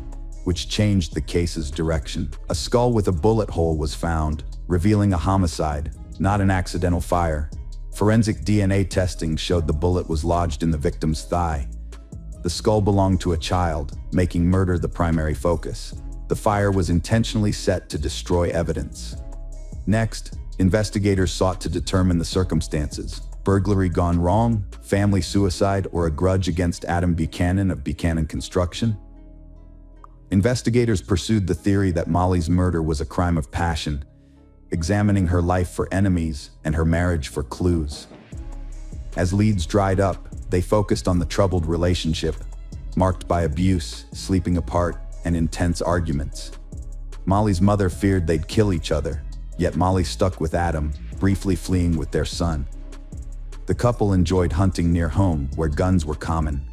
[SPEAKER 1] which changed the case's direction. A skull with a bullet hole was found, revealing a homicide, not an accidental fire. Forensic DNA testing showed the bullet was lodged in the victim's thigh. The skull belonged to a child, making murder the primary focus. The fire was intentionally set to destroy evidence. Next, investigators sought to determine the circumstances. Burglary gone wrong, family suicide, or a grudge against Adam Buchanan of Buchanan Construction? Investigators pursued the theory that Molly's murder was a crime of passion, examining her life for enemies and her marriage for clues. As leads dried up, they focused on the troubled relationship, marked by abuse, sleeping apart, and intense arguments. Molly's mother feared they'd kill each other, yet Molly stuck with Adam, briefly fleeing with their son. The couple enjoyed hunting near home, where guns were common.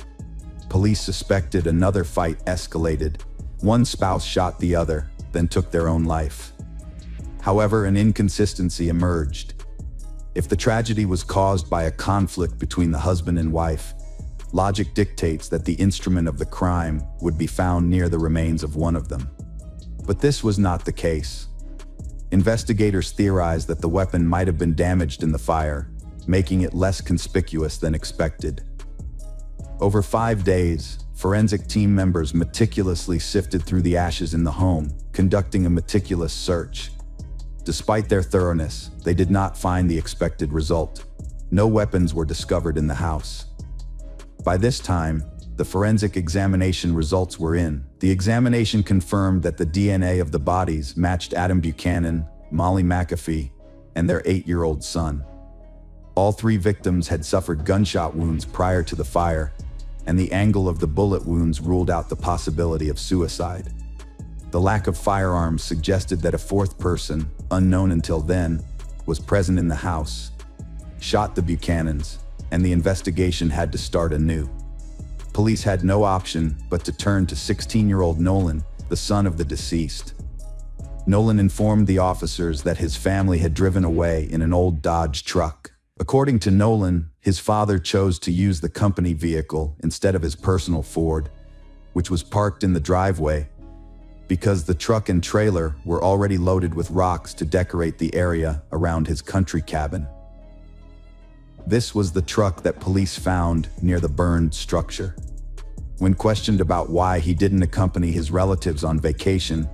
[SPEAKER 1] Police suspected another fight escalated. One spouse shot the other, then took their own life. However, an inconsistency emerged. If the tragedy was caused by a conflict between the husband and wife, logic dictates that the instrument of the crime would be found near the remains of one of them. But this was not the case. Investigators theorized that the weapon might have been damaged in the fire, making it less conspicuous than expected. Over 5 days, forensic team members meticulously sifted through the ashes in the home, conducting a meticulous search. Despite their thoroughness, they did not find the expected result. No weapons were discovered in the house. By this time, the forensic examination results were in. The examination confirmed that the DNA of the bodies matched Adam Buchanan, Molly McAfee, and their 8-year-old son. All 3 victims had suffered gunshot wounds prior to the fire, and the angle of the bullet wounds ruled out the possibility of suicide. The lack of firearms suggested that a 4th person, unknown until then, was present in the house, shot the Buchanans, and the investigation had to start anew. police had no option but to turn to 16-year-old Nolan, the son of the deceased. Nolan informed the officers that his family had driven away in an old Dodge truck. According to Nolan, his father chose to use the company vehicle instead of his personal Ford, which was parked in the driveway, because the truck and trailer were already loaded with rocks to decorate the area around his country cabin. This was the truck that police found near the burned structure. When questioned about why he didn't accompany his relatives on vacation,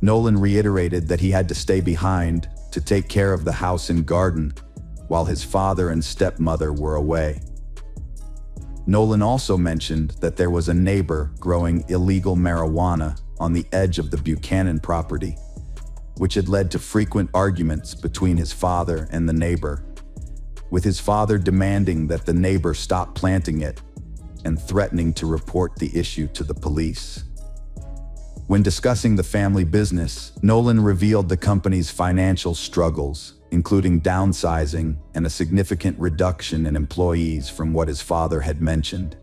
[SPEAKER 1] Nolan reiterated that he had to stay behind to take care of the house and garden while his father and stepmother were away. Nolan also mentioned that there was a neighbor growing illegal marijuana on the edge of the Buchanan property, which had led to frequent arguments between his father and the neighbor, with his father demanding that the neighbor stop planting it and threatening to report the issue to the police. When discussing the family business, Nolan revealed the company's financial struggles, including downsizing and a significant reduction in employees from what his father had mentioned.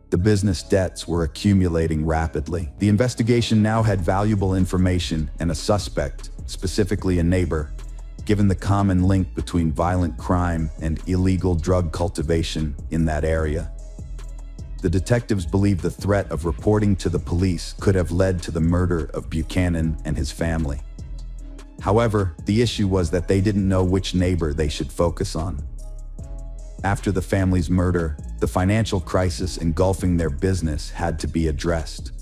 [SPEAKER 1] The business debts were accumulating rapidly. The investigation now had valuable information and a suspect, specifically a neighbor, given the common link between violent crime and illegal drug cultivation in that area. The detectives believed the threat of reporting to the police could have led to the murder of Buchanan and his family. However, the issue was that they didn't know which neighbor they should focus on. After the family's murder, the financial crisis engulfing their business had to be addressed.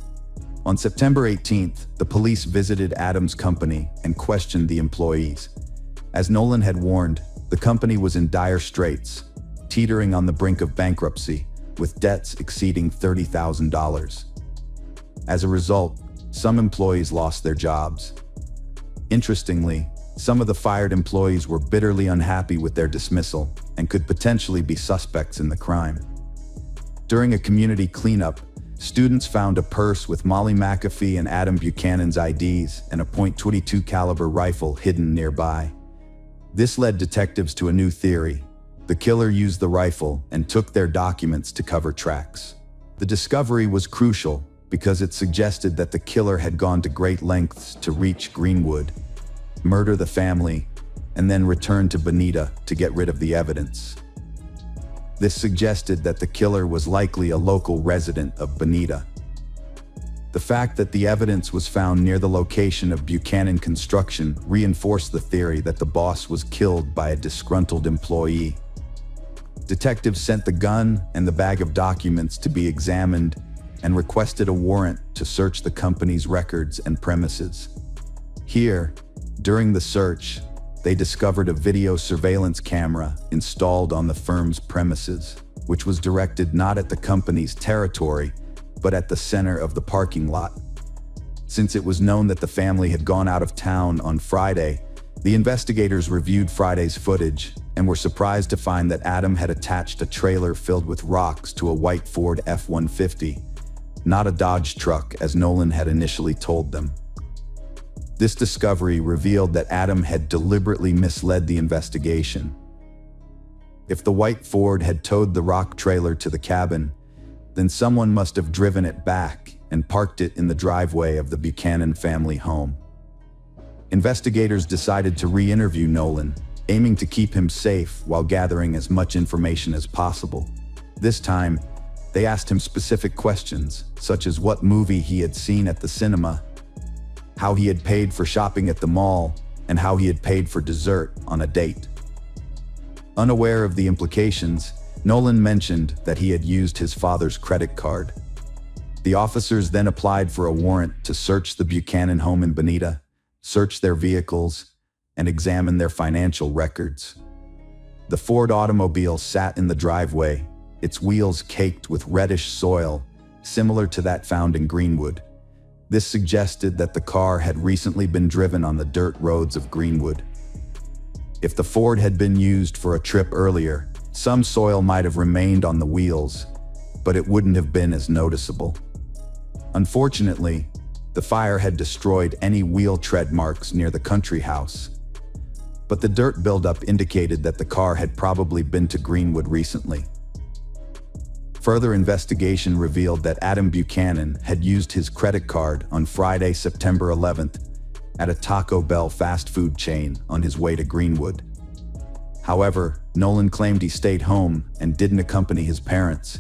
[SPEAKER 1] On September 18th, the police visited Adam's company and questioned the employees. As Nolan had warned, the company was in dire straits, teetering on the brink of bankruptcy, with debts exceeding $30,000. As a result, some employees lost their jobs. Interestingly, some of the fired employees were bitterly unhappy with their dismissal and could potentially be suspects in the crime. During a community cleanup, students found a purse with Molly McAfee and Adam Buchanan's IDs and a .22 caliber rifle hidden nearby. This led detectives to a new theory. The killer used the rifle and took their documents to cover tracks. The discovery was crucial because it suggested that the killer had gone to great lengths to reach Greenwood, murder the family, and then return to Bonita to get rid of the evidence. This suggested that the killer was likely a local resident of Bonita. The fact that the evidence was found near the location of Buchanan construction reinforced the theory that the boss was killed by a disgruntled employee. Detectives sent the gun and the bag of documents to be examined and requested a warrant to search the company's records and premises. Here, during the search, they discovered a video surveillance camera installed on the firm's premises, which was directed not at the company's territory, but at the center of the parking lot. Since it was known that the family had gone out of town on Friday, the investigators reviewed Friday's footage and were surprised to find that Adam had attached a trailer filled with rocks to a white Ford F-150, not a Dodge truck as Nolan had initially told them. This discovery revealed that Adam had deliberately misled the investigation. If the white Ford had towed the rock trailer to the cabin, then someone must have driven it back and parked it in the driveway of the Buchanan family home. Investigators decided to re-interview Nolan, aiming to keep him safe while gathering as much information as possible. This time, they asked him specific questions, such as what movie he had seen at the cinema, how he had paid for shopping at the mall, and how he had paid for dessert on a date. Unaware of the implications, Nolan mentioned that he had used his father's credit card. The officers then applied for a warrant to search the Buchanan home in Bonita, search their vehicles, and examine their financial records. The Ford automobile sat in the driveway, its wheels caked with reddish soil, similar to that found in Greenwood. This suggested that the car had recently been driven on the dirt roads of Greenwood. If the Ford had been used for a trip earlier, some soil might have remained on the wheels, but it wouldn't have been as noticeable. Unfortunately, the fire had destroyed any wheel tread marks near the country house, but the dirt buildup indicated that the car had probably been to Greenwood recently. Further investigation revealed that Adam Buchanan had used his credit card on Friday, September 11th, at a Taco Bell fast food chain on his way to Greenwood. However, Nolan claimed he stayed home and didn't accompany his parents,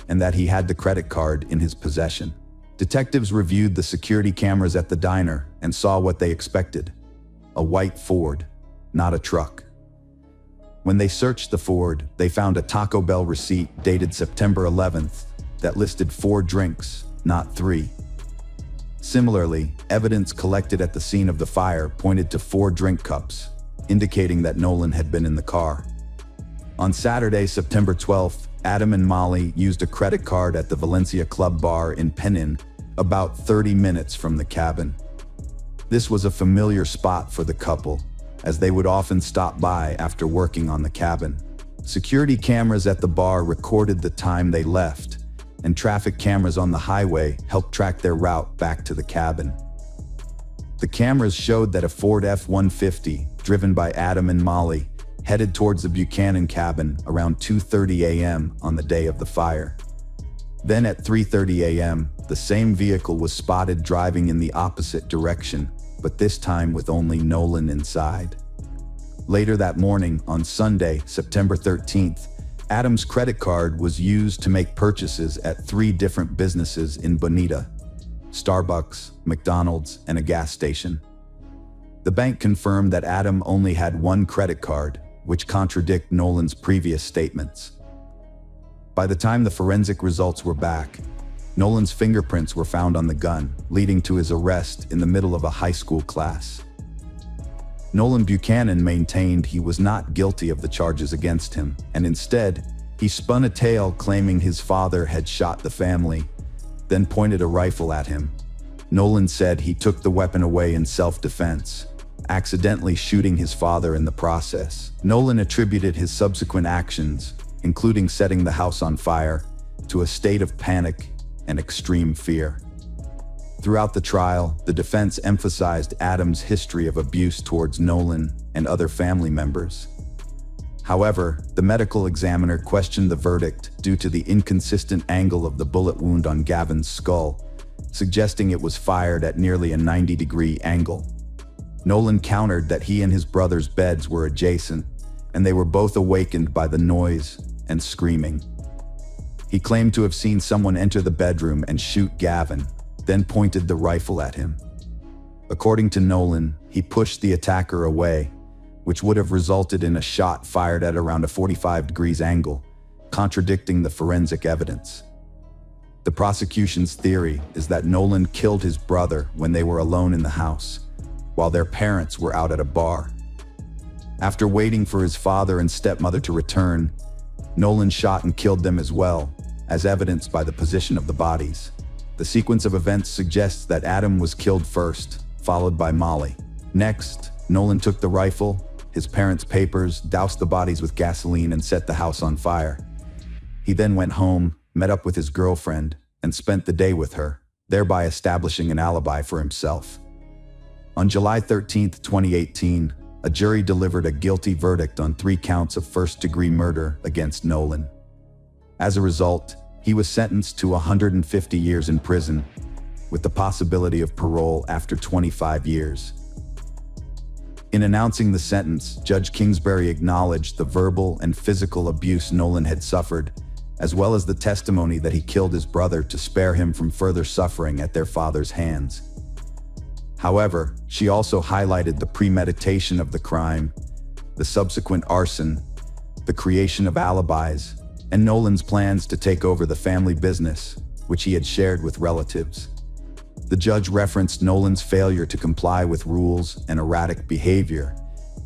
[SPEAKER 1] and that he had the credit card in his possession. Detectives reviewed the security cameras at the diner and saw what they expected: a white Ford, not a truck. When they searched the Ford, they found a Taco Bell receipt dated September 11th that listed 4 drinks, not 3. Similarly, evidence collected at the scene of the fire pointed to 4 drink cups, indicating that Nolan had been in the car. On Saturday, September 12th, Adam and Molly used a credit card at the Valencia Club Bar in Penin, about 30 minutes from the cabin. This was a familiar spot for the couple, as they would often stop by after working on the cabin. Security cameras at the bar recorded the time they left, and traffic cameras on the highway helped track their route back to the cabin. The cameras showed that a Ford F-150, driven by Adam and Molly, headed towards the Buchanan cabin around 2:30 a.m. on the day of the fire. Then at 3:30 a.m., the same vehicle was spotted driving in the opposite direction, but this time with only Nolan inside. Later that morning, on Sunday, September 13th, Adam's credit card was used to make purchases at 3 different businesses in Bonita: Starbucks, McDonald's, and a gas station. The bank confirmed that Adam only had 1 credit card, which contradict Nolan's previous statements. By the time the forensic results were back, Nolan's fingerprints were found on the gun, leading to his arrest in the middle of a high school class. Nolan Buchanan maintained he was not guilty of the charges against him, and instead, he spun a tale claiming his father had shot the family, then pointed a rifle at him. Nolan said he took the weapon away in self-defense, accidentally shooting his father in the process. Nolan attributed his subsequent actions, including setting the house on fire, to a state of panic and extreme fear. Throughout the trial, the defense emphasized Adam's history of abuse towards Nolan and other family members. However, the medical examiner questioned the verdict due to the inconsistent angle of the bullet wound on Gavin's skull, suggesting it was fired at nearly a 90-degree angle. Nolan countered that he and his brother's beds were adjacent, and they were both awakened by the noise and screaming. He claimed to have seen someone enter the bedroom and shoot Gavin, then pointed the rifle at him. According to Nolan, he pushed the attacker away, which would have resulted in a shot fired at around a 45 degrees angle, contradicting the forensic evidence. The prosecution's theory is that Nolan killed his brother when they were alone in the house, while their parents were out at a bar. After waiting for his father and stepmother to return, Nolan shot and killed them as well, as evidenced by the position of the bodies. The sequence of events suggests that Adam was killed first, followed by Molly. Next, Nolan took the rifle, his parents' papers, doused the bodies with gasoline, and set the house on fire. He then went home, met up with his girlfriend, and spent the day with her, thereby establishing an alibi for himself. On July 13, 2018, a jury delivered a guilty verdict on 3 counts of first-degree murder against Nolan. As a result, he was sentenced to 150 years in prison, with the possibility of parole after 25 years. In announcing the sentence, Judge Kingsbury acknowledged the verbal and physical abuse Nolan had suffered, as well as the testimony that he killed his brother to spare him from further suffering at their father's hands. However, she also highlighted the premeditation of the crime, the subsequent arson, the creation of alibis, and Nolan's plans to take over the family business, which he had shared with relatives. The judge referenced Nolan's failure to comply with rules and erratic behavior,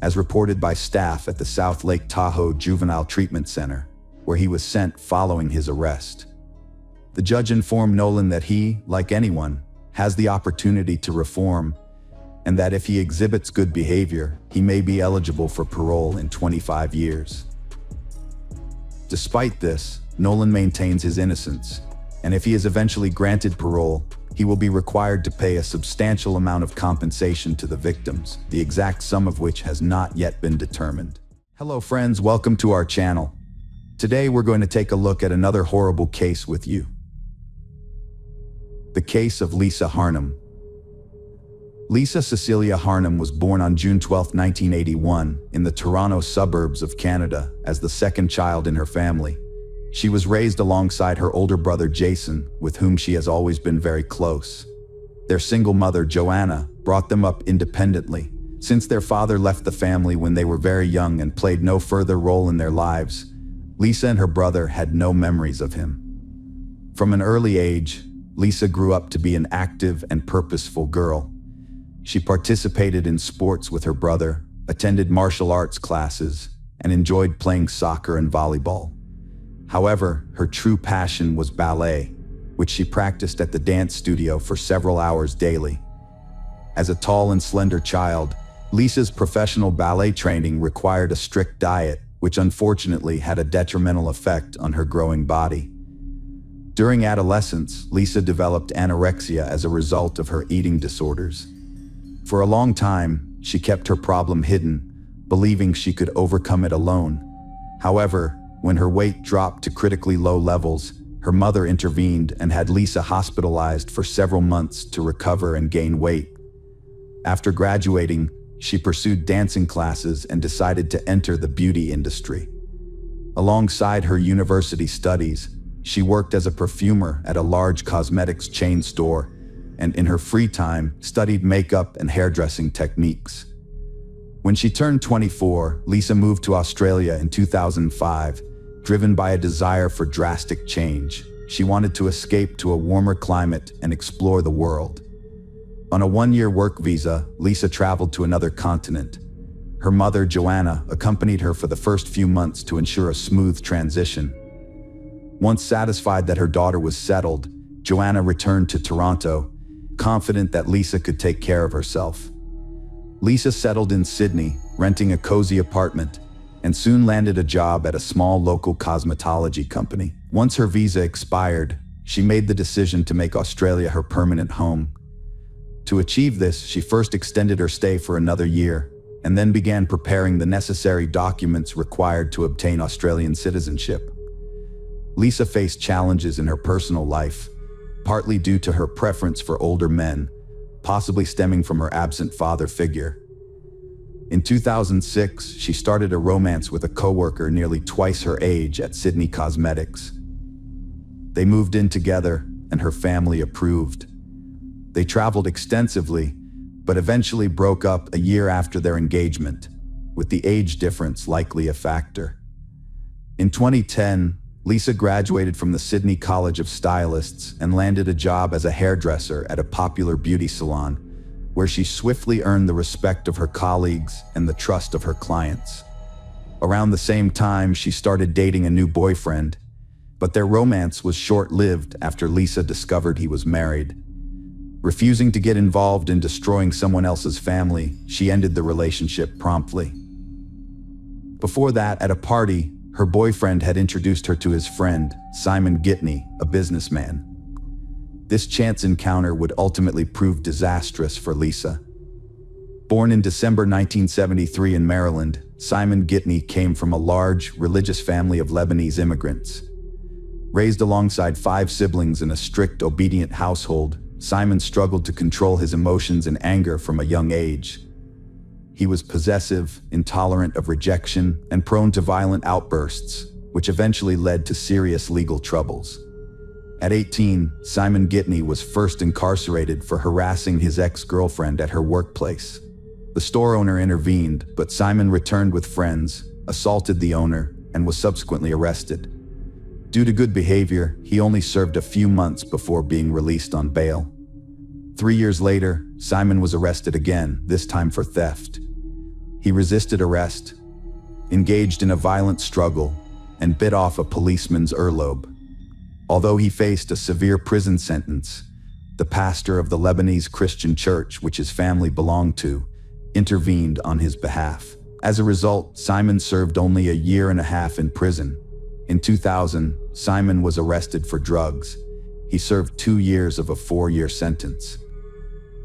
[SPEAKER 1] as reported by staff at the South Lake Tahoe Juvenile Treatment Center, where he was sent following his arrest. The judge informed Nolan that he, like anyone, has the opportunity to reform, and that if he exhibits good behavior, he may be eligible for parole in 25 years. Despite this, Nolan maintains his innocence, and if he is eventually granted parole, he will be required to pay a substantial amount of compensation to the victims, the exact sum of which has not yet been determined. Hello friends, welcome to our channel. Today we're going to take a look at another horrible case with you. The case of Lisa Harnum. Lisa Cecilia Harnum was born on June 12, 1981, in the Toronto suburbs of Canada as the second child in her family. She was raised alongside her older brother Jason, with whom she has always been very close. Their single mother, Joanna, brought them up independently, since their father left the family when they were very young and played no further role in their lives. Lisa and her brother had no memories of him. From an early age, Lisa grew up to be an active and purposeful girl. She participated in sports with her brother, attended martial arts classes, and enjoyed playing soccer and volleyball. However, her true passion was ballet, which she practiced at the dance studio for several hours daily. As a tall and slender child, Lisa's professional ballet training required a strict diet, which unfortunately had a detrimental effect on her growing body. During adolescence, Lisa developed anorexia as a result of her eating disorders. For a long time, she kept her problem hidden, believing she could overcome it alone. However, when her weight dropped to critically low levels, her mother intervened and had Lisa hospitalized for several months to recover and gain weight. After graduating, she pursued dancing classes and decided to enter the beauty industry. Alongside her university studies, she worked as a perfumer at a large cosmetics chain store, and in her free time, studied makeup and hairdressing techniques. When she turned 24, Lisa moved to Australia in 2005, driven by a desire for drastic change. She wanted to escape to a warmer climate and explore the world. On a one-year work visa, Lisa traveled to another continent. Her mother, Joanna, accompanied her for the first few months to ensure a smooth transition. Once satisfied that her daughter was settled, Joanna returned to Toronto, confident that Lisa could take care of herself. Lisa settled in Sydney, renting a cozy apartment, and soon landed a job at a small local cosmetology company. Once her visa expired, she made the decision to make Australia her permanent home. To achieve this, she first extended her stay for another year, and then began preparing the necessary documents required to obtain Australian citizenship. Lisa faced challenges in her personal life, partly due to her preference for older men, possibly stemming from her absent father figure. In 2006, she started a romance with a coworker nearly twice her age at Sydney Cosmetics. They moved in together, and her family approved. They traveled extensively, but eventually broke up a year after their engagement, with the age difference likely a factor. In 2010, Lisa graduated from the Sydney College of Stylists and landed a job as a hairdresser at a popular beauty salon, where she swiftly earned the respect of her colleagues and the trust of her clients. Around the same time, she started dating a new boyfriend, but their romance was short-lived after Lisa discovered he was married. Refusing to get involved in destroying someone else's family, she ended the relationship promptly. Before that, at a party, her boyfriend had introduced her to his friend, Simon Gitney, a businessman. This chance encounter would ultimately prove disastrous for Lisa. Born in December 1973 in Maryland, Simon Gitney came from a large, religious family of Lebanese immigrants. Raised alongside 5 siblings in a strict, obedient household, Simon struggled to control his emotions and anger from a young age. He was possessive, intolerant of rejection, and prone to violent outbursts, which eventually led to serious legal troubles. At 18, Simon Gitney was first incarcerated for harassing his ex-girlfriend at her workplace. The store owner intervened, but Simon returned with friends, assaulted the owner, and was subsequently arrested. Due to good behavior, he only served a few months before being released on bail. 3 years later, Simon was arrested again, this time for theft. He resisted arrest, engaged in a violent struggle, and bit off a policeman's earlobe. Although he faced a severe prison sentence, the pastor of the Lebanese Christian church, which his family belonged to, intervened on his behalf. As a result, Simon served only a year and a half in prison. In 2000, Simon was arrested for drugs. He served 2 years of a 4-year sentence.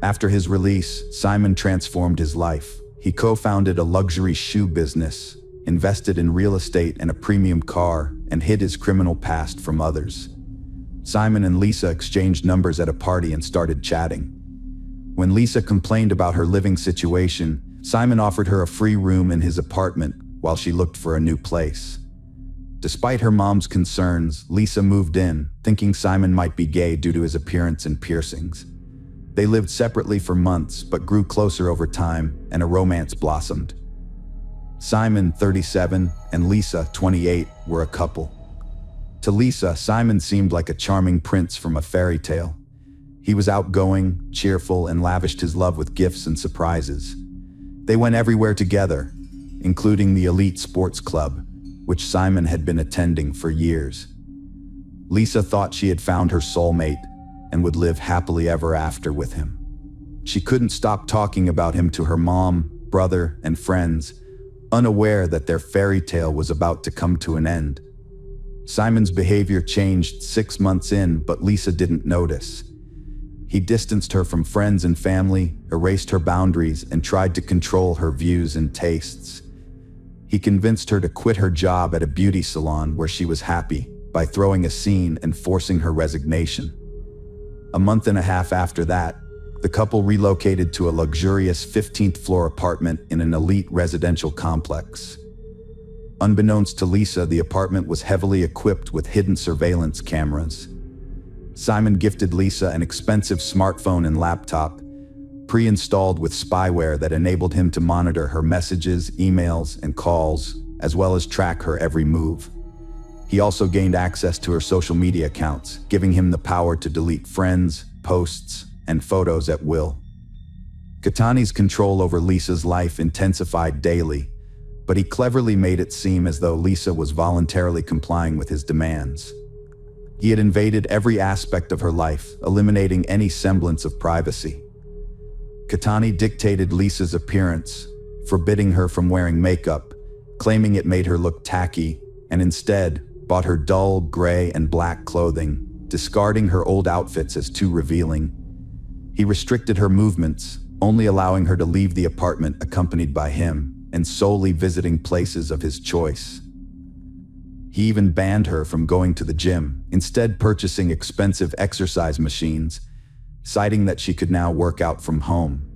[SPEAKER 1] After his release, Simon transformed his life. He co-founded a luxury shoe business, invested in real estate and a premium car, and hid his criminal past from others. Simon and Lisa exchanged numbers at a party and started chatting. When Lisa complained about her living situation, Simon offered her a free room in his apartment while she looked for a new place. Despite her mom's concerns, Lisa moved in, thinking Simon might be gay due to his appearance and piercings. They lived separately for months, but grew closer over time, and a romance blossomed. Simon, 37, and Lisa, 28, were a couple. To Lisa, Simon seemed like a charming prince from a fairy tale. He was outgoing, cheerful, and lavished his love with gifts and surprises. They went everywhere together, including the elite sports club, which Simon had been attending for years. Lisa thought she had found her soulmate and would live happily ever after with him. She couldn't stop talking about him to her mom, brother, and friends, unaware that their fairy tale was about to come to an end. Simon's behavior changed 6 months in, but Lisa didn't notice. He distanced her from friends and family, erased her boundaries, and tried to control her views and tastes. He convinced her to quit her job at a beauty salon where she was happy by throwing a scene and forcing her resignation. A month and a half after that, the couple relocated to a luxurious 15th floor apartment in an elite residential complex. Unbeknownst to Lisa, the apartment was heavily equipped with hidden surveillance cameras. Simon gifted Lisa an expensive smartphone and laptop, pre-installed with spyware that enabled him to monitor her messages, emails, and calls, as well as track her every move. He also gained access to her social media accounts, giving him the power to delete friends, posts, and photos at will. Katani's control over Lisa's life intensified daily, but he cleverly made it seem as though Lisa was voluntarily complying with his demands. He had invaded every aspect of her life, eliminating any semblance of privacy. Katani dictated Lisa's appearance, forbidding her from wearing makeup, claiming it made her look tacky, and instead bought her dull gray and black clothing, discarding her old outfits as too revealing. He restricted her movements, only allowing her to leave the apartment accompanied by him, and solely visiting places of his choice. He even banned her from going to the gym, instead purchasing expensive exercise machines, citing that she could now work out from home.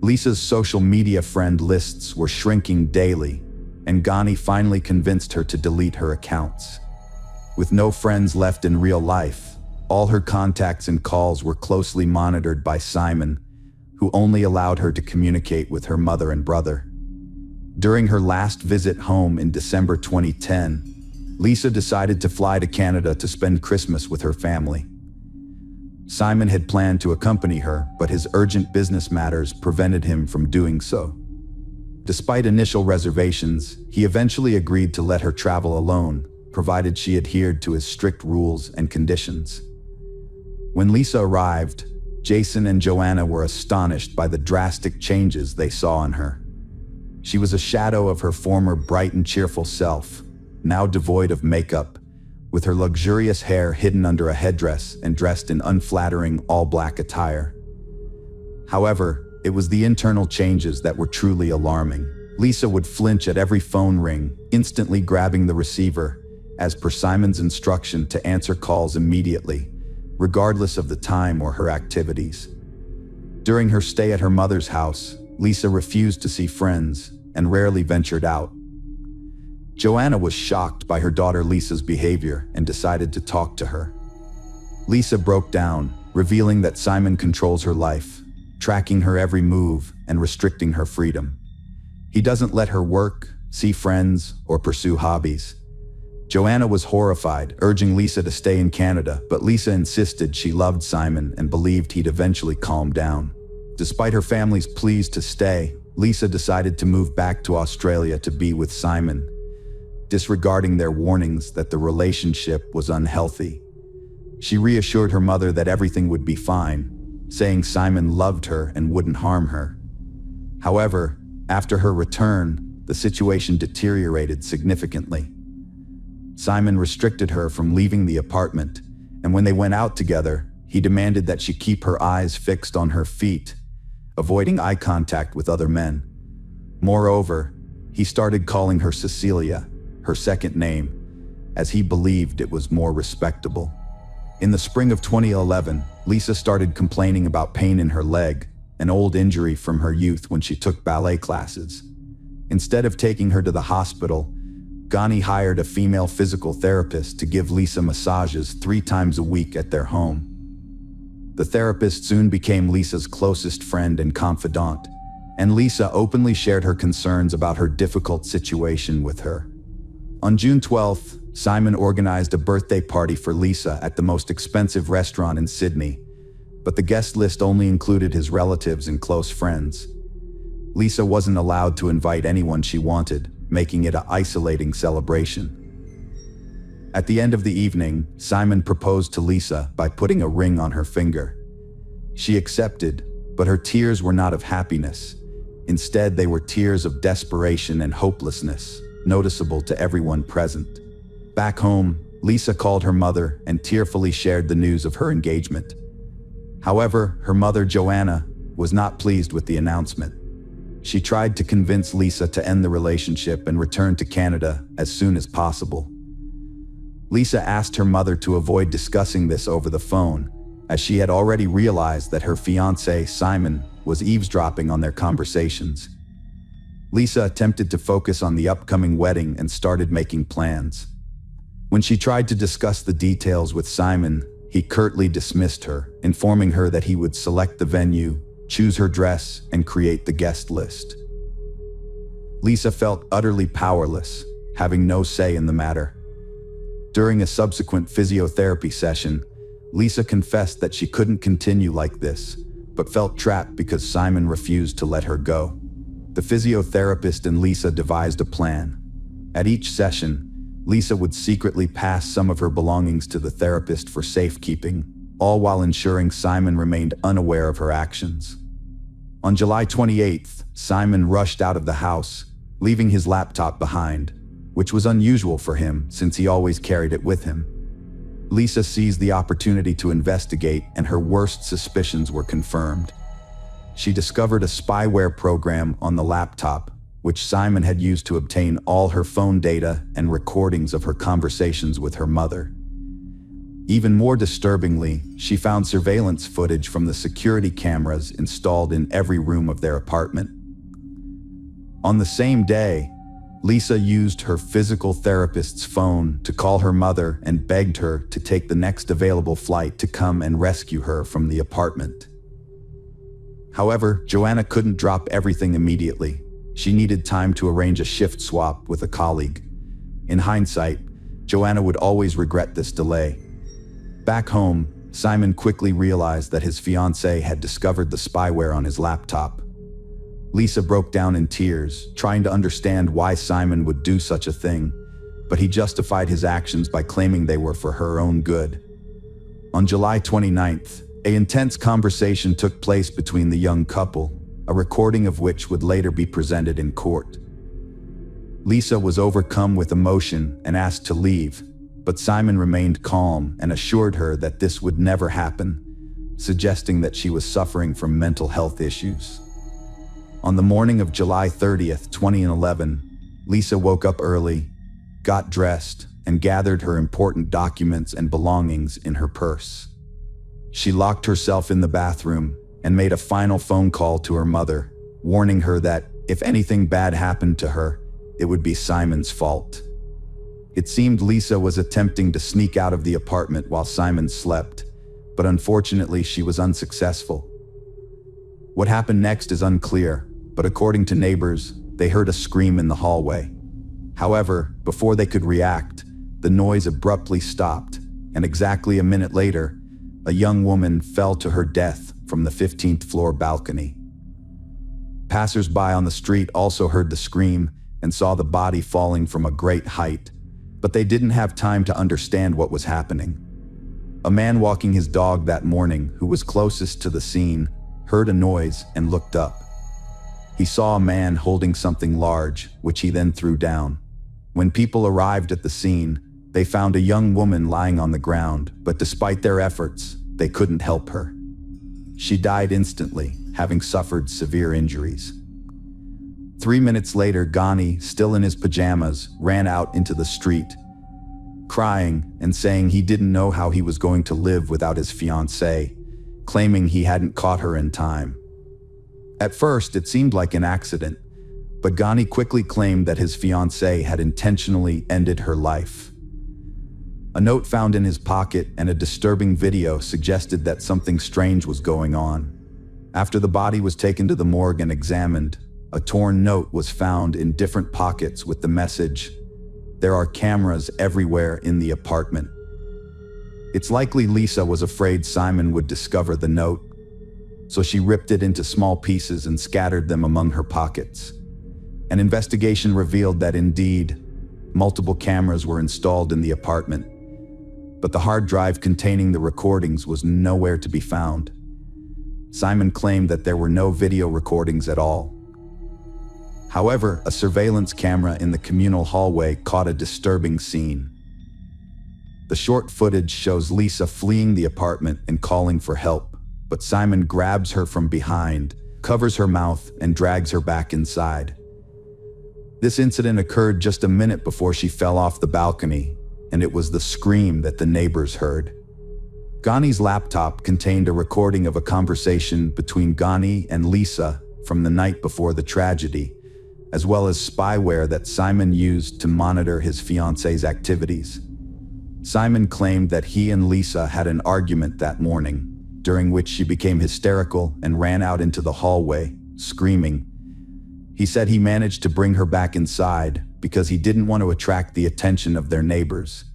[SPEAKER 1] Lisa's social media friend lists were shrinking daily, and Ghani finally convinced her to delete her accounts. With no friends left in real life, all her contacts and calls were closely monitored by Simon, who only allowed her to communicate with her mother and brother. During her last visit home in December 2010, Lisa decided to fly to Canada to spend Christmas with her family. Simon had planned to accompany her, but his urgent business matters prevented him from doing so. Despite initial reservations, he eventually agreed to let her travel alone, provided she adhered to his strict rules and conditions. When Lisa arrived, Jason and Joanna were astonished by the drastic changes they saw in her. She was a shadow of her former bright and cheerful self, now devoid of makeup, with her luxurious hair hidden under a headdress and dressed in unflattering all-black attire. However, it was the internal changes that were truly alarming. Lisa would flinch at every phone ring, instantly grabbing the receiver, as per Simon's instruction to answer calls immediately, regardless of the time or her activities. During her stay at her mother's house, Lisa refused to see friends and rarely ventured out. Joanna was shocked by her daughter Lisa's behavior and decided to talk to her. Lisa broke down, revealing that Simon controls her life, tracking her every move and restricting her freedom. He doesn't let her work, see friends, or pursue hobbies. Joanna was horrified, urging Lisa to stay in Canada, but Lisa insisted she loved Simon and believed he'd eventually calm down. Despite her family's pleas to stay, Lisa decided to move back to Australia to be with Simon, disregarding their warnings that the relationship was unhealthy. She reassured her mother that everything would be fine, saying Simon loved her and wouldn't harm her. However, after her return, the situation deteriorated significantly. Simon restricted her from leaving the apartment, and when they went out together, he demanded that she keep her eyes fixed on her feet, avoiding eye contact with other men. Moreover, he started calling her Cecilia, her second name, as he believed it was more respectable. In the spring of 2011, Lisa started complaining about pain in her leg, an old injury from her youth when she took ballet classes. Instead of taking her to the hospital, Ghani hired a female physical therapist to give Lisa massages 3 times a week at their home. The therapist soon became Lisa's closest friend and confidant, and Lisa openly shared her concerns about her difficult situation with her. On June 12th, Simon organized a birthday party for Lisa at the most expensive restaurant in Sydney, but the guest list only included his relatives and close friends. Lisa wasn't allowed to invite anyone she wanted, making it an isolating celebration. At the end of the evening, Simon proposed to Lisa by putting a ring on her finger. She accepted, but her tears were not of happiness. Instead, they were tears of desperation and hopelessness, noticeable to everyone present. Back home, Lisa called her mother and tearfully shared the news of her engagement. However, her mother, Joanna, was not pleased with the announcement. She tried to convince Lisa to end the relationship and return to Canada as soon as possible. Lisa asked her mother to avoid discussing this over the phone, as she had already realized that her fiancé, Simon, was eavesdropping on their conversations. Lisa attempted to focus on the upcoming wedding and started making plans. When she tried to discuss the details with Simon, he curtly dismissed her, informing her that he would select the venue, choose her dress, and create the guest list. Lisa felt utterly powerless, having no say in the matter. During a subsequent physiotherapy session, Lisa confessed that she couldn't continue like this, but felt trapped because Simon refused to let her go. The physiotherapist and Lisa devised a plan. At each session, Lisa would secretly pass some of her belongings to the therapist for safekeeping, all while ensuring Simon remained unaware of her actions. On July 28th, Simon rushed out of the house, leaving his laptop behind, which was unusual for him since he always carried it with him. Lisa seized the opportunity to investigate, and her worst suspicions were confirmed. She discovered a spyware program on the laptop, which Simon had used to obtain all her phone data and recordings of her conversations with her mother. Even more disturbingly, she found surveillance footage from the security cameras installed in every room of their apartment. On the same day, Lisa used her physical therapist's phone to call her mother and begged her to take the next available flight to come and rescue her from the apartment. However, Joanna couldn't drop everything immediately. She needed time to arrange a shift swap with a colleague. In hindsight, Joanna would always regret this delay. Back home, Simon quickly realized that his fiancée had discovered the spyware on his laptop. Lisa broke down in tears, trying to understand why Simon would do such a thing, but he justified his actions by claiming they were for her own good. On July 29th, an intense conversation took place between the young couple, a recording of which would later be presented in court. Lisa was overcome with emotion and asked to leave, but Simon remained calm and assured her that this would never happen, suggesting that she was suffering from mental health issues. On the morning of July 30th, 2011, Lisa woke up early, got dressed, and gathered her important documents and belongings in her purse. She locked herself in the bathroom and made a final phone call to her mother, warning her that if anything bad happened to her, it would be Simon's fault. It seemed Lisa was attempting to sneak out of the apartment while Simon slept, but unfortunately she was unsuccessful. What happened next is unclear, but according to neighbors, they heard a scream in the hallway. However, before they could react, the noise abruptly stopped, and exactly a minute later, a young woman fell to her death from the 15th floor balcony. Passers-by on the street also heard the scream and saw the body falling from a great height, but they didn't have time to understand what was happening. A man walking his dog that morning, who was closest to the scene, heard a noise and looked up. He saw a man holding something large, which he then threw down. When people arrived at the scene, they found a young woman lying on the ground, but despite their efforts, they couldn't help her. She died instantly, having suffered severe injuries. 3 minutes later, Ghani, still in his pajamas, ran out into the street. crying and saying he didn't know how he was going to live without his fiancée, claiming he hadn't caught her in time. At first, it seemed like an accident, but Ghani quickly claimed that his fiancée had intentionally ended her life. A note found in his pocket and a disturbing video suggested that something strange was going on. After the body was taken to the morgue and examined, a torn note was found in different pockets with the message, "There are cameras everywhere in the apartment." It's likely Lisa was afraid Simon would discover the note, so she ripped it into small pieces and scattered them among her pockets. An investigation revealed that indeed, multiple cameras were installed in the apartment, but the hard drive containing the recordings was nowhere to be found. Simon claimed that there were no video recordings at all. However, a surveillance camera in the communal hallway caught a disturbing scene. The short footage shows Lisa fleeing the apartment and calling for help, but Simon grabs her from behind, covers her mouth, and drags her back inside. This incident occurred just a minute before she fell off the balcony, and it was the scream that the neighbors heard. Ghani's laptop contained a recording of a conversation between Ghani and Lisa from the night before the tragedy, as well as spyware that Simon used to monitor his fiancée's activities. Simon claimed that he and Lisa had an argument that morning, during which she became hysterical and ran out into the hallway, screaming. He said he managed to bring her back inside because he didn't want to attract the attention of their neighbors.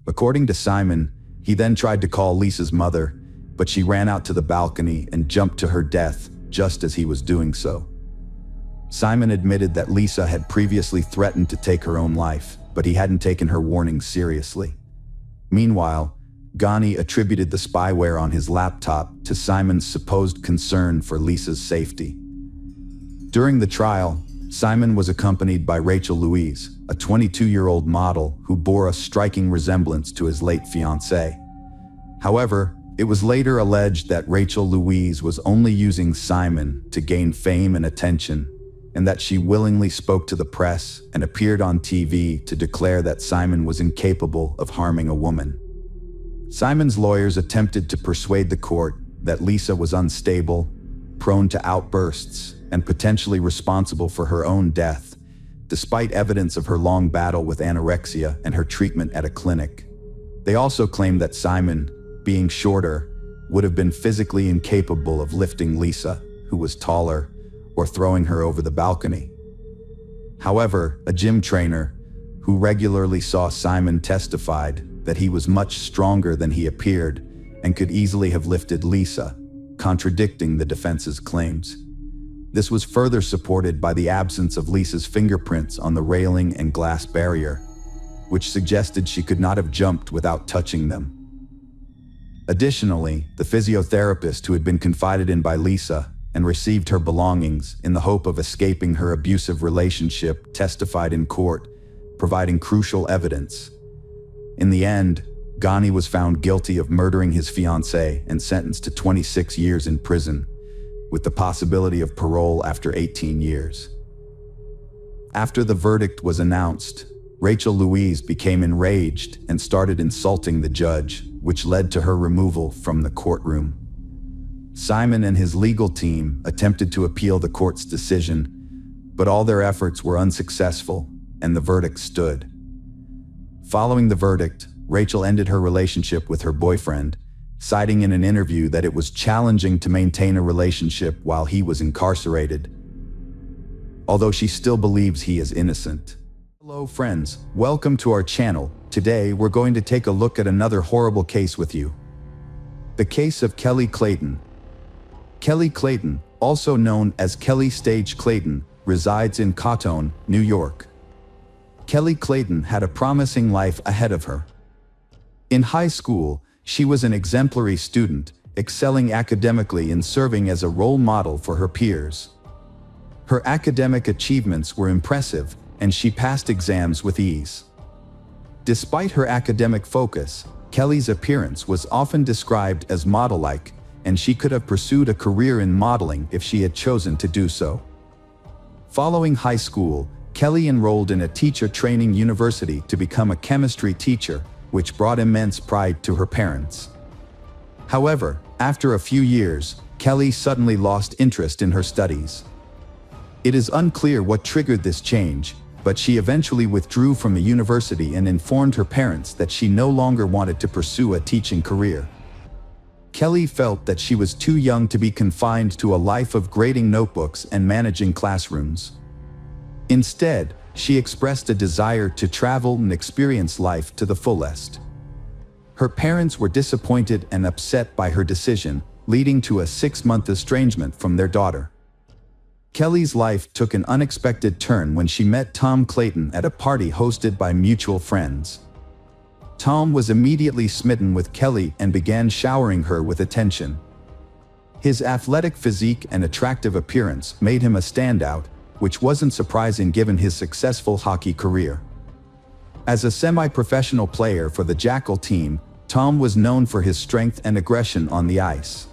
[SPEAKER 1] According to Simon, he then tried to call Lisa's mother, but she ran out to the balcony and jumped to her death just as he was doing so. Simon admitted that Lisa had previously threatened to take her own life, but he hadn't taken her warning seriously. Meanwhile, Ghani attributed the spyware on his laptop to Simon's supposed concern for Lisa's safety. During the trial, Simon was accompanied by Rachel Louise, a 22-year-old model who bore a striking resemblance to his late fiancé. However, it was later alleged that Rachel Louise was only using Simon to gain fame and attention, and that she willingly spoke to the press and appeared on TV to declare that Simon was incapable of harming a woman. Simon's lawyers attempted to persuade the court that Lisa was unstable, prone to outbursts, and potentially responsible for her own death, despite evidence of her long battle with anorexia and her treatment at a clinic. They also claimed that Simon, being shorter, would have been physically incapable of lifting Lisa, who was taller, or throwing her over the balcony. However, a gym trainer, who regularly saw Simon, testified that he was much stronger than he appeared and could easily have lifted Lisa, contradicting the defense's claims. This was further supported by the absence of Lisa's fingerprints on the railing and glass barrier, which suggested she could not have jumped without touching them. Additionally, the physiotherapist who had been confided in by Lisa and received her belongings in the hope of escaping her abusive relationship testified in court, providing crucial evidence. In the end, Ghani was found guilty of murdering his fiancée and sentenced to 26 years in prison, with the possibility of parole after 18 years. After the verdict was announced, Rachel Louise became enraged and started insulting the judge, which led to her removal from the courtroom. Simon and his legal team attempted to appeal the court's decision, but all their efforts were unsuccessful, and the verdict stood. Following the verdict, Rachel ended her relationship with her boyfriend, citing in an interview that it was challenging to maintain a relationship while he was incarcerated, although she still believes he is innocent. Hello friends, welcome to our channel. Today we're going to take a look at another horrible case with you. The case of Kelly Clayton. Kelly Clayton, also known as Kelly Stage Clayton, resides in Cotton, New York. Kelly Clayton had a promising life ahead of her. In high school, she was an exemplary student, excelling academically and serving as a role model for her peers. Her academic achievements were impressive, and she passed exams with ease. Despite her academic focus, Kelly's appearance was often described as model-like, and she could have pursued a career in modeling if she had chosen to do so. Following high school, Kelly enrolled in a teacher training university to become a chemistry teacher, which brought immense pride to her parents. However, after a few years, Kelly suddenly lost interest in her studies. It is unclear what triggered this change, but she eventually withdrew from the university and informed her parents that she no longer wanted to pursue a teaching career. Kelly felt that she was too young to be confined to a life of grading notebooks and managing classrooms. Instead, she expressed a desire to travel and experience life to the fullest. Her parents were disappointed and upset by her decision, leading to a 6-month estrangement from their daughter. Kelly's life took an unexpected turn when she met Tom Clayton at a party hosted by mutual friends. Tom was immediately smitten with Kelly and began showering her with attention. His athletic physique and attractive appearance made him a standout, which wasn't surprising given his successful hockey career. As a semi-professional player for the Jackal team, Tom was known for his strength and aggression on the ice.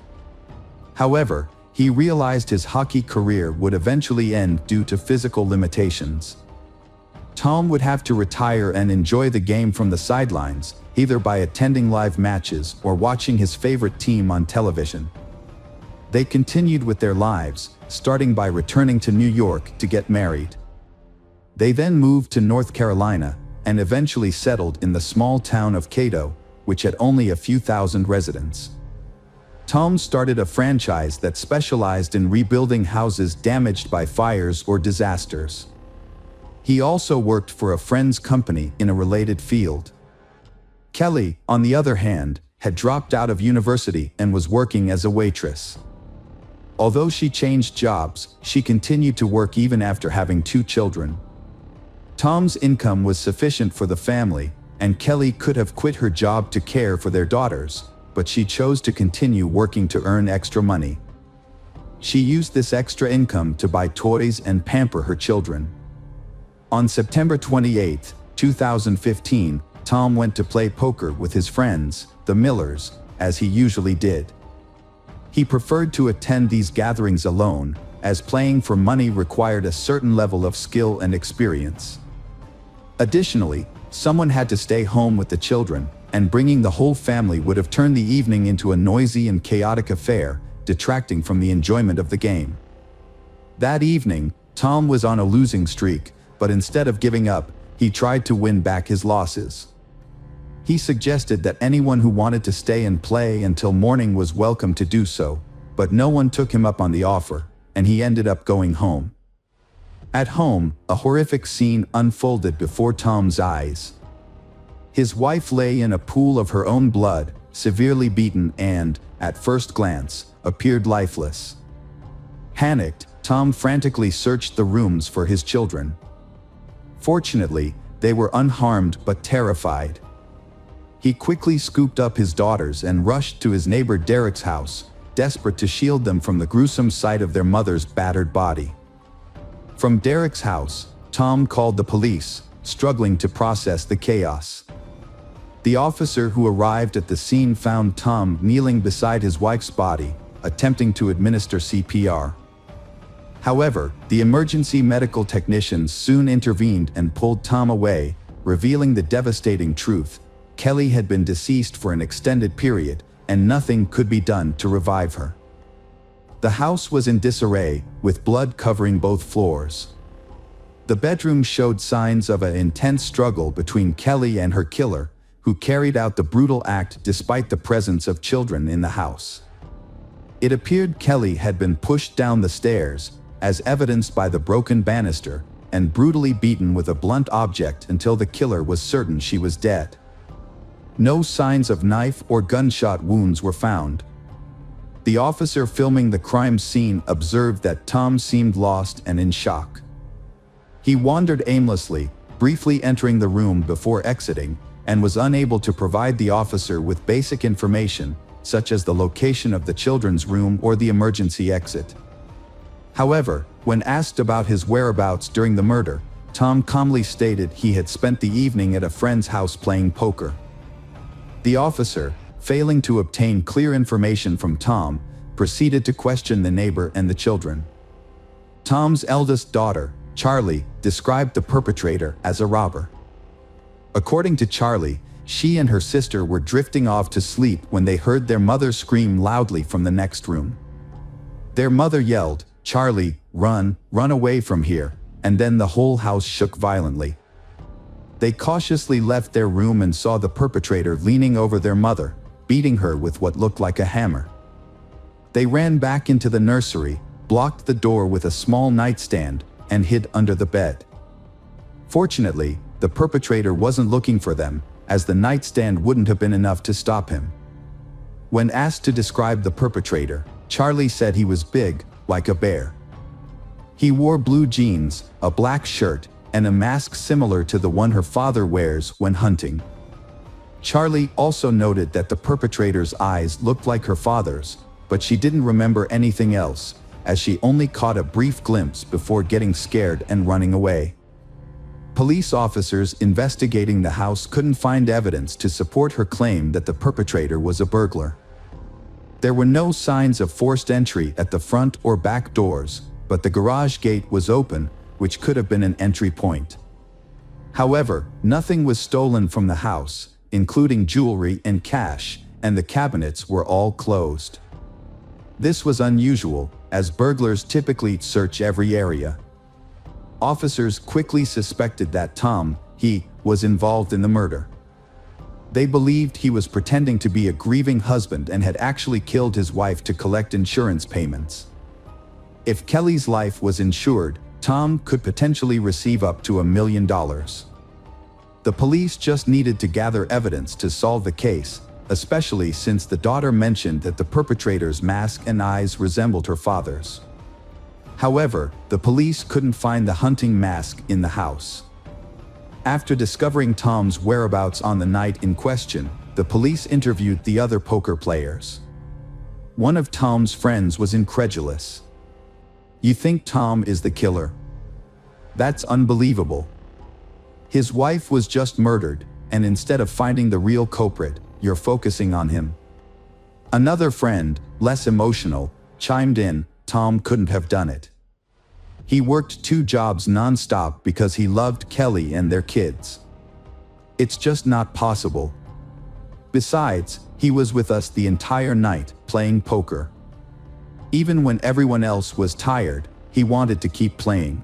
[SPEAKER 1] However, he realized his hockey career would eventually end due to physical limitations. Tom would have to retire and enjoy the game from the sidelines, either by attending live matches or watching his favorite team on television. They continued with their lives, starting by returning to New York to get married. They then moved to North Carolina and eventually settled in the small town of Cato, which had only a few thousand residents. Tom started a franchise that specialized in rebuilding houses damaged by fires or disasters. He also worked for a friend's company in a related field. Kelly, on the other hand, had dropped out of university and was working as a waitress. Although she changed jobs, she continued to work even after having 2 children. Tom's income was sufficient for the family, and Kelly could have quit her job to care for their daughters, but she chose to continue working to earn extra money. She used this extra income to buy toys and pamper her children. On September 28, 2015, Tom went to play poker with his friends, the Millers, as he usually did. He preferred to attend these gatherings alone, as playing for money required a certain level of skill and experience. Additionally, someone had to stay home with the children, and bringing the whole family would have turned the evening into a noisy and chaotic affair, detracting from the enjoyment of the game. That evening, Tom was on a losing streak, but instead of giving up, he tried to win back his losses. He suggested that anyone who wanted to stay and play until morning was welcome to do so, but no one took him up on the offer, and he ended up going home. At home, a horrific scene unfolded before Tom's eyes. His wife lay in a pool of her own blood, severely beaten and, at first glance, appeared lifeless. Panicked, Tom frantically searched the rooms for his children. Fortunately, they were unharmed but terrified. He quickly scooped up his daughters and rushed to his neighbor Derek's house, desperate to shield them from the gruesome sight of their mother's battered body. From Derek's house, Tom called the police, struggling to process the chaos. The officer who arrived at the scene found Tom kneeling beside his wife's body, attempting to administer CPR. However, the emergency medical technicians soon intervened and pulled Tom away, revealing the devastating truth: Kelly had been deceased for an extended period, and nothing could be done to revive her. The house was in disarray, with blood covering both floors. The bedroom showed signs of an intense struggle between Kelly and her killer, who carried out the brutal act despite the presence of children in the house. It appeared Kelly had been pushed down the stairs, as evidenced by the broken banister, and brutally beaten with a blunt object until the killer was certain she was dead. No signs of knife or gunshot wounds were found. The officer filming the crime scene observed that Tom seemed lost and in shock. He wandered aimlessly, briefly entering the room before exiting, and was unable to provide the officer with basic information, such as the location of the children's room or the emergency exit. However, when asked about his whereabouts during the murder, Tom calmly stated he had spent the evening at a friend's house playing poker. The officer, failing to obtain clear information from Tom, proceeded to question the neighbor and the children. Tom's eldest daughter, Charlie, described the perpetrator as a robber. According to Charlie, she and her sister were drifting off to sleep when they heard their mother scream loudly from the next room. Their mother yelled, "Charlie, run away from here," and then the whole house shook violently. They cautiously left their room and saw the perpetrator leaning over their mother, beating her with what looked like a hammer. They ran back into the nursery, blocked the door with a small nightstand, and hid under the bed. Fortunately, the perpetrator wasn't looking for them, as the nightstand wouldn't have been enough to stop him. When asked to describe the perpetrator, Charlie said he was big, like a bear. He wore blue jeans, a black shirt, and a mask similar to the one her father wears when hunting. Charlie also noted that the perpetrator's eyes looked like her father's, but she didn't remember anything else, as she only caught a brief glimpse before getting scared and running away. Police officers investigating the house couldn't find evidence to support her claim that the perpetrator was a burglar. There were no signs of forced entry at the front or back doors, but the garage gate was open, which could have been an entry point. However, nothing was stolen from the house, including jewelry and cash, and the cabinets were all closed. This was unusual, as burglars typically search every area. Officers quickly suspected that Tom, was involved in the murder. They believed he was pretending to be a grieving husband and had actually killed his wife to collect insurance payments. If Kelly's life was insured, Tom could potentially receive up to $1 million. The police just needed to gather evidence to solve the case, especially since the daughter mentioned that the perpetrator's mask and eyes resembled her father's. However, the police couldn't find the hunting mask in the house. After discovering Tom's whereabouts on the night in question, the police interviewed the other poker players. One of Tom's friends was incredulous. "You think Tom is the killer? That's unbelievable. His wife was just murdered, and instead of finding the real culprit, you're focusing on him." Another friend, less emotional, chimed in, "Tom couldn't have done it. He worked 2 jobs non-stop because he loved Kelly and their kids. It's just not possible. Besides, he was with us the entire night, playing poker. Even when everyone else was tired, he wanted to keep playing."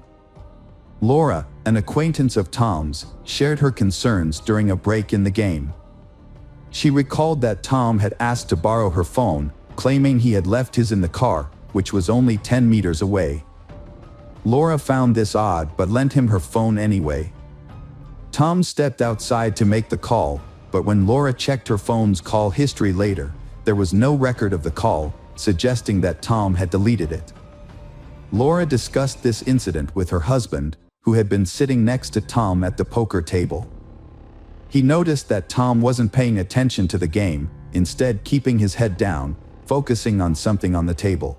[SPEAKER 1] Laura, an acquaintance of Tom's, shared her concerns during a break in the game. She recalled that Tom had asked to borrow her phone, claiming he had left his in the car, which was only 10 meters away. Laura found this odd but lent him her phone anyway. Tom stepped outside to make the call, but when Laura checked her phone's call history later, there was no record of the call, suggesting that Tom had deleted it. Laura discussed this incident with her husband, who had been sitting next to Tom at the poker table. He noticed that Tom wasn't paying attention to the game, instead keeping his head down, focusing on something on the table.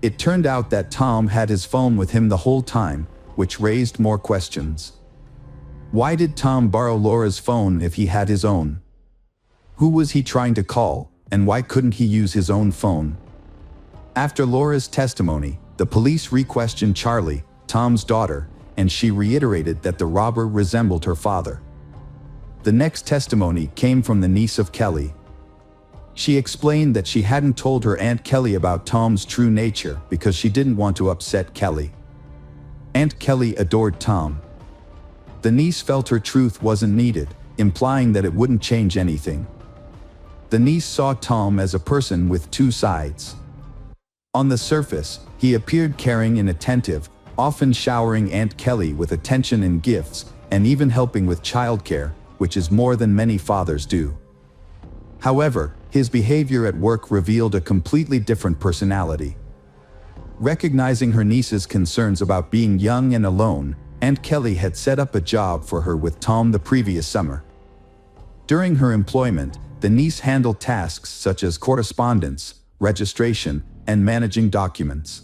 [SPEAKER 1] It turned out that Tom had his phone with him the whole time, which raised more questions. Why did Tom borrow Laura's phone if he had his own? Who was he trying to call, and why couldn't he use his own phone? After Laura's testimony, the police re-questioned Charlie, Tom's daughter, and she reiterated that the robber resembled her father. The next testimony came from the niece of Kelly. She explained that she hadn't told her Aunt Kelly about Tom's true nature because she didn't want to upset Kelly. Aunt Kelly adored Tom. The niece felt her truth wasn't needed, implying that it wouldn't change anything. The niece saw Tom as a person with 2 sides. On the surface, he appeared caring and attentive, often showering Aunt Kelly with attention and gifts, and even helping with childcare, which is more than many fathers do. However, his behavior at work revealed a completely different personality. Recognizing her niece's concerns about being young and alone, Aunt Kelly had set up a job for her with Tom the previous summer. During her employment, the niece handled tasks such as correspondence, registration, and managing documents.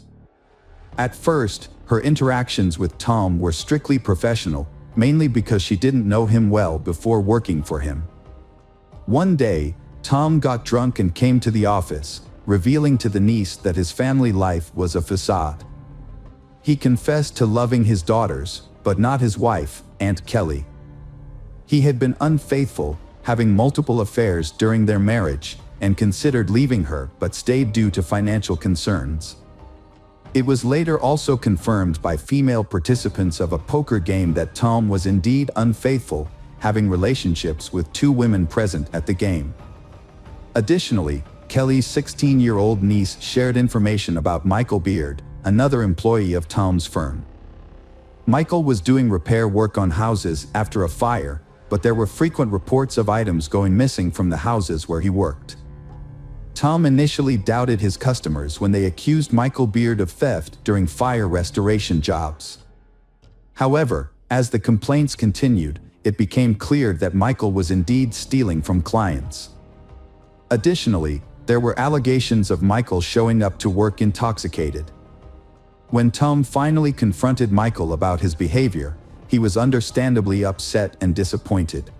[SPEAKER 1] At first, her interactions with Tom were strictly professional, mainly because she didn't know him well before working for him. One day, Tom got drunk and came to the office, revealing to the niece that his family life was a facade. He confessed to loving his daughters, but not his wife, Aunt Kelly. He had been unfaithful, having multiple affairs during their marriage, and considered leaving her but stayed due to financial concerns. It was later also confirmed by female participants of a poker game that Tom was indeed unfaithful, having relationships with 2 women present at the game. Additionally, Kelly's 16-year-old niece shared information about Michael Beard, another employee of Tom's firm. Michael was doing repair work on houses after a fire, but there were frequent reports of items going missing from the houses where he worked. Tom initially doubted his customers when they accused Michael Beard of theft during fire restoration jobs. However, as the complaints continued, it became clear that Michael was indeed stealing from clients. Additionally, there were allegations of Michael showing up to work intoxicated. When Tom finally confronted Michael about his behavior, he was understandably upset and disappointed.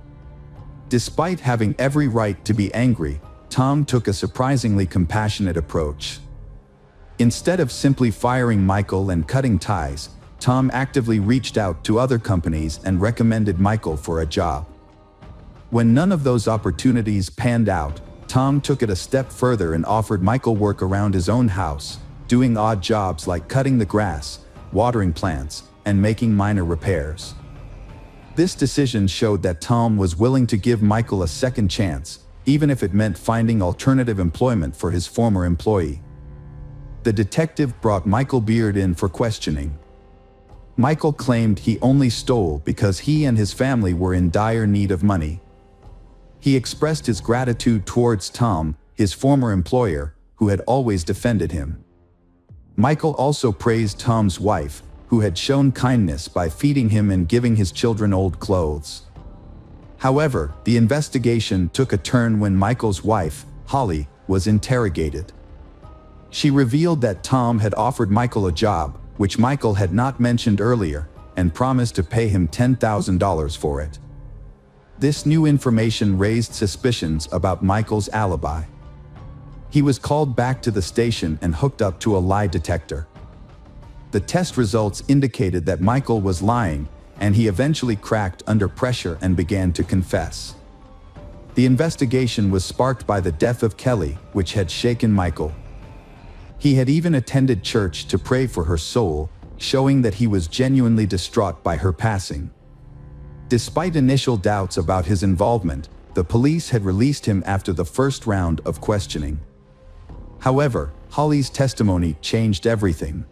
[SPEAKER 1] Despite having every right to be angry, Tom took a surprisingly compassionate approach. Instead of simply firing Michael and cutting ties, Tom actively reached out to other companies and recommended Michael for a job. When none of those opportunities panned out, Tom took it a step further and offered Michael work around his own house, doing odd jobs like cutting the grass, watering plants, and making minor repairs. This decision showed that Tom was willing to give Michael a second chance, even if it meant finding alternative employment for his former employee. The detective brought Michael Beard in for questioning. Michael claimed he only stole because he and his family were in dire need of money. He expressed his gratitude towards Tom, his former employer, who had always defended him. Michael also praised Tom's wife, who had shown kindness by feeding him and giving his children old clothes. However, the investigation took a turn when Michael's wife, Holly, was interrogated. She revealed that Tom had offered Michael a job, which Michael had not mentioned earlier, and promised to pay him $10,000 for it. This new information raised suspicions about Michael's alibi. He was called back to the station and hooked up to a lie detector. The test results indicated that Michael was lying, and he eventually cracked under pressure and began to confess. The investigation was sparked by the death of Kelly, which had shaken Michael. He had even attended church to pray for her soul, showing that he was genuinely distraught by her passing. Despite initial doubts about his involvement, the police had released him after the first round of questioning. However, Holly's testimony changed everything.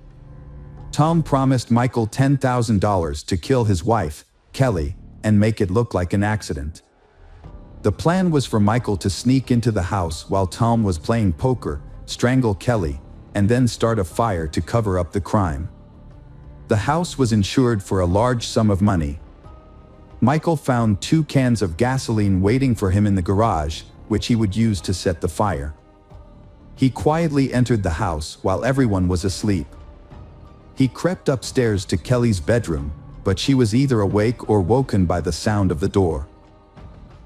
[SPEAKER 1] Tom promised Michael $10,000 to kill his wife, Kelly, and make it look like an accident. The plan was for Michael to sneak into the house while Tom was playing poker, strangle Kelly, and then start a fire to cover up the crime. The house was insured for a large sum of money. Michael found 2 cans of gasoline waiting for him in the garage, which he would use to set the fire. He quietly entered the house while everyone was asleep. He crept upstairs to Kelly's bedroom, but she was either awake or woken by the sound of the door.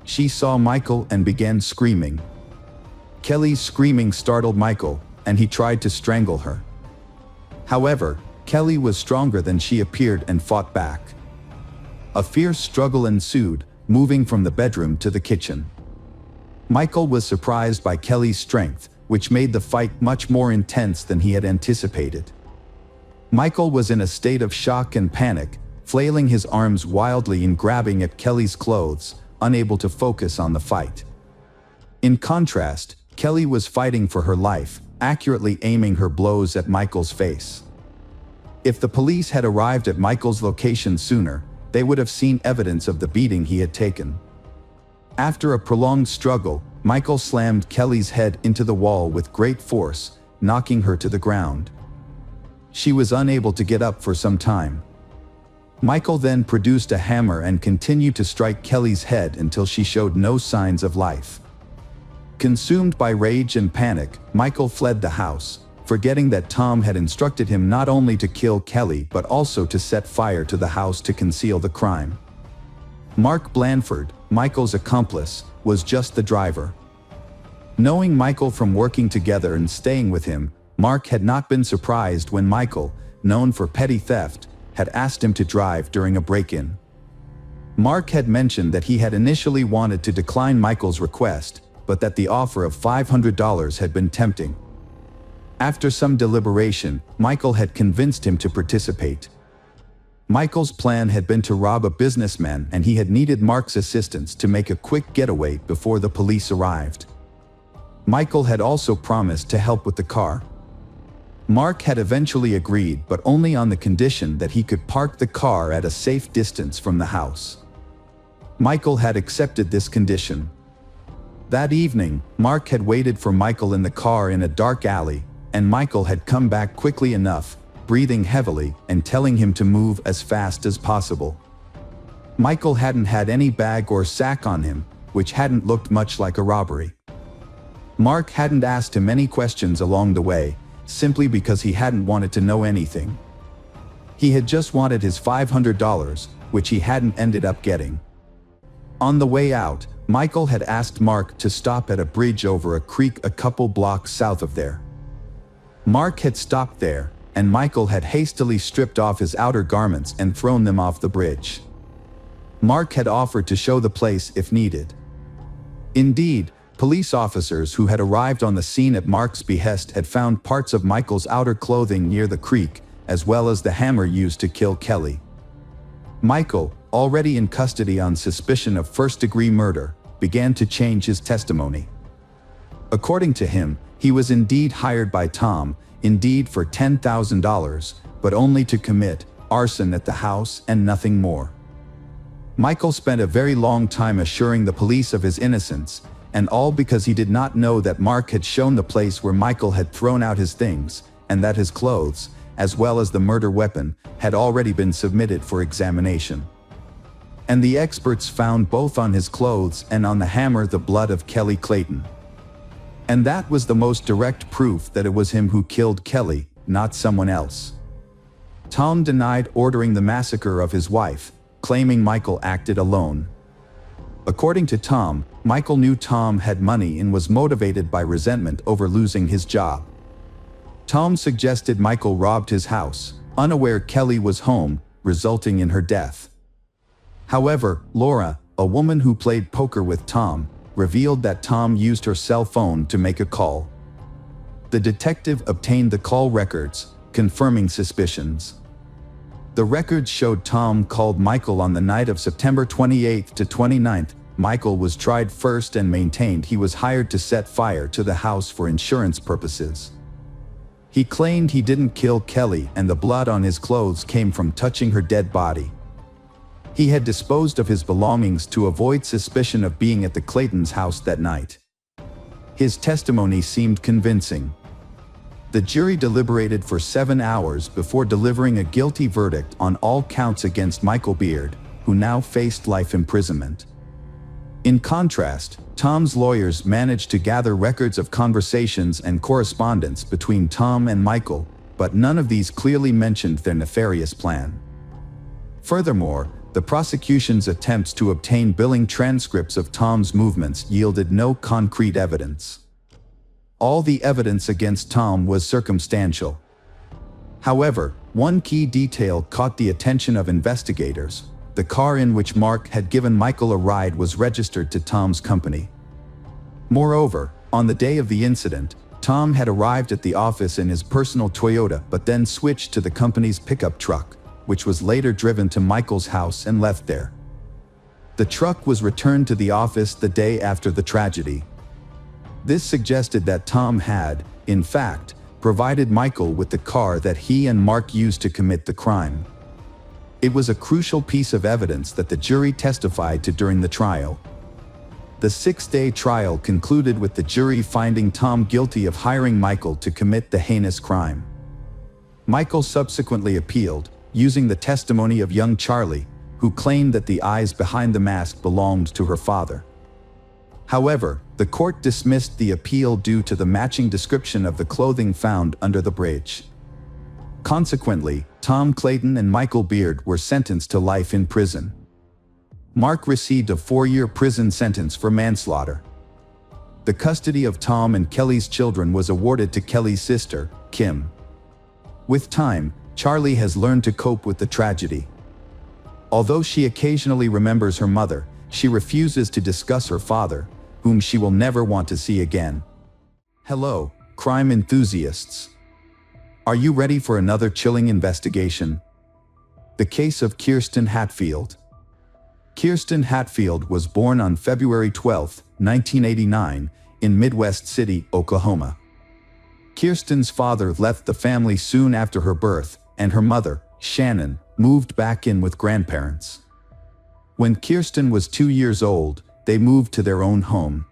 [SPEAKER 1] She saw Michael and began screaming. Kelly's screaming startled Michael, and he tried to strangle her. However, Kelly was stronger than she appeared and fought back. A fierce struggle ensued, moving from the bedroom to the kitchen. Michael was surprised by Kelly's strength, which made the fight much more intense than he had anticipated. Michael was in a state of shock and panic, flailing his arms wildly and grabbing at Kelly's clothes, unable to focus on the fight. In contrast, Kelly was fighting for her life, accurately aiming her blows at Michael's face. If the police had arrived at Michael's location sooner, they would have seen evidence of the beating he had taken. After a prolonged struggle, Michael slammed Kelly's head into the wall with great force, knocking her to the ground. She was unable to get up for some time. Michael then produced a hammer and continued to strike Kelly's head until she showed no signs of life. Consumed by rage and panic, Michael fled the house, forgetting that Tom had instructed him not only to kill Kelly but also to set fire to the house to conceal the crime. Mark Blanford, Michael's accomplice, was just the driver. Knowing Michael from working together and staying with him, Mark had not been surprised when Michael, known for petty theft, had asked him to drive during a break-in. Mark had mentioned that he had initially wanted to decline Michael's request, but that the offer of $500 had been tempting. After some deliberation, Michael had convinced him to participate. Michael's plan had been to rob a businessman, and he had needed Mark's assistance to make a quick getaway before the police arrived. Michael had also promised to help with the car. Mark had eventually agreed, but only on the condition that he could park the car at a safe distance from the house. Michael had accepted this condition. That evening, Mark had waited for Michael in the car in a dark alley, and Michael had come back quickly enough, breathing heavily and telling him to move as fast as possible. Michael hadn't had any bag or sack on him, which hadn't looked much like a robbery. Mark hadn't asked him any questions along the way, simply because he hadn't wanted to know anything. He had just wanted his $500, which he hadn't ended up getting. On the way out, Michael had asked Mark to stop at a bridge over a creek a couple blocks south of there. Mark had stopped there, and Michael had hastily stripped off his outer garments and thrown them off the bridge. Mark had offered to show the place if needed. Indeed, police officers who had arrived on the scene at Mark's behest had found parts of Michael's outer clothing near the creek, as well as the hammer used to kill Kelly. Michael, already in custody on suspicion of first-degree murder, began to change his testimony. According to him, he was indeed hired by Tom, indeed for $10,000, but only to commit arson at the house and nothing more. Michael spent a very long time assuring the police of his innocence, and all because he did not know that Mark had shown the place where Michael had thrown out his things, and that his clothes, as well as the murder weapon, had already been submitted for examination. And the experts found both on his clothes and on the hammer the blood of Kelly Clayton. And that was the most direct proof that it was him who killed Kelly, not someone else. Tom denied ordering the massacre of his wife, claiming Michael acted alone. According to Tom, Michael knew Tom had money and was motivated by resentment over losing his job. Tom suggested Michael robbed his house, unaware Kelly was home, resulting in her death. However, Laura, a woman who played poker with Tom, revealed that Tom used her cell phone to make a call. The detective obtained the call records, confirming suspicions. The records showed Tom called Michael on the night of September 28th to 29th. Michael was tried first and maintained he was hired to set fire to the house for insurance purposes. He claimed he didn't kill Kelly, and the blood on his clothes came from touching her dead body. He had disposed of his belongings to avoid suspicion of being at the Claytons' house that night. His testimony seemed convincing. The jury deliberated for 7 hours before delivering a guilty verdict on all counts against Michael Beard, who now faced life imprisonment. In contrast, Tom's lawyers managed to gather records of conversations and correspondence between Tom and Michael, but none of these clearly mentioned their nefarious plan. Furthermore, the prosecution's attempts to obtain billing transcripts of Tom's movements yielded no concrete evidence. All the evidence against Tom was circumstantial. However, one key detail caught the attention of investigators. The car in which Mark had given Michael a ride was registered to Tom's company. Moreover, on the day of the incident, Tom had arrived at the office in his personal Toyota but then switched to the company's pickup truck, which was later driven to Michael's house and left there. The truck was returned to the office the day after the tragedy. This suggested that Tom had, in fact, provided Michael with the car that he and Mark used to commit the crime. It was a crucial piece of evidence that the jury testified to during the trial. The 6-day trial concluded with the jury finding Tom guilty of hiring Michael to commit the heinous crime. Michael subsequently appealed, using the testimony of young Charlie, who claimed that the eyes behind the mask belonged to her father. However, the court dismissed the appeal due to the matching description of the clothing found under the bridge. Consequently, Tom Clayton and Michael Beard were sentenced to life in prison. Mark received a 4-year prison sentence for manslaughter. The custody of Tom and Kelly's children was awarded to Kelly's sister, Kim. With time, Charlie has learned to cope with the tragedy. Although she occasionally remembers her mother, she refuses to discuss her father, whom she will never want to see again. Hello, crime enthusiasts. Are you ready for another chilling investigation? The case of Kirsten Hatfield. Kirsten Hatfield was born on February 12, 1989, in Midwest City, Oklahoma. Kirsten's father left the family soon after her birth, and her mother, Shannon, moved back in with grandparents. When Kirsten was 2 years old, they moved to their own home.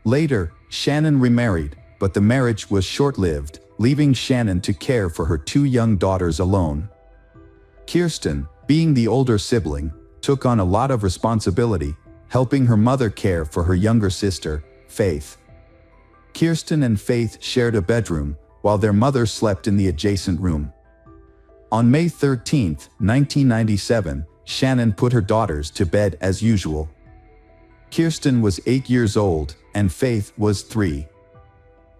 [SPEAKER 1] Later, Shannon remarried, but the marriage was short-lived, leaving Shannon to care for her 2 young daughters alone. Kirsten, being the older sibling, took on a lot of responsibility, helping her mother care for her younger sister, Faith. Kirsten and Faith shared a bedroom, while their mother slept in the adjacent room. On May 13, 1997, Shannon put her daughters to bed as usual. Kirsten was 8 years old, and Faith was 3.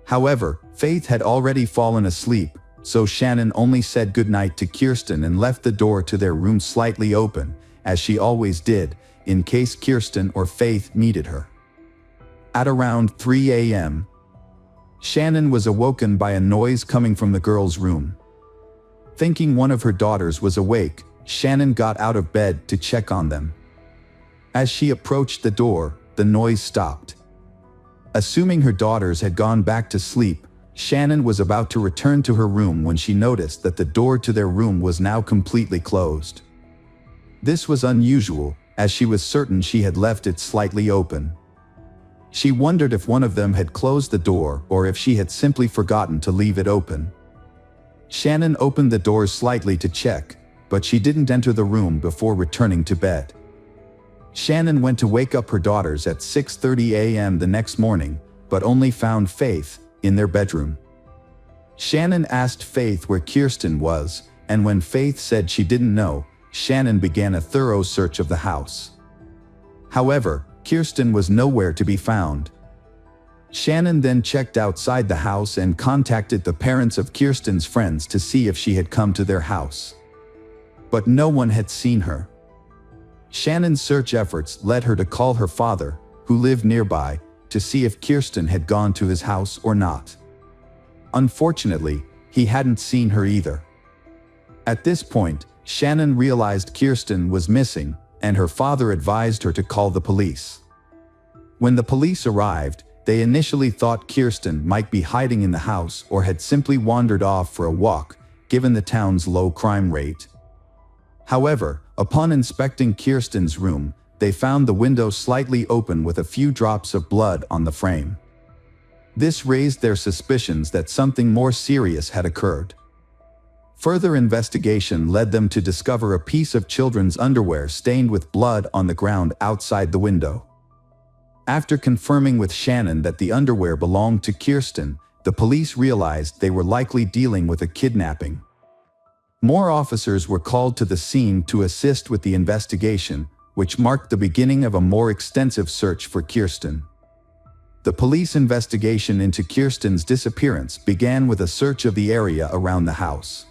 [SPEAKER 1] However, Faith had already fallen asleep, so Shannon only said goodnight to Kirsten and left the door to their room slightly open, as she always did, in case Kirsten or Faith needed her. At around 3 a.m., Shannon was awoken by a noise coming from the girls' room. Thinking one of her daughters was awake, Shannon got out of bed to check on them. As she approached the door, the noise stopped. Assuming her daughters had gone back to sleep, Shannon was about to return to her room when she noticed that the door to their room was now completely closed. This was unusual, as she was certain she had left it slightly open. She wondered if one of them had closed the door or if she had simply forgotten to leave it open. Shannon opened the door slightly to check, but she didn't enter the room before returning to bed. Shannon went to wake up her daughters at 6:30 a.m. the next morning, but only found Faith in their bedroom. Shannon asked Faith where Kirsten was, and when Faith said she didn't know, Shannon began a thorough search of the house. However, Kirsten was nowhere to be found. Shannon then checked outside the house and contacted the parents of Kirsten's friends to see if she had come to their house. But no one had seen her. Shannon's search efforts led her to call her father, who lived nearby, to see if Kirsten had gone to his house or not. Unfortunately, he hadn't seen her either. At this point, Shannon realized Kirsten was missing, and her father advised her to call the police. When the police arrived, they initially thought Kirsten might be hiding in the house or had simply wandered off for a walk, given the town's low crime rate. However, upon inspecting Kirsten's room, they found the window slightly open with a few drops of blood on the frame. This raised their suspicions that something more serious had occurred. Further investigation led them to discover a piece of children's underwear stained with blood on the ground outside the window. After confirming with Shannon that the underwear belonged to Kirsten, the police realized they were likely dealing with a kidnapping. More officers were called to the scene to assist with the investigation, which marked the beginning of a more extensive search for Kirsten. The police investigation into Kirsten's disappearance began with a search of the area around the house.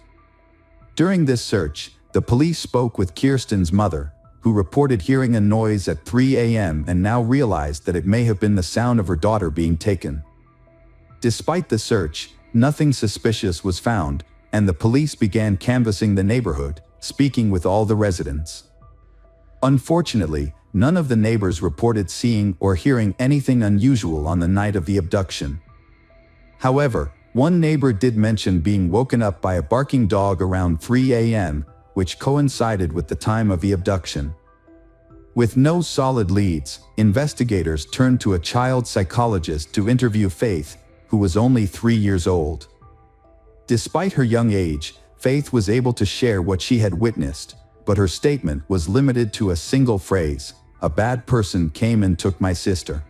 [SPEAKER 1] During this search, the police spoke with Kirsten's mother, who reported hearing a noise at 3 a.m. and now realized that it may have been the sound of her daughter being taken. Despite the search, nothing suspicious was found, and the police began canvassing the neighborhood, speaking with all the residents. Unfortunately, none of the neighbors reported seeing or hearing anything unusual on the night of the abduction. However, one neighbor did mention being woken up by a barking dog around 3 a.m., which coincided with the time of the abduction. With no solid leads, investigators turned to a child psychologist to interview Faith, who was only 3 years old. Despite her young age, Faith was able to share what she had witnessed, but her statement was limited to a single phrase: "A bad person came and took my sister."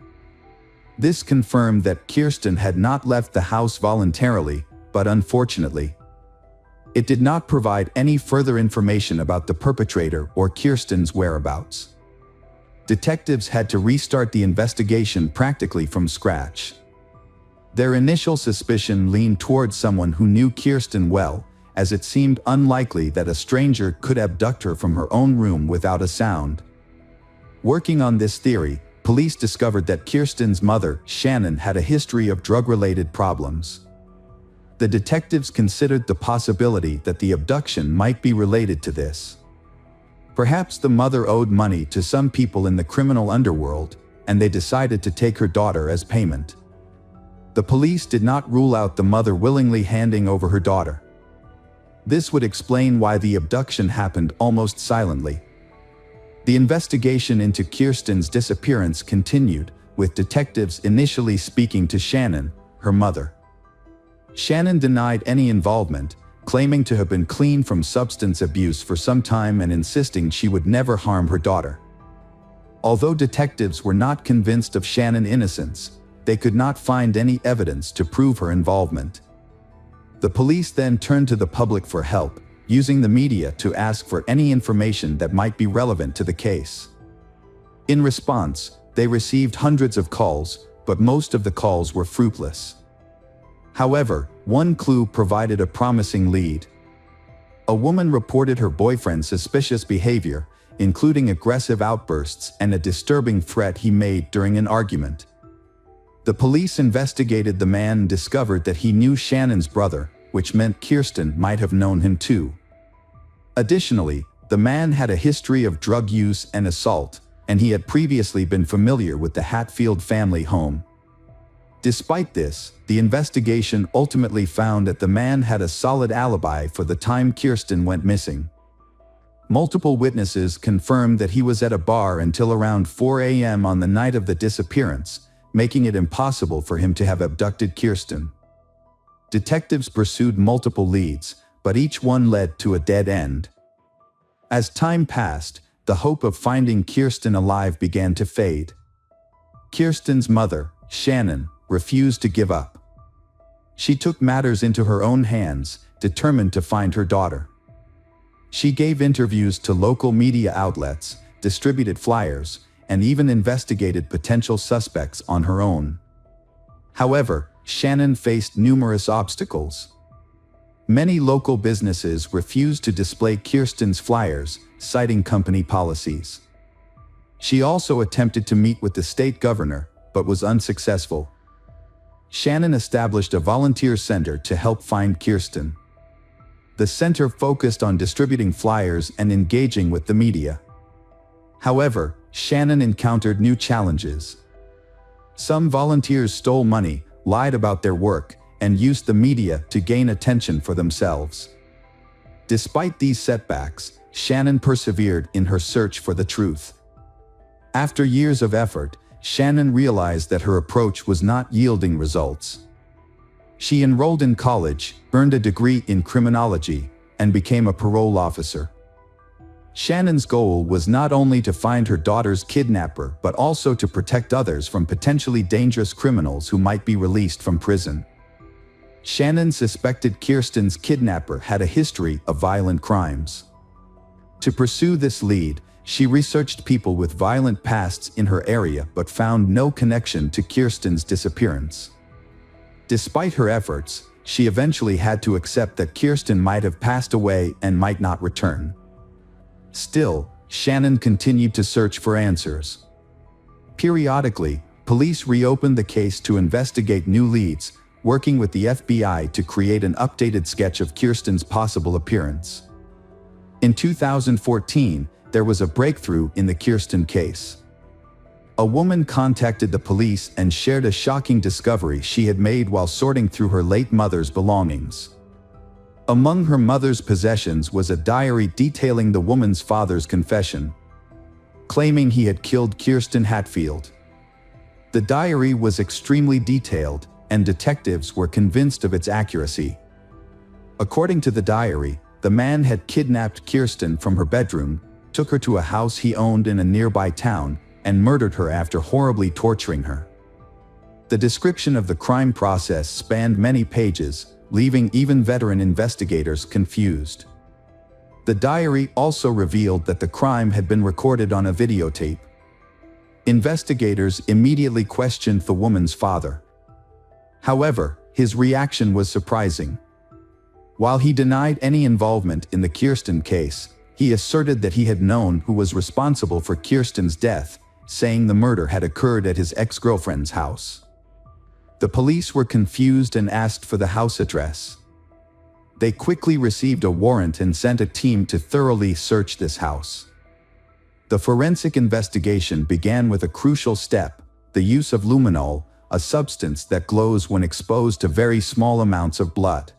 [SPEAKER 1] This confirmed that Kirsten had not left the house voluntarily, but unfortunately, it did not provide any further information about the perpetrator or Kirsten's whereabouts. Detectives had to restart the investigation practically from scratch. Their initial suspicion leaned towards someone who knew Kirsten well, as it seemed unlikely that a stranger could abduct her from her own room without a sound. Working on this theory, police discovered that Kirsten's mother, Shannon, had a history of drug-related problems. The detectives considered the possibility that the abduction might be related to this. Perhaps the mother owed money to some people in the criminal underworld, and they decided to take her daughter as payment. The police did not rule out the mother willingly handing over her daughter. This would explain why the abduction happened almost silently. The investigation into Kirsten's disappearance continued, with detectives initially speaking to Shannon, her mother. Shannon denied any involvement, claiming to have been clean from substance abuse for some time and insisting she would never harm her daughter. Although detectives were not convinced of Shannon's innocence, they could not find any evidence to prove her involvement. The police then turned to the public for help, using the media to ask for any information that might be relevant to the case. In response, they received hundreds of calls, but most of the calls were fruitless. However, one clue provided a promising lead. A woman reported her boyfriend's suspicious behavior, including aggressive outbursts and a disturbing threat he made during an argument. The police investigated the man and discovered that he knew Shannon's brother, which meant Kirsten might have known him too. Additionally, the man had a history of drug use and assault, and he had previously been familiar with the Hatfield family home. Despite this, the investigation ultimately found that the man had a solid alibi for the time Kirsten went missing. Multiple witnesses confirmed that he was at a bar until around 4 a.m. on the night of the disappearance, making it impossible for him to have abducted Kirsten. Detectives pursued multiple leads, but each one led to a dead end. As time passed, the hope of finding Kirsten alive began to fade. Kirsten's mother, Shannon, refused to give up. She took matters into her own hands, determined to find her daughter. She gave interviews to local media outlets, distributed flyers, and even investigated potential suspects on her own. However, Shannon faced numerous obstacles. Many local businesses refused to display Kirsten's flyers, citing company policies. She also attempted to meet with the state governor, but was unsuccessful. Shannon established a volunteer center to help find Kirsten. The center focused on distributing flyers and engaging with the media. However, Shannon encountered new challenges. Some volunteers stole money, lied about their work, and used the media to gain attention for themselves. Despite these setbacks, Shannon persevered in her search for the truth. After years of effort, Shannon realized that her approach was not yielding results. She enrolled in college, earned a degree in criminology, and became a parole officer. Shannon's goal was not only to find her daughter's kidnapper but also to protect others from potentially dangerous criminals who might be released from prison. Shannon suspected Kirsten's kidnapper had a history of violent crimes. To pursue this lead, she researched people with violent pasts in her area but found no connection to Kirsten's disappearance. Despite her efforts, she eventually had to accept that Kirsten might have passed away and might not return. Still, Shannon continued to search for answers. Periodically, police reopened the case to investigate new leads, working with the FBI to create an updated sketch of Kirsten's possible appearance. In 2014, there was a breakthrough in the Kirsten case. A woman contacted the police and shared a shocking discovery she had made while sorting through her late mother's belongings. Among her mother's possessions was a diary detailing the woman's father's confession, claiming he had killed Kirsten Hatfield. The diary was extremely detailed, and detectives were convinced of its accuracy. According to the diary, the man had kidnapped Kirsten from her bedroom, took her to a house he owned in a nearby town, and murdered her after horribly torturing her. The description of the crime process spanned many pages, leaving even veteran investigators confused. The diary also revealed that the crime had been recorded on a videotape. Investigators immediately questioned the woman's father. However, his reaction was surprising. While he denied any involvement in the Kirsten case, he asserted that he had known who was responsible for Kirsten's death, saying the murder had occurred at his ex-girlfriend's house. The police were confused and asked for the house address. They quickly received a warrant and sent a team to thoroughly search this house. The forensic investigation began with a crucial step: the use of luminol, a substance that glows when exposed to very small amounts of blood.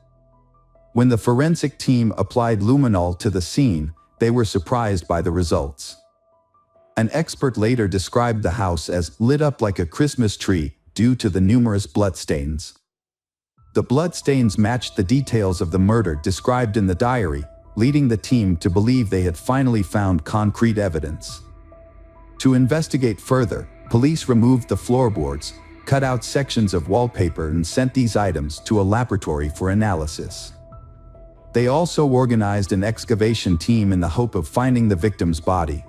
[SPEAKER 1] When the forensic team applied luminol to the scene, they were surprised by the results. An expert later described the house as lit up like a Christmas tree due to the numerous bloodstains. The bloodstains matched the details of the murder described in the diary, leading the team to believe they had finally found concrete evidence. To investigate further, police removed the floorboards, cut out sections of wallpaper and sent these items to a laboratory for analysis. They also organized an excavation team in the hope of finding the victim's body.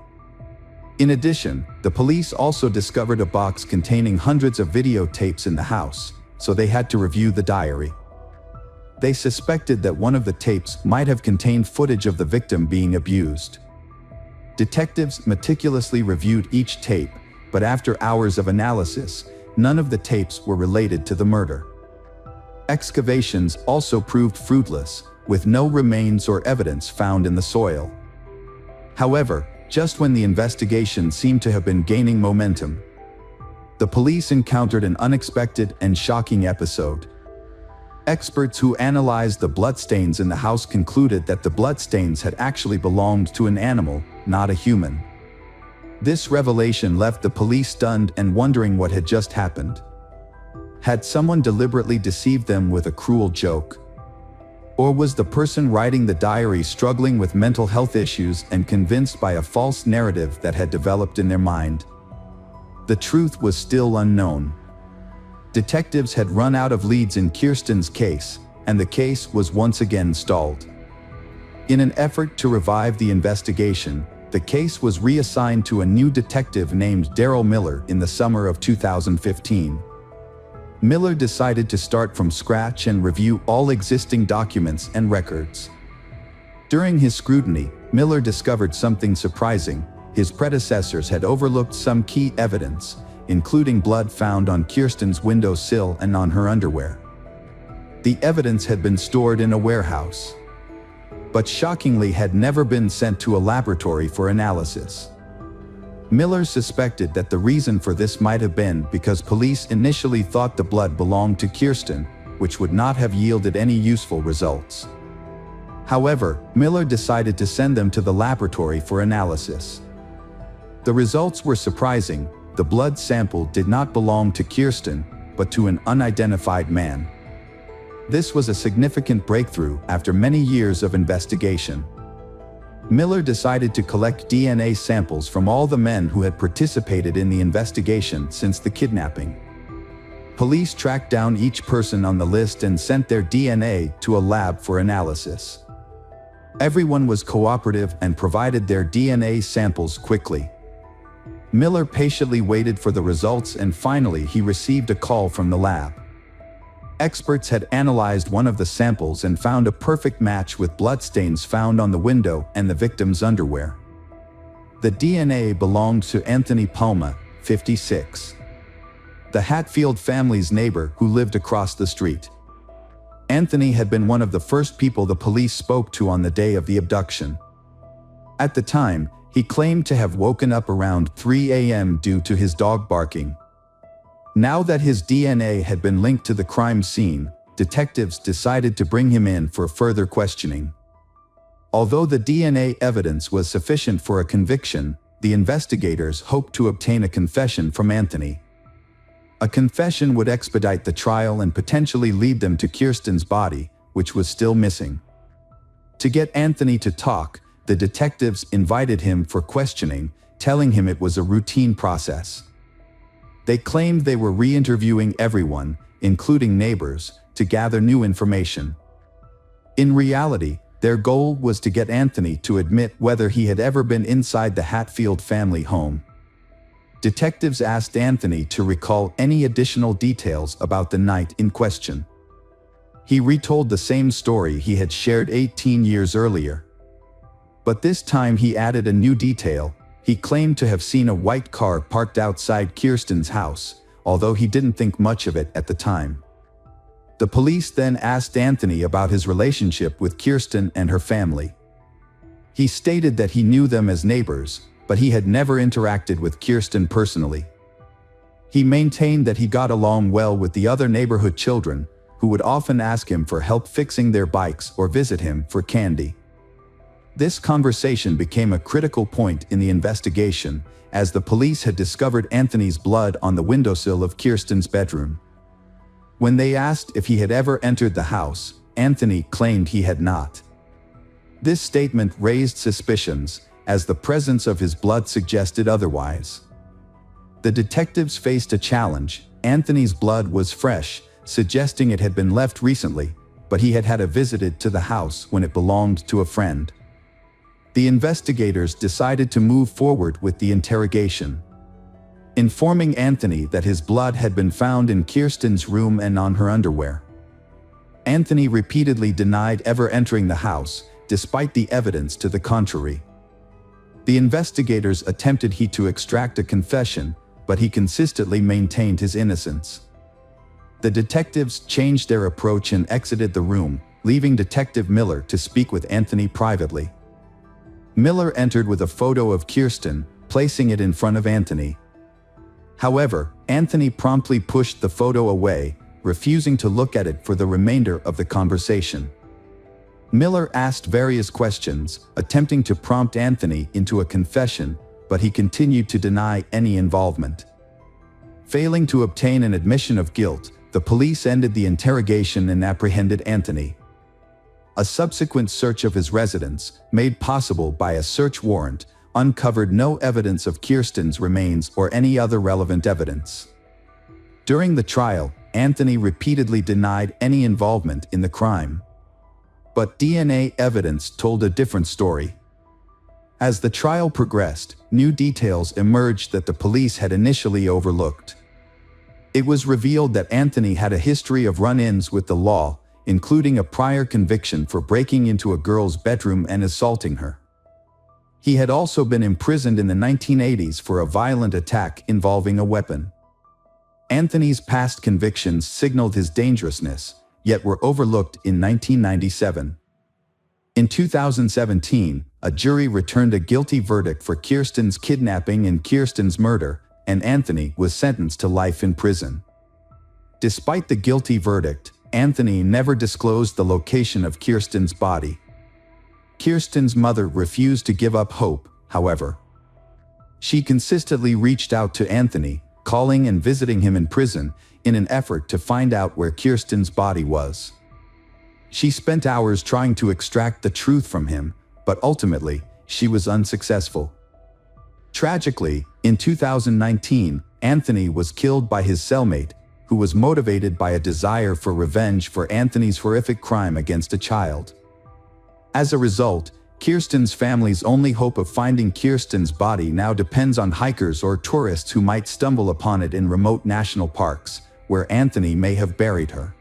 [SPEAKER 1] In addition, the police also discovered a box containing hundreds of videotapes in the house, so they had to review the diary. They suspected that one of the tapes might have contained footage of the victim being abused. Detectives meticulously reviewed each tape, but after hours of analysis, none of the tapes were related to the murder. Excavations also proved fruitless, with no remains or evidence found in the soil. However, just when the investigation seemed to have been gaining momentum, the police encountered an unexpected and shocking episode. Experts who analyzed the bloodstains in the house concluded that the bloodstains had actually belonged to an animal, not a human. This revelation left the police stunned and wondering what had just happened. Had someone deliberately deceived them with a cruel joke? Or was the person writing the diary struggling with mental health issues and convinced by a false narrative that had developed in their mind? The truth was still unknown. Detectives had run out of leads in Kirsten's case, and the case was once again stalled. In an effort to revive the investigation, the case was reassigned to a new detective named Daryl Miller in the summer of 2015. Miller decided to start from scratch and review all existing documents and records. During his scrutiny, Miller discovered something surprising. His predecessors had overlooked some key evidence, including blood found on Kirsten's windowsill and on her underwear. The evidence had been stored in a warehouse, but shockingly had never been sent to a laboratory for analysis. Miller suspected that the reason for this might have been because police initially thought the blood belonged to Kirsten, which would not have yielded any useful results. However, Miller decided to send them to the laboratory for analysis. The results were surprising. The blood sample did not belong to Kirsten, but to an unidentified man. This was a significant breakthrough after many years of investigation. Miller decided to collect DNA samples from all the men who had participated in the investigation since the kidnapping. Police tracked down each person on the list and sent their DNA to a lab for analysis. Everyone was cooperative and provided their DNA samples quickly. Miller patiently waited for the results, and finally he received a call from the lab. Experts had analyzed one of the samples and found a perfect match with bloodstains found on the window and the victim's underwear. The DNA belonged to Anthony Palma, 56. The Hatfield family's neighbor who lived across the street. Anthony had been one of the first people the police spoke to on the day of the abduction. At the time, he claimed to have woken up around 3 a.m. due to his dog barking. Now that his DNA had been linked to the crime scene, detectives decided to bring him in for further questioning. Although the DNA evidence was sufficient for a conviction, the investigators hoped to obtain a confession from Anthony. A confession would expedite the trial and potentially lead them to Kirsten's body, which was still missing. To get Anthony to talk, the detectives invited him for questioning, telling him it was a routine process. They claimed they were re-interviewing everyone, including neighbors, to gather new information. In reality, their goal was to get Anthony to admit whether he had ever been inside the Hatfield family home. Detectives asked Anthony to recall any additional details about the night in question. He retold the same story he had shared 18 years earlier. But this time he added a new detail. He claimed to have seen a white car parked outside Kirsten's house, although he didn't think much of it at the time. The police then asked Anthony about his relationship with Kirsten and her family. He stated that he knew them as neighbors, but he had never interacted with Kirsten personally. He maintained that he got along well with the other neighborhood children, who would often ask him for help fixing their bikes or visit him for candy. This conversation became a critical point in the investigation, as the police had discovered Anthony's blood on the windowsill of Kirsten's bedroom. When they asked if he had ever entered the house, Anthony claimed he had not. This statement raised suspicions, as the presence of his blood suggested otherwise. The detectives faced a challenge. Anthony's blood was fresh, suggesting it had been left recently, but he had had a visit to the house when it belonged to a friend. The investigators decided to move forward with the interrogation. Informing Anthony that his blood had been found in Kirsten's room and on her underwear. Anthony repeatedly denied ever entering the house, despite the evidence to the contrary. The investigators attempted to extract a confession, but he consistently maintained his innocence. The detectives changed their approach and exited the room, leaving Detective Miller to speak with Anthony privately. Miller entered with a photo of Kirsten, placing it in front of Anthony. However, Anthony promptly pushed the photo away, refusing to look at it for the remainder of the conversation. Miller asked various questions, attempting to prompt Anthony into a confession, but he continued to deny any involvement. Failing to obtain an admission of guilt, the police ended the interrogation and apprehended Anthony. A subsequent search of his residence, made possible by a search warrant, uncovered no evidence of Kirsten's remains or any other relevant evidence. During the trial, Anthony repeatedly denied any involvement in the crime. But DNA evidence told a different story. As the trial progressed, new details emerged that the police had initially overlooked. It was revealed that Anthony had a history of run-ins with the law, including a prior conviction for breaking into a girl's bedroom and assaulting her. He had also been imprisoned in the 1980s for a violent attack involving a weapon. Anthony's past convictions signaled his dangerousness, yet were overlooked in 1997. In 2017, a jury returned a guilty verdict for Kirsten's kidnapping and Kirsten's murder, and Anthony was sentenced to life in prison. Despite the guilty verdict, Anthony never disclosed the location of Kirsten's body. Kirsten's mother refused to give up hope, however. She consistently reached out to Anthony, calling and visiting him in prison, in an effort to find out where Kirsten's body was. She spent hours trying to extract the truth from him, but ultimately, she was unsuccessful. Tragically, in 2019, Anthony was killed by his cellmate, who was motivated by a desire for revenge for Anthony's horrific crime against a child. As a result, Kirsten's family's only hope of finding Kirsten's body now depends on hikers or tourists who might stumble upon it in remote national parks, where Anthony may have buried her.